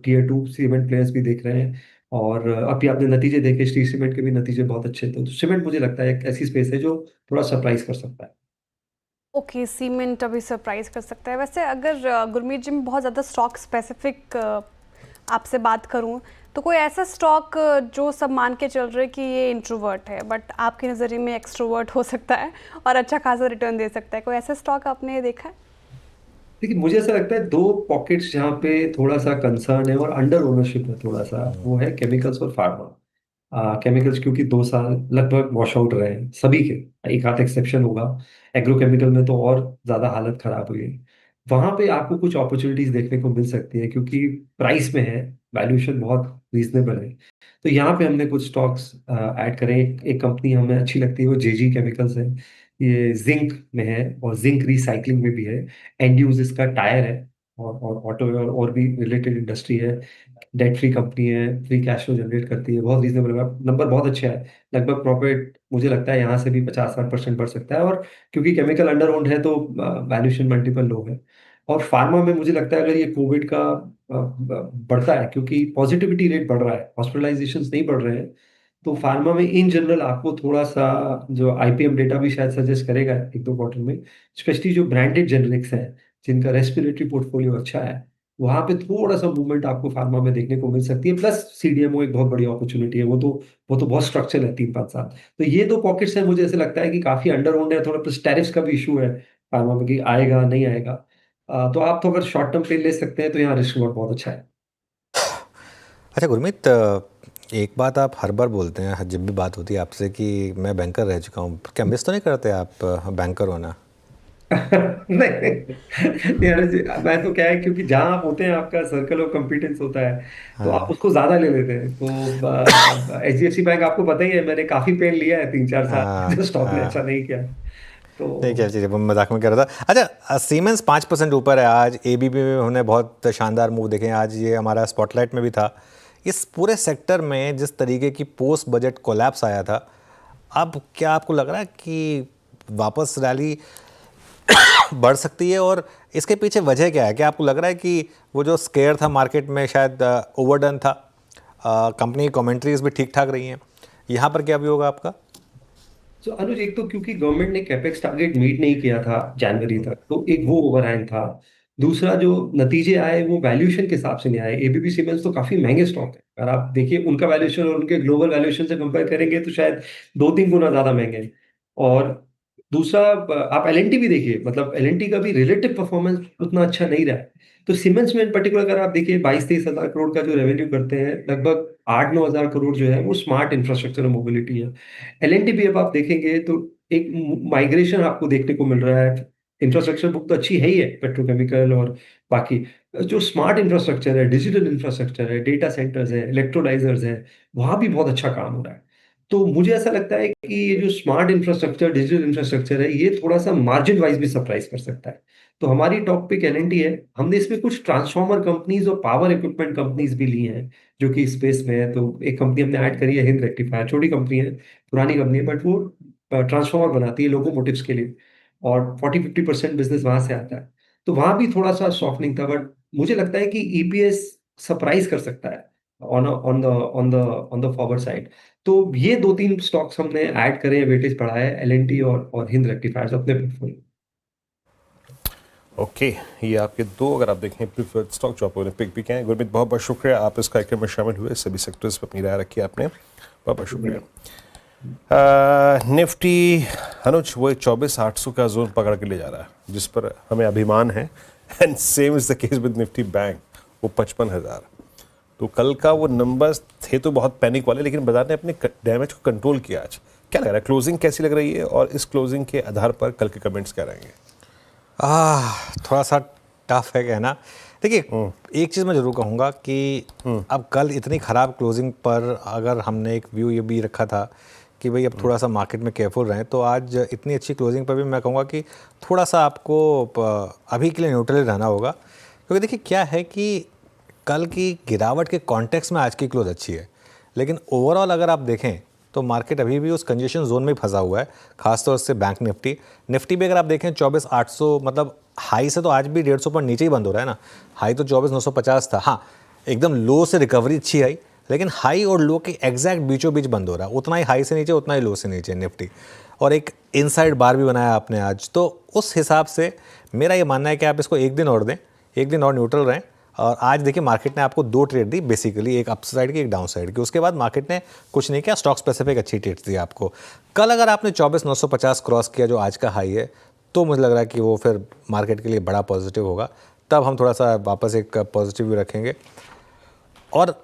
टीयर 2 सीमेंट प्लेयर्स भी देख रहे हैं, और अभी आपने नतीजे देखे, श्री सीमेंट के भी नतीजे बहुत अच्छे थे। तो सीमेंट मुझे लगता है एक ऐसी स्पेस है जो थोड़ा सरप्राइज कर सकता है। ओके, सीमेंट अभी सरप्राइज कर सकता है। वैसे अगर गुरमीत जी, मैं बहुत ज़्यादा स्टॉक स्पेसिफिक आपसे बात करूं तो कोई ऐसा स्टॉक जो सब मान के चल रहे कि ये इंट्रोवर्ट है बट आपके नज़रिए में एक्सट्रोवर्ट हो सकता है और अच्छा खासा रिटर्न दे सकता है, कोई ऐसा स्टॉक आपने देखा है? देखिए, मुझे ऐसा लगता है 2 पॉकेट्स जहाँ पे थोड़ा सा कंसर्न है और अंडर ओनरशिप है थोड़ा सा, वो है केमिकल्स और फार्मा। केमिकल्स क्योंकि 2 साल लगभग वॉश आउट रहे हैं सभी के, एक आध एक्सेप्शन होगा, एग्रोकेमिकल में तो और ज्यादा हालत खराब हुई है। वहां पे आपको कुछ अपॉर्चुनिटीज देखने को मिल सकती है क्योंकि प्राइस में है, वैल्यूएशन बहुत रीजनेबल है। तो यहाँ पे हमने कुछ स्टॉक्स ऐड करें। एक कंपनी हमें अच्छी लगती है, वो जेजी केमिकल्स है, ये जिंक में है और जिंक रिसाइकलिंग में भी है, एंड यूज इसका टायर है और ऑटो और भी रिलेटेड इंडस्ट्री है। डेट फ्री कंपनी है, फ्री कैश फ्लो जनरेट करती है, बहुत रीजनेबल नंबर, बहुत अच्छा है। लगभग प्रॉफिट मुझे लगता है यहाँ से भी 50-60% बढ़ सकता है, और क्योंकि केमिकल अंडर ओन्ड है तो वैल्यूएशन मल्टीपल लो है। और फार्मा में मुझे लगता है अगर ये कोविड का बढ़ता है, क्योंकि पॉजिटिविटी रेट बढ़ रहा है, हॉस्पिटलाइजेशन नहीं बढ़ रहे हैं, तो फार्मा में इन जनरल आपको थोड़ा सा, जो आईपीएम डेटा भी शायद सजेस्ट करेगा 1-2 क्वार्टर में, स्पेशली जो ब्रांडेड जेनरिक्स हैं जिनका रेस्पिरेटरी पोर्टफोलियो अच्छा है, वहां पे थोड़ा सा मूवमेंट आपको फार्मा में देखने को मिल सकती है। प्लस सीडीएमओ एक बहुत बड़ी अपॉर्चुनिटी है, वो तो बहुत स्ट्रक्चरल है 3-5 साल। तो ये 2 पॉकेट्स हैं, मुझे ऐसे लगता है कि काफी अंडर ओन्ड है, थोड़ा प्लस टैरिफ्स का भी इशू है फार्मा में कि आएगा नहीं आएगा। तो आप तो अगर शॉर्ट टर्म पे ले सकते हैं तो यहाँ रिस्क रिवॉर्ड बहुत अच्छा है। अच्छा गुरमीत, एक बात आप हर बार बोलते हैं जब भी बात होती है आपसे कि मैं बैंकर रह चुका हूँ, क्या मिस तो नहीं करते आप बैंकर होना? नहीं यार जी, मैं तो क्या है, क्योंकि जहाँ आप होते हैं आपका सर्कल ऑफ कॉम्पिटेंस होता है, तो आप हाँ उसको ज्यादा ले लेते हैं। तो एचडीएफसी बैंक आपको पता ही है, मैंने काफी पेन लिया है 3-4 साल जो हाँ स्टॉक ने अच्छा हाँ, नहीं किया। नहीं क्या तो चीज़ है, मैं मजाक में कह रहा था। अच्छा, सीमेंस 5% ऊपर है आज, एबीबी में हमने बहुत शानदार मूव देखे हैं आज, ये हमारा स्पॉटलाइट में भी था। इस पूरे सेक्टर में जिस तरीके की पोस्ट बजट कोलैप्स आया था, अब क्या आपको लग रहा है कि वापस रैली बढ़ सकती है, और इसके पीछे वजह क्या है? क्या आपको लग रहा है कि वो जो स्केयर था मार्केट में शायद ओवरडन था, कंपनी की कमेंट्रीज भी ठीक ठाक रही हैं, यहाँ पर क्या भी होगा आपका? तो अनुज, एक तो क्योंकि गवर्नमेंट ने कैपेक्स टारगेट मीट नहीं किया था जनवरी तक, तो एक वो ओवरहैंग था। दूसरा जो नतीजे आए वो वैल्यूएशन के हिसाब से नहीं आए। एबीपी सीमेंस तो काफी महंगे स्टॉक है, अगर आप देखिए उनका वैल्यूएशन और उनके ग्लोबल वैल्यूएशन से कंपेयर करेंगे तो शायद 2-3 गुना ज्यादा महंगे हैं। और दूसरा आप एलएनटी भी देखिए, मतलब एलएनटी का भी रिलेटिव परफॉर्मेंस उतना अच्छा नहीं रहा है। तो सीमेंस में इन पर्टिकुलर अगर आप देखिए 22-23 हजार करोड़ का जो रेवेन्यू करते हैं, लगभग 8-9 हजार करोड़ जो है वो स्मार्ट इंफ्रास्ट्रक्चर और मोबिलिटी है। एलएनटी भी अब आप देखेंगे तो एक माइग्रेशन आपको देखने को मिल रहा है। इंफ्रास्ट्रक्चर बुक तो अच्छी है ही है, पेट्रोकेमिकल और बाकी जो स्मार्ट इंफ्रास्ट्रक्चर है, डिजिटल इंफ्रास्ट्रक्चर है, डेटा सेंटर्स है, इलेक्ट्रोलाइजर्स है, वहां भी बहुत अच्छा काम हो रहा है। तो मुझे ऐसा लगता है कि ये जो स्मार्ट इंफ्रास्ट्रक्चर, डिजिटल इंफ्रास्ट्रक्चर है, ये थोड़ा सा मार्जिन वाइज भी सरप्राइज कर सकता है। तो हमारी टॉप पिक एलएनटी है। हमने इसमें कुछ ट्रांसफॉर्मर कंपनीज और पावर इक्विपमेंट कंपनीज भी ली हैं जो कि स्पेस में है। तो एक कंपनी हमने ऐड करी है, हिंद रेक्टिफायर, छोटी कंपनी है, पुरानी कंपनी है, बट वो ट्रांसफॉर्मर बनाती है लोकोमोटिव्स के लिए, और 40-50% बिजनेस वहां से आता है। तो वहां भी थोड़ा सा सॉफ्टनिंग था, बट मुझे लगता है कि ईपीएस सरप्राइज कर सकता है ऑन द फॉरवर्ड साइड। तो ये 2-3 स्टॉक्स हमने ऐड करे, वेटेज बढ़ाया है, एलएनटी और हिंद रेक्टिफायर्स अपने पोर्टफोलियो। ओके, ये आपके दो अगर आप देखें प्रीफर्ड स्टॉक जो आपने पिक भी किए हैं। गुरमीत, बहुत बहुत शुक्रिया, आप इस कार्यक्रम में शामिल हुए, सभी सेक्टर्स पर अपनी राय रखी आपने, बहुत बहुत शुक्रिया। निफ्टी अनुज वो 24,800 का जोन पकड़ के ले जा रहा है जिस पर हमें अभिमान है, and same is the case with Nifty bank, वो 55,000। तो कल का वो नंबर्स थे तो बहुत पैनिक वाले, लेकिन बाजार ने अपने डैमेज को कंट्रोल किया। आज क्या लग रहा है, क्लोजिंग कैसी लग रही है, और इस क्लोजिंग के आधार पर कल के कमेंट्स क्या रहेंगे? थोड़ा सा टफ है कहना। देखिए, एक चीज़ मैं ज़रूर कहूँगा कि अब कल इतनी ख़राब क्लोजिंग पर अगर हमने एक व्यू ये भी रखा था कि भाई अब थोड़ा सा मार्केट में केयरफुल रहें, तो आज इतनी अच्छी क्लोजिंग पर भी मैं कहूँगा कि थोड़ा सा आपको अभी के लिए न्यूट्रल रहना होगा। क्योंकि देखिए क्या है कि कल की गिरावट के कॉन्टेक्स्ट में आज की क्लोज अच्छी है, लेकिन ओवरऑल अगर आप देखें तो मार्केट अभी भी उस कंजेशन जोन में फंसा हुआ है, खासतौर से बैंक निफ्टी भी अगर आप देखें 24,800, मतलब हाई से तो आज भी 150 पॉइंट नीचे ही बंद हो रहा है ना। हाई तो 24,950 था, हाँ एकदम लो से रिकवरी अच्छी आई, लेकिन हाई और लो के एग्जैक्ट बीचों बीच बंद हो रहा है, उतना ही हाई से नीचे उतना ही लो से नीचे निफ्टी, और एक इनसाइड बार भी बनाया आपने आज। तो उस हिसाब से मेरा ये मानना है कि आप इसको एक दिन और दें, एक दिन और न्यूट्रल रहें। और आज देखिए मार्केट ने आपको 2 ट्रेड दी बेसिकली, एक अप साइड की एक डाउन साइड की, उसके बाद मार्केट ने कुछ नहीं किया, स्टॉक स्पेसिफिक अच्छी ट्रेड्स दी आपको। कल अगर आपने 24,950 क्रॉस किया जो आज का हाई है, तो मुझे लग रहा है कि वो फिर मार्केट के लिए बड़ा पॉजिटिव होगा, तब हम थोड़ा सा वापस एक पॉजिटिव व्यू रखेंगे। और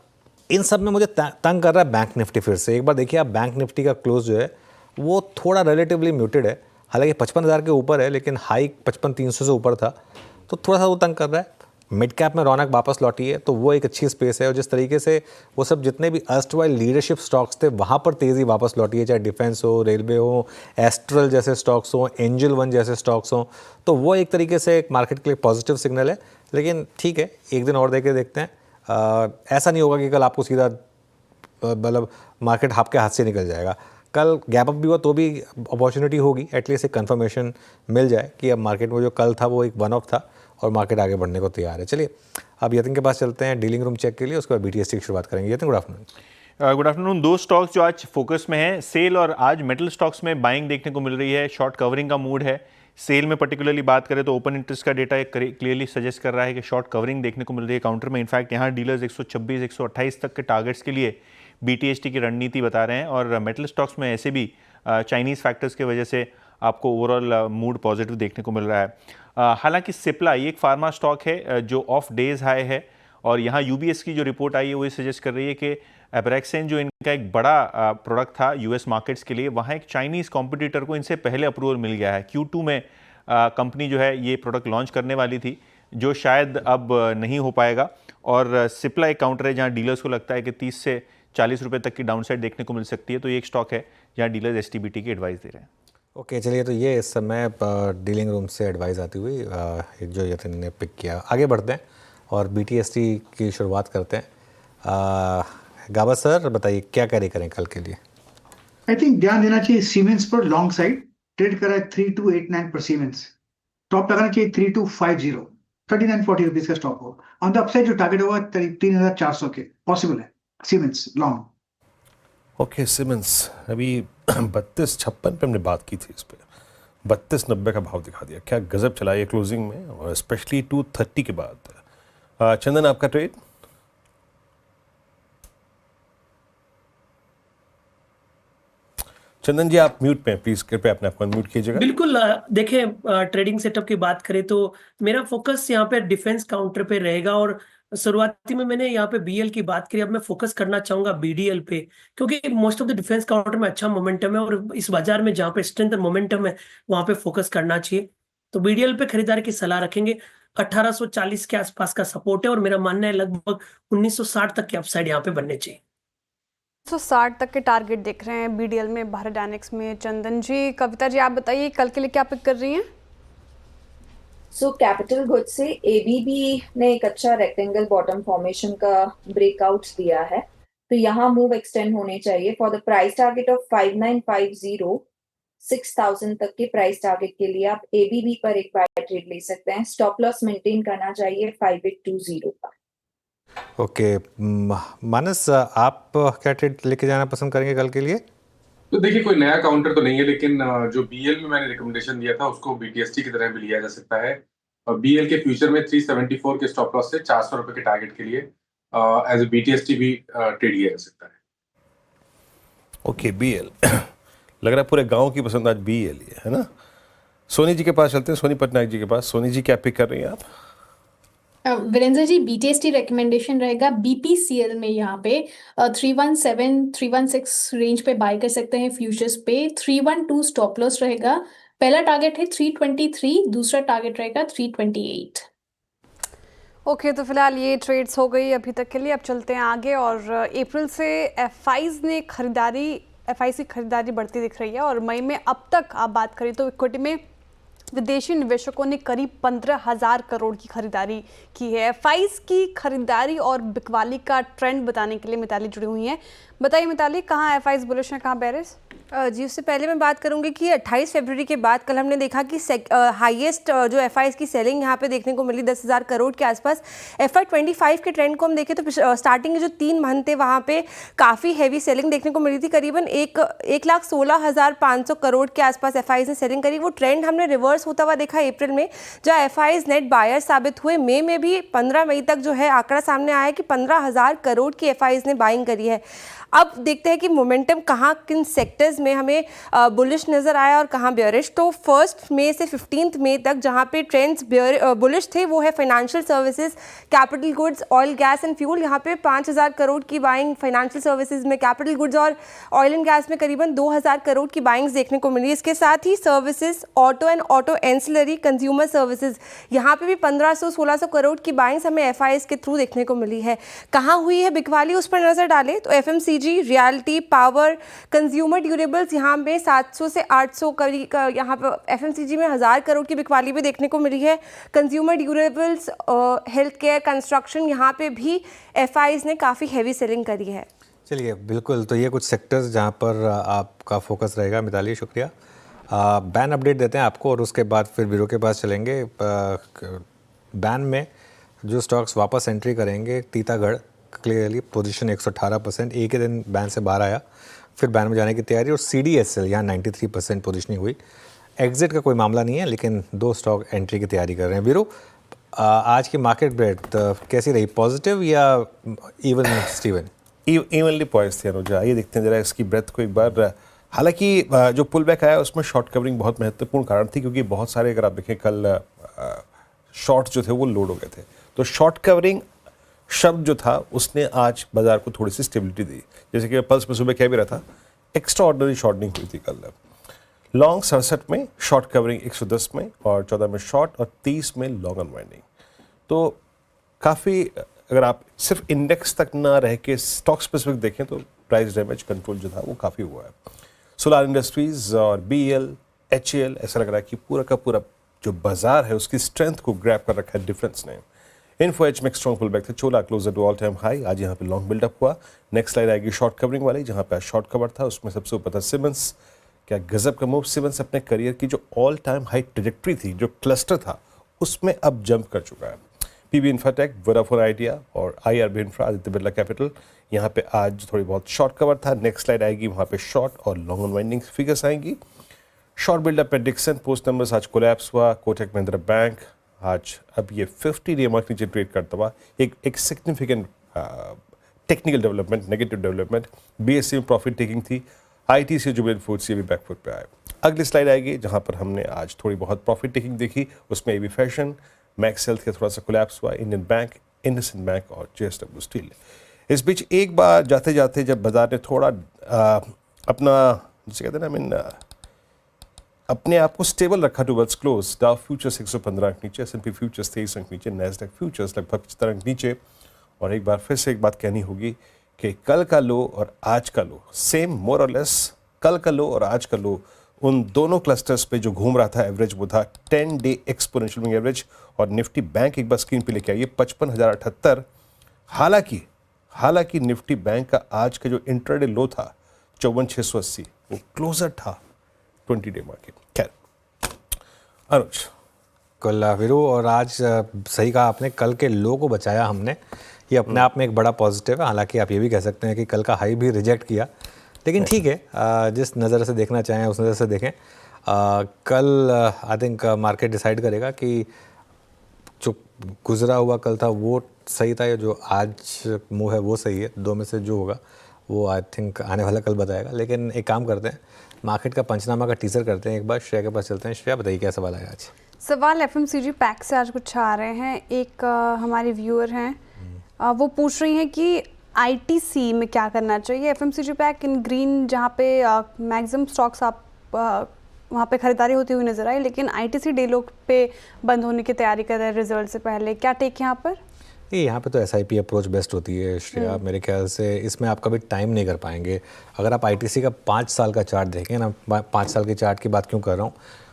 इन सब में मुझे तंग कर रहा है बैंक निफ्टी। फिर से एक बार देखिए आप, बैंक निफ्टी का क्लोज जो है वो थोड़ा रिलेटिवली म्यूटेड है, हालांकि 55,000 के ऊपर है, लेकिन हाई 55,300 से ऊपर था, तो थोड़ा सा वो तंग कर रहा है। मिड कैप में रौनक वापस लौटी है, तो वो एक अच्छी स्पेस है। और जिस तरीके से वो सब जितने भी अर्स्टवाइल लीडरशिप स्टॉक्स थे वहाँ पर तेज़ी वापस लौटी है, चाहे डिफेंस हो, रेलवे हो, एस्ट्रल जैसे स्टॉक्स हो, एंजल वन जैसे स्टॉक्स हो, तो वो एक तरीके से एक मार्केट के लिए पॉजिटिव सिग्नल है। लेकिन ठीक है, एक दिन और देके देखते हैं। ऐसा नहीं होगा कि कल आपको सीधा मतलब मार्केट आपके हाथ से निकल जाएगा। कल गैप अप भी हुआ तो भी अपॉर्चुनिटी होगी, एटलीस्ट एक कंफर्मेशन मिल जाए कि अब मार्केट में जो कल था वो एक वन ऑफ था और मार्केट आगे बढ़ने को तैयार है। चलिए अब यतिन के पास चलते हैं डीलिंग रूम चेक के लिए, उसके बाद बीटीएसटी की शुरुआत करेंगे। Yatin, good afternoon. Good afternoon. 2 stocks जो आज फोकस में हैं, सेल और आज मेटल स्टॉक्स में बाइंग देखने को मिल रही है, शॉर्ट कवरिंग का मूड है। सेल में पर्टिकुलरली बात करें तो ओपन इंटरेस्ट का डेटा क्लियरली सजेस्ट कर रहा है कि शॉर्ट कवरिंग देखने को मिल रही है काउंटर में। इनफैक्ट यहाँ डीलर्स 126-128 तक के टारगेट्स के लिए बीटीएसटी की रणनीति बता रहे हैं। और मेटल स्टॉक्स में ऐसे भी चाइनीज़ फैक्टर्स की वजह से आपको ओवरऑल मूड पॉजिटिव देखने को मिल रहा है। हालांकि सिप्ला ये एक फार्मा स्टॉक है जो ऑफ डेज हाई है, और यहाँ यूबीएस की जो रिपोर्ट आई है वो सजेस्ट कर रही है कि एब्रेक्सेन जो इनका एक बड़ा प्रोडक्ट था यूएस मार्केट्स के लिए, वहाँ एक चाइनीज़ कॉम्पिटिटर को इनसे पहले अप्रूवल मिल गया है। Q2 में कंपनी जो है ये प्रोडक्ट लॉन्च करने वाली थी, जो शायद अब नहीं हो पाएगा। और सिप्ला एक काउंटर है जहाँ डीलर्स को लगता है कि 30 से 40 रुपये तक की डाउनसाइड देखने को मिल सकती है। तो ये एक स्टॉक है जहाँ डीलर्स एसटीबीटी की एडवाइस दे रहे हैं। ओके, चलिए तो ये इस समय डीलिंग रूम से एडवाइस आती हुई जो यतिन ने पिक किया। आगे बढ़ते हैं और बीटीएसटी की शुरुआत करते हैं। गाबा सर बताइए क्या कैरी करें कल के लिए? आई थिंक ध्यान देना चाहिए सीमेंस पर, लॉन्ग साइड ट्रेड करा है 3289 पर सीमेंस, टॉप लगाना चाहिए 3250, 3940 रुपीज का स्टॉप हो। ऑन द अपसाइड जो टारगेट होगा 3400 के पॉसिबल है सीमेंस लॉन्ग। ओके, सीमेंस अभी 3256 पे हमने बात की थी इस पर, 32.90 का भाव दिखा दिया। क्या गजब चला ये क्लोजिंग में, और स्पेशली 230 के बाद। चंदन, आपका ट्रेड? चंदन जी, आप म्यूट पे हैं, प्लीज कृपया अपने आप को म्यूट कीजिएगा। बिल्कुल। देखिए, ट्रेडिंग सेटअप की बात करें तो मेरा फोकस यहाँ पे डिफेंस काउंटर पे रहेगा, और शुरुआती में मैंने यहाँ पे बीएल की बात करी, अब मैं फोकस करना चाहूंगा बीडीएल पे, क्योंकि most of the defence counter में अच्छा मोमेंटम है, और इस बाजार में जहाँ पे स्ट्रेंथ और मोमेंटम है वहां पे फोकस करना चाहिए। तो बीडीएल पे खरीदारी की सलाह रखेंगे। 1840 के आसपास का सपोर्ट है, और मेरा मानना है लगभग 1960 तक के अपसाइड यहाँ पे बनने चाहिए। 160 तक के टारगेट देख रहे हैं बीडीएल में, भारत डायनेक्स में। चंदन जी, कविता जी, आप बताइए कल के लिए क्या पिक कर रही हैं? सो कैपिटल गुड्स से एबीबी ने एक अच्छा रेक्टेंगल बॉटम फॉर्मेशन का ब्रेकआउट दिया है, तो यहाँ मूव एक्सटेंड होने चाहिए। For the price target of 5950, 6000 तक के प्राइस टारगेट के लिए आप एबीबी पर एक बाय ट्रेड ले सकते हैं। स्टॉप लॉस मेंटेन करना चाहिए 5820 का। ओके, मानस, आप क्या ट्रेड लेके जाना पसंद करेंगे कल के लिए? तो देखिए, कोई नया काउंटर तो नहीं है, लेकिन जो बीएल में मैंने रिकमेंडेशन दिया था उसको बीटीएसटी की तरह भी लिया जा सकता है। और बीएल के फ्यूचर में 374 के स्टॉप लॉस से 400 रुपए के टारगेट के लिए एज ए बीटीएसटी भी ट्रेड किया जा सकता है। ओके, बीएल लग रहा है पूरे गांव की पसंद आज बीएल है ना। सोनी जी के पास चलते हैं, सोनी पटनायक जी के पास। सोनी जी, क्या पिक कर रही हैं आप? वीरेंद्र जी, बीटीएसटी रिकमेंडेशन रहेगा बीपीसीएल में। यहाँ पे 317 316 रेंज पे बाय कर सकते हैं फ्यूचर्स पे। 312 स्टॉप लॉस रहेगा। पहला टारगेट है 323, दूसरा टारगेट रहेगा 328। ओके, तो फिलहाल ये ट्रेड्स हो गई अभी तक के लिए। अब चलते हैं आगे, और अप्रैल से एफआईज की खरीदारी बढ़ती दिख रही है, और मई में अब तक आप बात करें तो इक्विटी में विदेशी निवेशकों ने करीब 15,000 करोड़ की खरीदारी की है। एफआईज की खरीदारी और बिकवाली का ट्रेंड बताने के लिए मिताली जुड़ी हुई हैं। बताइए मिताली, कहाँ एफआईज बुलिश हैं, कहाँ बेरिश? जी, उससे पहले मैं बात करूंगी कि 28 फरवरी के बाद कल हमने देखा कि हाईएस्ट जो एफआईज की सेलिंग यहाँ पे देखने को मिली 10,000 करोड़ के आसपास। FY25 के ट्रेंड को हम देखें तो स्टार्टिंग के जो 3 मंथ थे वहाँ पे काफ़ी हैवी सेलिंग देखने को मिली थी। करीबन 1,16,500 करोड़ के आसपास एफआईज ने सेलिंग करी। वो ट्रेंड हमने रिवर्स होता हुआ देखा अप्रैल में, जहाँ एफआईज नेट बायर साबित हुए। मई में भी 15 मई तक जो है आंकड़ा सामने आया कि 15,000 करोड़ की एफआईज ने बाइंग करी है। अब देखते हैं कि मोमेंटम कहाँ, किन सेक्टर्स में हमें बुलिश नज़र आया और कहाँ बेयरिश। तो 1 मई से 15 मई तक जहाँ पे ट्रेंड्स बुलिश थे वो है financial services, capital goods, oil gas and fuel. यहाँ पे 5,000 करोड़ की बाइंग फाइनेंशियल सर्विसेज में, कैपिटल गुड्स और ऑयल एंड गैस में करीबन 2,000 करोड़ की बाइंग्स देखने को मिली। इसके साथ ही services, auto and auto ancillary, consumer services, यहाँ पे भी 1,500-1,600 करोड़ की बाइंग्स हमें एफआईज के थ्रू देखने को मिली है। कहाँ हुई है बिकवाली, उस पर नज़र डालें तो FMCG, reality, power, consumer durables, यहाँ पे 700 से 800 यहाँ पे एफएमसीजी में 1,000 करोड़ की बिकवाली भी देखने को मिली है। Consumer durables, health care, construction, यहाँ पे भी एफआईज ने काफ़ी हैवी सेलिंग करी है। चलिए, बिल्कुल, तो ये कुछ सेक्टर्स जहाँ पर आपका फोकस रहेगा। मिताली, शुक्रिया। बैन अपडेट देते हैं आपको, और उसके बाद फिर ब्यूरो के पास चलेंगे। बैन में जो स्टॉक्स वापस एंट्री करेंगे, टीतागढ़ क्लियरली पोजीशन 118%, एक ही दिन बैन से बाहर आया, फिर बैन में जाने की तैयारी। और CDSL यहाँ 93% पोजीशनिंग हुई। एग्जिट का कोई मामला नहीं है, लेकिन 2 स्टॉक एंट्री की तैयारी कर रहे हैं। वीरू, आज की मार्केट ब्रेथ कैसी रही, पॉजिटिव या इवन स्टीवन? इवनली पॉइज थे अनुजा। ये देखते हैं जरा इसकी ब्रेथ को एक बार। हालांकि जो पुल बैक आया उसमें शॉर्ट कवरिंग बहुत महत्वपूर्ण कारण थी, क्योंकि बहुत सारे, अगर आप देखें कल शॉर्ट्स जो थे वो लोड हो गए थे। तो शॉर्ट कवरिंग शब्द जो था उसने आज बाजार को थोड़ी सी स्टेबिलिटी दी। जैसे कि पल्स में सुबह कह भी रहा था, एक्स्ट्रा ऑर्डनरी शॉर्टनिंग हुई थी कल। लॉन्ग 67 में, शॉर्ट कवरिंग 110 में, और 14 में शॉर्ट, और 30 में लॉन्ग अनवाइंडिंग। तो काफ़ी, अगर आप सिर्फ इंडेक्स तक ना रह के स्टॉक स्पेसिफिक देखें तो प्राइस डैमेज कंट्रोल जो था वो काफ़ी हुआ है। सोलार इंडस्ट्रीज और BEL, HAL, ऐसा लग रहा है कि पूरा का पूरा जो बाजार है उसकी स्ट्रेंथ को ग्रैब कर रखा है डिफरेंस ने। इन्फो एज में स्ट्रॉन्ग पुल बैक था। Chola closer to all time high. आज यहाँ पे लॉन्ग बिल्डअप हुआ। नेक्स्ट स्लाइड आएगी शॉर्ट कवरिंग वाली, जहाँ पे स्शॉर्ट कवर था उसमें सबसे ऊपर था सिमेंस। क्या गजब का मूव। सिमेंस अपने करियर की जो ऑल टाइम हाई ट्रेजेक्ट्री थी, जो क्लस्टर था, उसमें अब जंप कर चुका है। PB इन्फाटेक, वोडाफोन आइडिया और IRB infra, Aditya Birla capital, यहाँ पे आज थोड़ी बहुत शॉर्ट कवर था। नेक्स्ट स्लाइड आएगी, वहाँ पे शॉर्ट और लॉन्ग अनवाइंडिंग फिगर्स आएंगी। शॉर्ट बिल्डअप पे डिक्सन पोस्ट नंबर्स आज कोलैप्स हुआ। कोटक महिंद्रा बैंक आज अब ये 50 डे मार्क नीचे ट्रेड करता हुआ, एक significant technical development, negative development. BSc में प्रॉफिट टेकिंग थी। आईटीसी जुबिलेंट फूड्स ये भी बैकफुट पे आए। अगली स्लाइड आएगी जहां पर हमने आज थोड़ी बहुत प्रॉफिट टेकिंग देखी, उसमें एबी फैशन, मैक्स हेल्थ का थोड़ा सा कोलैप्स हुआ, इंडियन बैंक, इंडसइंड बैंक और जेएसडब्ल्यू स्टील। इस बीच एक बार जाते जाते जब बाजार ने थोड़ा अपना जिसे कहते हैं ना अपने आप को स्टेबल रखा टुवर्ड्स क्लोज, डाउ फ्यूचर्स 115 अंक नीचे, एस&पी फ्यूचर्स 23 अंक नीचे, नैस्डैक फ्यूचर्स लगभग 75 अंक नीचे। और एक बार फिर से एक बात कहनी होगी कि कल का लो और आज का लो सेम मोर और लेस। कल का लो और आज का लो उन दोनों क्लस्टर्स पे जो घूम रहा था एवरेज वो था 10 डे एक्सपोनेंशियल मूविंग एवरेज। और निफ्टी बैंक एक बार स्क्रीन पे लेके आइए 55,078। हालांकि निफ्टी बैंक का आज का जो इंट्राडे लो था 54,680 वो क्लोजर था 20 डे मार्केट। खैर अनुज कल वीरू और आज सही कहा आपने, कल के लो को बचाया हमने, ये अपने आप में एक बड़ा पॉजिटिव है। हालांकि आप ये भी कह सकते हैं कि कल का हाई भी रिजेक्ट किया, लेकिन ठीक है, जिस नज़र से देखना चाहें उस नज़र से देखें। कल आई थिंक मार्केट डिसाइड करेगा कि जो गुजरा हुआ कल था वो सही था या जो आज मूव है वो सही है। दो में से जो होगा वो आई थिंक आने वाला कल बताएगा। लेकिन एक काम करते हैं, मार्केट का पंचनामा का टीजर करते हैं, एक बार श्रेया के पास चलते हैं। श्रेया बताइए क्या सवाल आया आज? सवाल एफएमसीजी पैक से आज कुछ आ रहे हैं। एक हमारी व्यूअर हैं, वो पूछ रही हैं कि आईटीसी में क्या करना चाहिए। एफएमसीजी पैक इन ग्रीन जहाँ पे मैक्सिमम स्टॉक्स आप वहाँ पे खरीदारी होती हुई नजर आई, लेकिन आईटीसी डे लो पे बंद होने की तैयारी कर रहे हैं रिजल्ट से पहले। क्या टेक यहाँ पर? यहाँ पे तो एसआईपी अप्रोच बेस्ट होती है श्रेया, मेरे ख्याल से इसमें आप कभी टाइम नहीं कर पाएंगे। अगर आप आईटीसी का 5 साल का चार्ट देखें ना, 5 साल के चार्ट की बात क्यों कर रहा हूँ,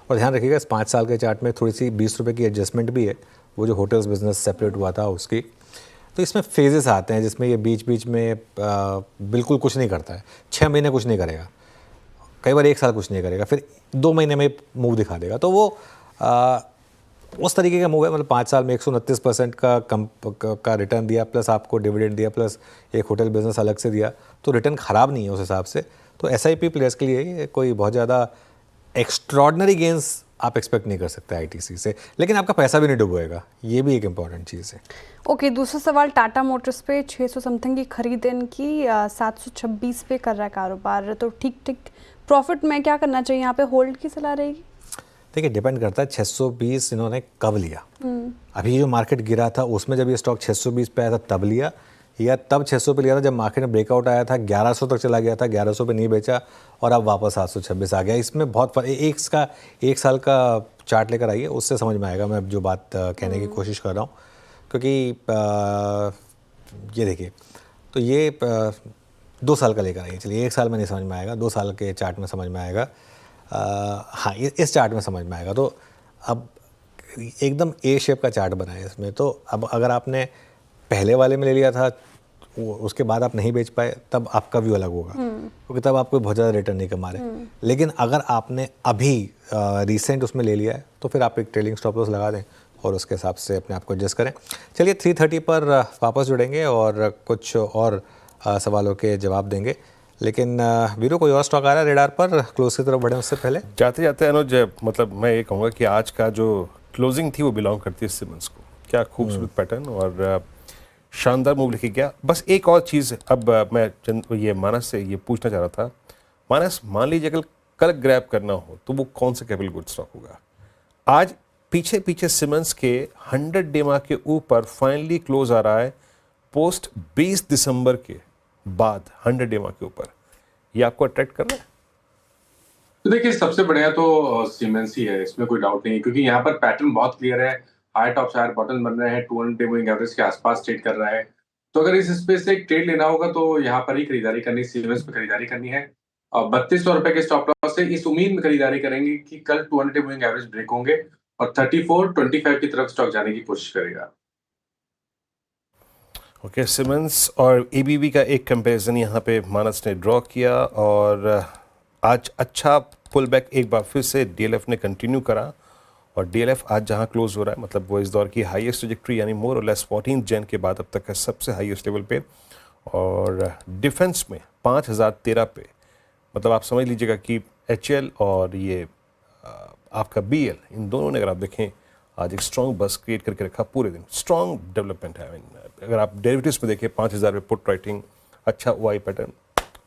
और ध्यान रखिएगा इस 5 साल के चार्ट में थोड़ी सी 20 रुपये की एडजस्टमेंट भी है, वो जो होटल्स बिजनेस सेपरेट हुआ था उसकी। तो इसमें फेजेस आते हैं जिसमें ये बीच बीच में बिल्कुल कुछ नहीं करता है। 6 महीने कुछ नहीं करेगा, कई बार 1 साल कुछ नहीं करेगा, फिर 2 महीने में मूव दिखा देगा। तो वो उस तरीके का मूव है। मतलब 5 साल में 129% का रिटर्न दिया, प्लस आपको डिविडेंड दिया, प्लस एक होटल बिजनेस अलग से दिया, तो रिटर्न ख़राब नहीं है उस हिसाब से। तो एसआईपी प्लेयर्स के लिए कोई बहुत ज़्यादा एक्स्ट्रॉर्डनरी गेंस आप एक्सपेक्ट नहीं कर सकते आईटीसी से, लेकिन आपका पैसा भी नहीं डूबेगा, ये भी एक इम्पॉर्टेंट चीज़ है। ओके, दूसरा सवाल टाटा मोटर्स पे 600 समथिंग की खरीद इनकी 726 पे कर रहा है कारोबार, तो ठीक ठीक प्रॉफिट में क्या करना चाहिए यहाँ पे? होल्ड की सलाह रहेगी? देखिए डिपेंड करता है 620 इन्होंने कब लिया। अभी जो मार्केट गिरा था उसमें जब ये स्टॉक 620 पे आया था तब लिया, या तब 600 पे लिया था जब मार्केट में ब्रेकआउट आया था, 1100 तक चला गया था, 1100 पे नहीं बेचा और अब वापस 726 आ गया। इसमें बहुत एक साल का चार्ट लेकर आइए, उससे समझ में आएगा मैं जो बात कहने की कोशिश कर रहा हूँ। क्योंकि ये देखिए, तो ये 2 साल का लेकर आइए, चलिए 1 साल में नहीं समझ में आएगा, 2 साल के चार्ट में समझ में आएगा। हाँ, इस चार्ट में समझ में आएगा। तो अब एकदम ए शेप का चार्ट बना है इसमें, तो अब अगर आपने पहले वाले में ले लिया था उसके बाद आप नहीं बेच पाए, तब आपका व्यू अलग होगा, क्योंकि तब आपको बहुत ज़्यादा रिटर्न नहीं कमा रहे। लेकिन अगर आपने अभी रिसेंट उसमें ले लिया है तो फिर आप एक ट्रेलिंग स्टॉप लॉस लगा दें और उसके हिसाब से अपने आप को एडजस्ट करें। चलिए 330 पर वापस जुड़ेंगे और कुछ और सवालों के जवाब देंगे। लेकिन वीरो कोई और स्टॉक आ रहा है रेडार पर क्लोज की तरफ बढ़े उससे पहले? जाते जाते अनुज, मतलब मैं ये कहूँगा कि आज का जो क्लोजिंग थी वो बिलोंग करती है सिमंस को। क्या खूबसूरत पैटर्न और शानदार मूव लेके गया। बस एक और चीज़ अब मैं ये मानस से ये पूछना चाह रहा था। मानस, मान लीजिए कल ग्रैब करना हो तो वो कौन सा कैपिटल गुड स्टॉक होगा? आज पीछे पीछे सिमंस के 100 डे मार्क के ऊपर फाइनली क्लोज आ रहा है पोस्ट 20 दिसंबर के बाद 100 डे मार्क के ऊपर। ये आपको अट्रैक्ट कर रहा है? तो देखिए सबसे बढ़िया तो सीमेंस ही है, इसमें कोई डाउट नहीं है, क्योंकि यहाँ पर पैटर्न बहुत क्लियर है। हाई टॉप हायर बॉटम बन रहे हैं, 200 डे मूविंग एवरेज के आसपास ट्रेड कर रहा है। तो अगर इस स्पेस से एक ट्रेड लेना होगा तो यहाँ पर ही खरीदारी करनी, सीमेंस पे खरीदारी करनी है। और 3200 रुपए के स्टॉप लॉस से इस उम्मीद में खरीदारी करेंगे कि कल 200 डे मूविंग एवरेज ब्रेक होंगे और 3425 की तरफ स्टॉक जाने की कोशिश करेगा। ओके, सिमंस और एबीबी का एक कंपैरिजन यहाँ पे मानस ने ड्रॉ किया और आज अच्छा पुल बैक एक बार फिर से डीएलएफ ने कंटिन्यू करा और डीएलएफ आज जहाँ क्लोज हो रहा है, मतलब वो इस दौर की हाईएस्ट ट्रैजेक्टरी यानी मोर और लेस 14 जन के बाद अब तक का सबसे हाईएस्ट लेवल पे। और डिफेंस में 5013 पे, मतलब आप समझ लीजिएगा कि एचएल और ये आपका BL, इन दोनों ने अगर आप देखें आज एक स्ट्रॉन्ग बस क्रिएट करके रखा पूरे दिन, स्ट्रॉन्ग डेवलपमेंट है। अगर आप डेरिवेटिव्स में देखें 5000 में पुट राइटिंग, अच्छा वाई पैटर्न,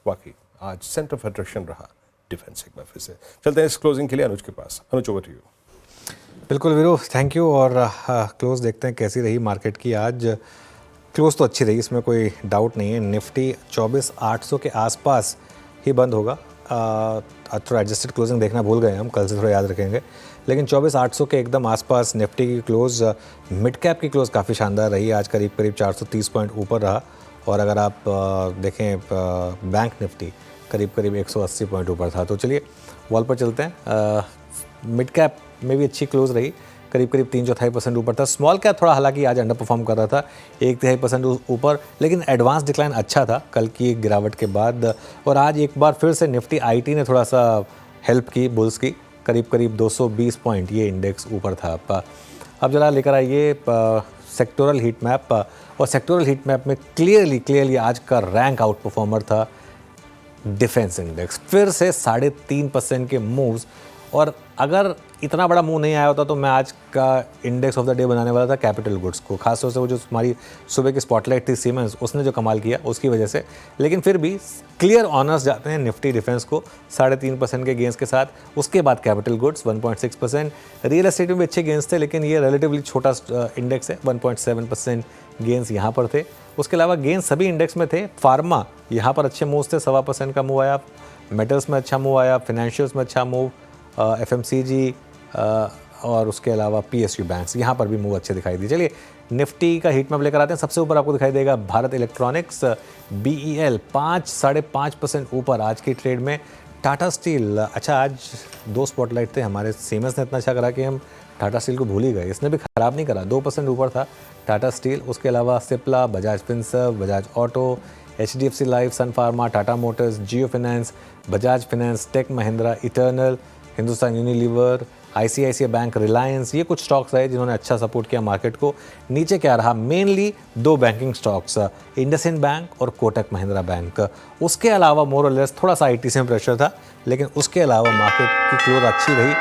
वाकई आज सेंटर ऑफ अट्रैक्शन रहा डिफेंस। एक बार फिर से चलते हैं इस क्लोजिंग के लिए अनुज के पास। अनुज, ओवर टू यू। बिल्कुल वीरू, थैंक यू। और क्लोज देखते हैं कैसी रही मार्केट की। आज क्लोज तो अच्छी रही, इसमें कोई डाउट नहीं है। निफ्टी 24,800 के आसपास ही बंद होगा। आज थोड़ा एडजस्टेड क्लोजिंग देखना भूल गए हम, कल से थोड़ा याद रखेंगे। लेकिन 24,800 के एकदम आसपास निफ्टी की क्लोज, मिड कैप की क्लोज काफ़ी शानदार रही। आज करीब 430 पॉइंट ऊपर रहा। और अगर आप देखें बैंक निफ्टी करीब 180 पॉइंट ऊपर था। तो चलिए वॉल पर चलते हैं। मिड कैप में भी अच्छी क्लोज रही, करीब 3-4% ऊपर था। स्मॉल कैप थोड़ा हालांकि आज अंडर परफॉर्म कर रहा था, 1-3% ऊपर, लेकिन एडवांस डिक्लाइन अच्छा था कल की गिरावट के बाद। और आज एक बार फिर से निफ्टी IT ने थोड़ा सा हेल्प की बुल्स की, करीब 220 पॉइंट ये इंडेक्स ऊपर था। अब जरा लेकर आइए सेक्टोरल हीट मैप। और सेक्टोरल हीट मैप में क्लियरली आज का रैंक आउट परफॉर्मर था डिफेंस इंडेक्स। फिर से 3.5% के मूव्स। और अगर इतना बड़ा मूव नहीं आया होता तो मैं आज का इंडेक्स ऑफ द डे बनाने वाला था कैपिटल गुड्स को, खासतौर से वो जो हमारी सुबह की स्पॉटलाइट थी सीमेंस, उसने जो कमाल किया उसकी वजह से। लेकिन फिर भी क्लियर ऑनर्स जाते हैं निफ्टी डिफेंस को 3.5% के गेंस के साथ। उसके बाद कैपिटल गुड्स 1.6%। रियल एस्टेट में भी अच्छे गेंस थे, लेकिन ये रिलेटिवली छोटा इंडेक्स है, 1.7% गेंस यहाँ पर थे। उसके अलावा गेंस सभी इंडेक्स में थे। फार्मा यहाँ पर अच्छे मूव्स थे, 1.25% का मूव आया। मेटल्स में अच्छा मूव आया, फाइनेंशियल्स में अच्छा मूव, FMCG और उसके अलावा PSU बैंक्स, यहाँ पर भी मूव अच्छे दिखाई दिए। चलिए निफ्टी का हीट मैप लेकर आते हैं। सबसे ऊपर आपको दिखाई देगा भारत इलेक्ट्रॉनिक्स, BEL 5-5.5% ऊपर आज की ट्रेड में। टाटा स्टील, अच्छा आज 2 स्पॉटलाइट थे हमारे, सीमेंस ने इतना अच्छा करा कि हम टाटा स्टील को भूल ही गए। इसने भी ख़राब नहीं करा, 2% ऊपर था टाटा स्टील। उसके अलावा Cipla, Bajaj Finserv, Bajaj auto, HDFC life, Sun Pharma, Tata Motors, Jio Finance, Bajaj Finance, Tech Mahindra, Eternal, Hindustan Unilever, ICICI bank, Reliance, ये कुछ स्टॉक्स रहे जिन्होंने अच्छा सपोर्ट किया मार्केट को। नीचे क्या रहा, mainly 2 banking stocks, IndusInd bank और कोटक महिंद्रा बैंक। उसके अलावा मोर और लेस थोड़ा सा ITC में प्रेशर था, लेकिन उसके अलावा मार्केट की क्लोज अच्छी रही।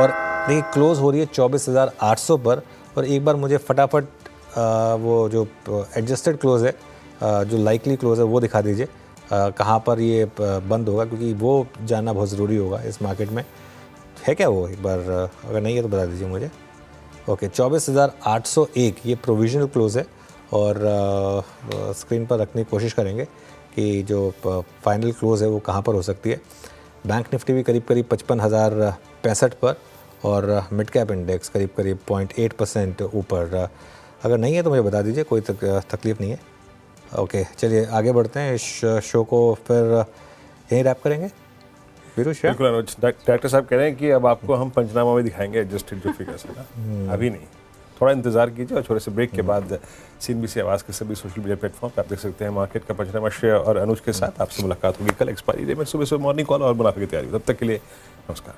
और देखिए क्लोज हो रही है 24,800 पर। और एक बार मुझे फटाफट वो जो एडजस्टेड क्लोज है, जो लाइकली क्लोज है, वो दिखा दीजिए कहाँ पर ये बंद होगा, क्योंकि वो जानना बहुत ज़रूरी होगा इस मार्केट में। है क्या वो, एक बार अगर नहीं है तो बता दीजिए मुझे। ओके, 24,801 ये प्रोविजनल क्लोज है। और स्क्रीन पर रखने की कोशिश करेंगे कि जो फाइनल क्लोज है वो कहाँ पर हो सकती है। बैंक निफ्टी भी करीब 55,065 पर। और मिड कैप इंडेक्स करीब 0.8% ऊपर। अगर नहीं है तो मुझे बता दीजिए, कोई तकलीफ़ नहीं है। ओके, चलिए आगे बढ़ते हैं। इस शो को फिर यहीं रैप करेंगे। बिल्कुल अनुज, डायरेक्टर साहब कह रहे हैं कि अब आपको हम पंचनामा में दिखाएंगे एडजस्टेड जो फिगर्स है ना, अभी नहीं, थोड़ा इंतजार कीजिए। और छोटे से ब्रेक के बाद CNBC आवाज़ के सभी सोशल मीडिया प्लेटफॉर्म पर आप देख सकते हैं मार्केट का पंचनामा। श्रेय और अनुज के साथ आपसे मुलाकात होगी कल एक्सपायरी डे में सुबह मॉर्निंग कॉल और मुनाफे की तैयारी। तब तक के लिए नमस्कार।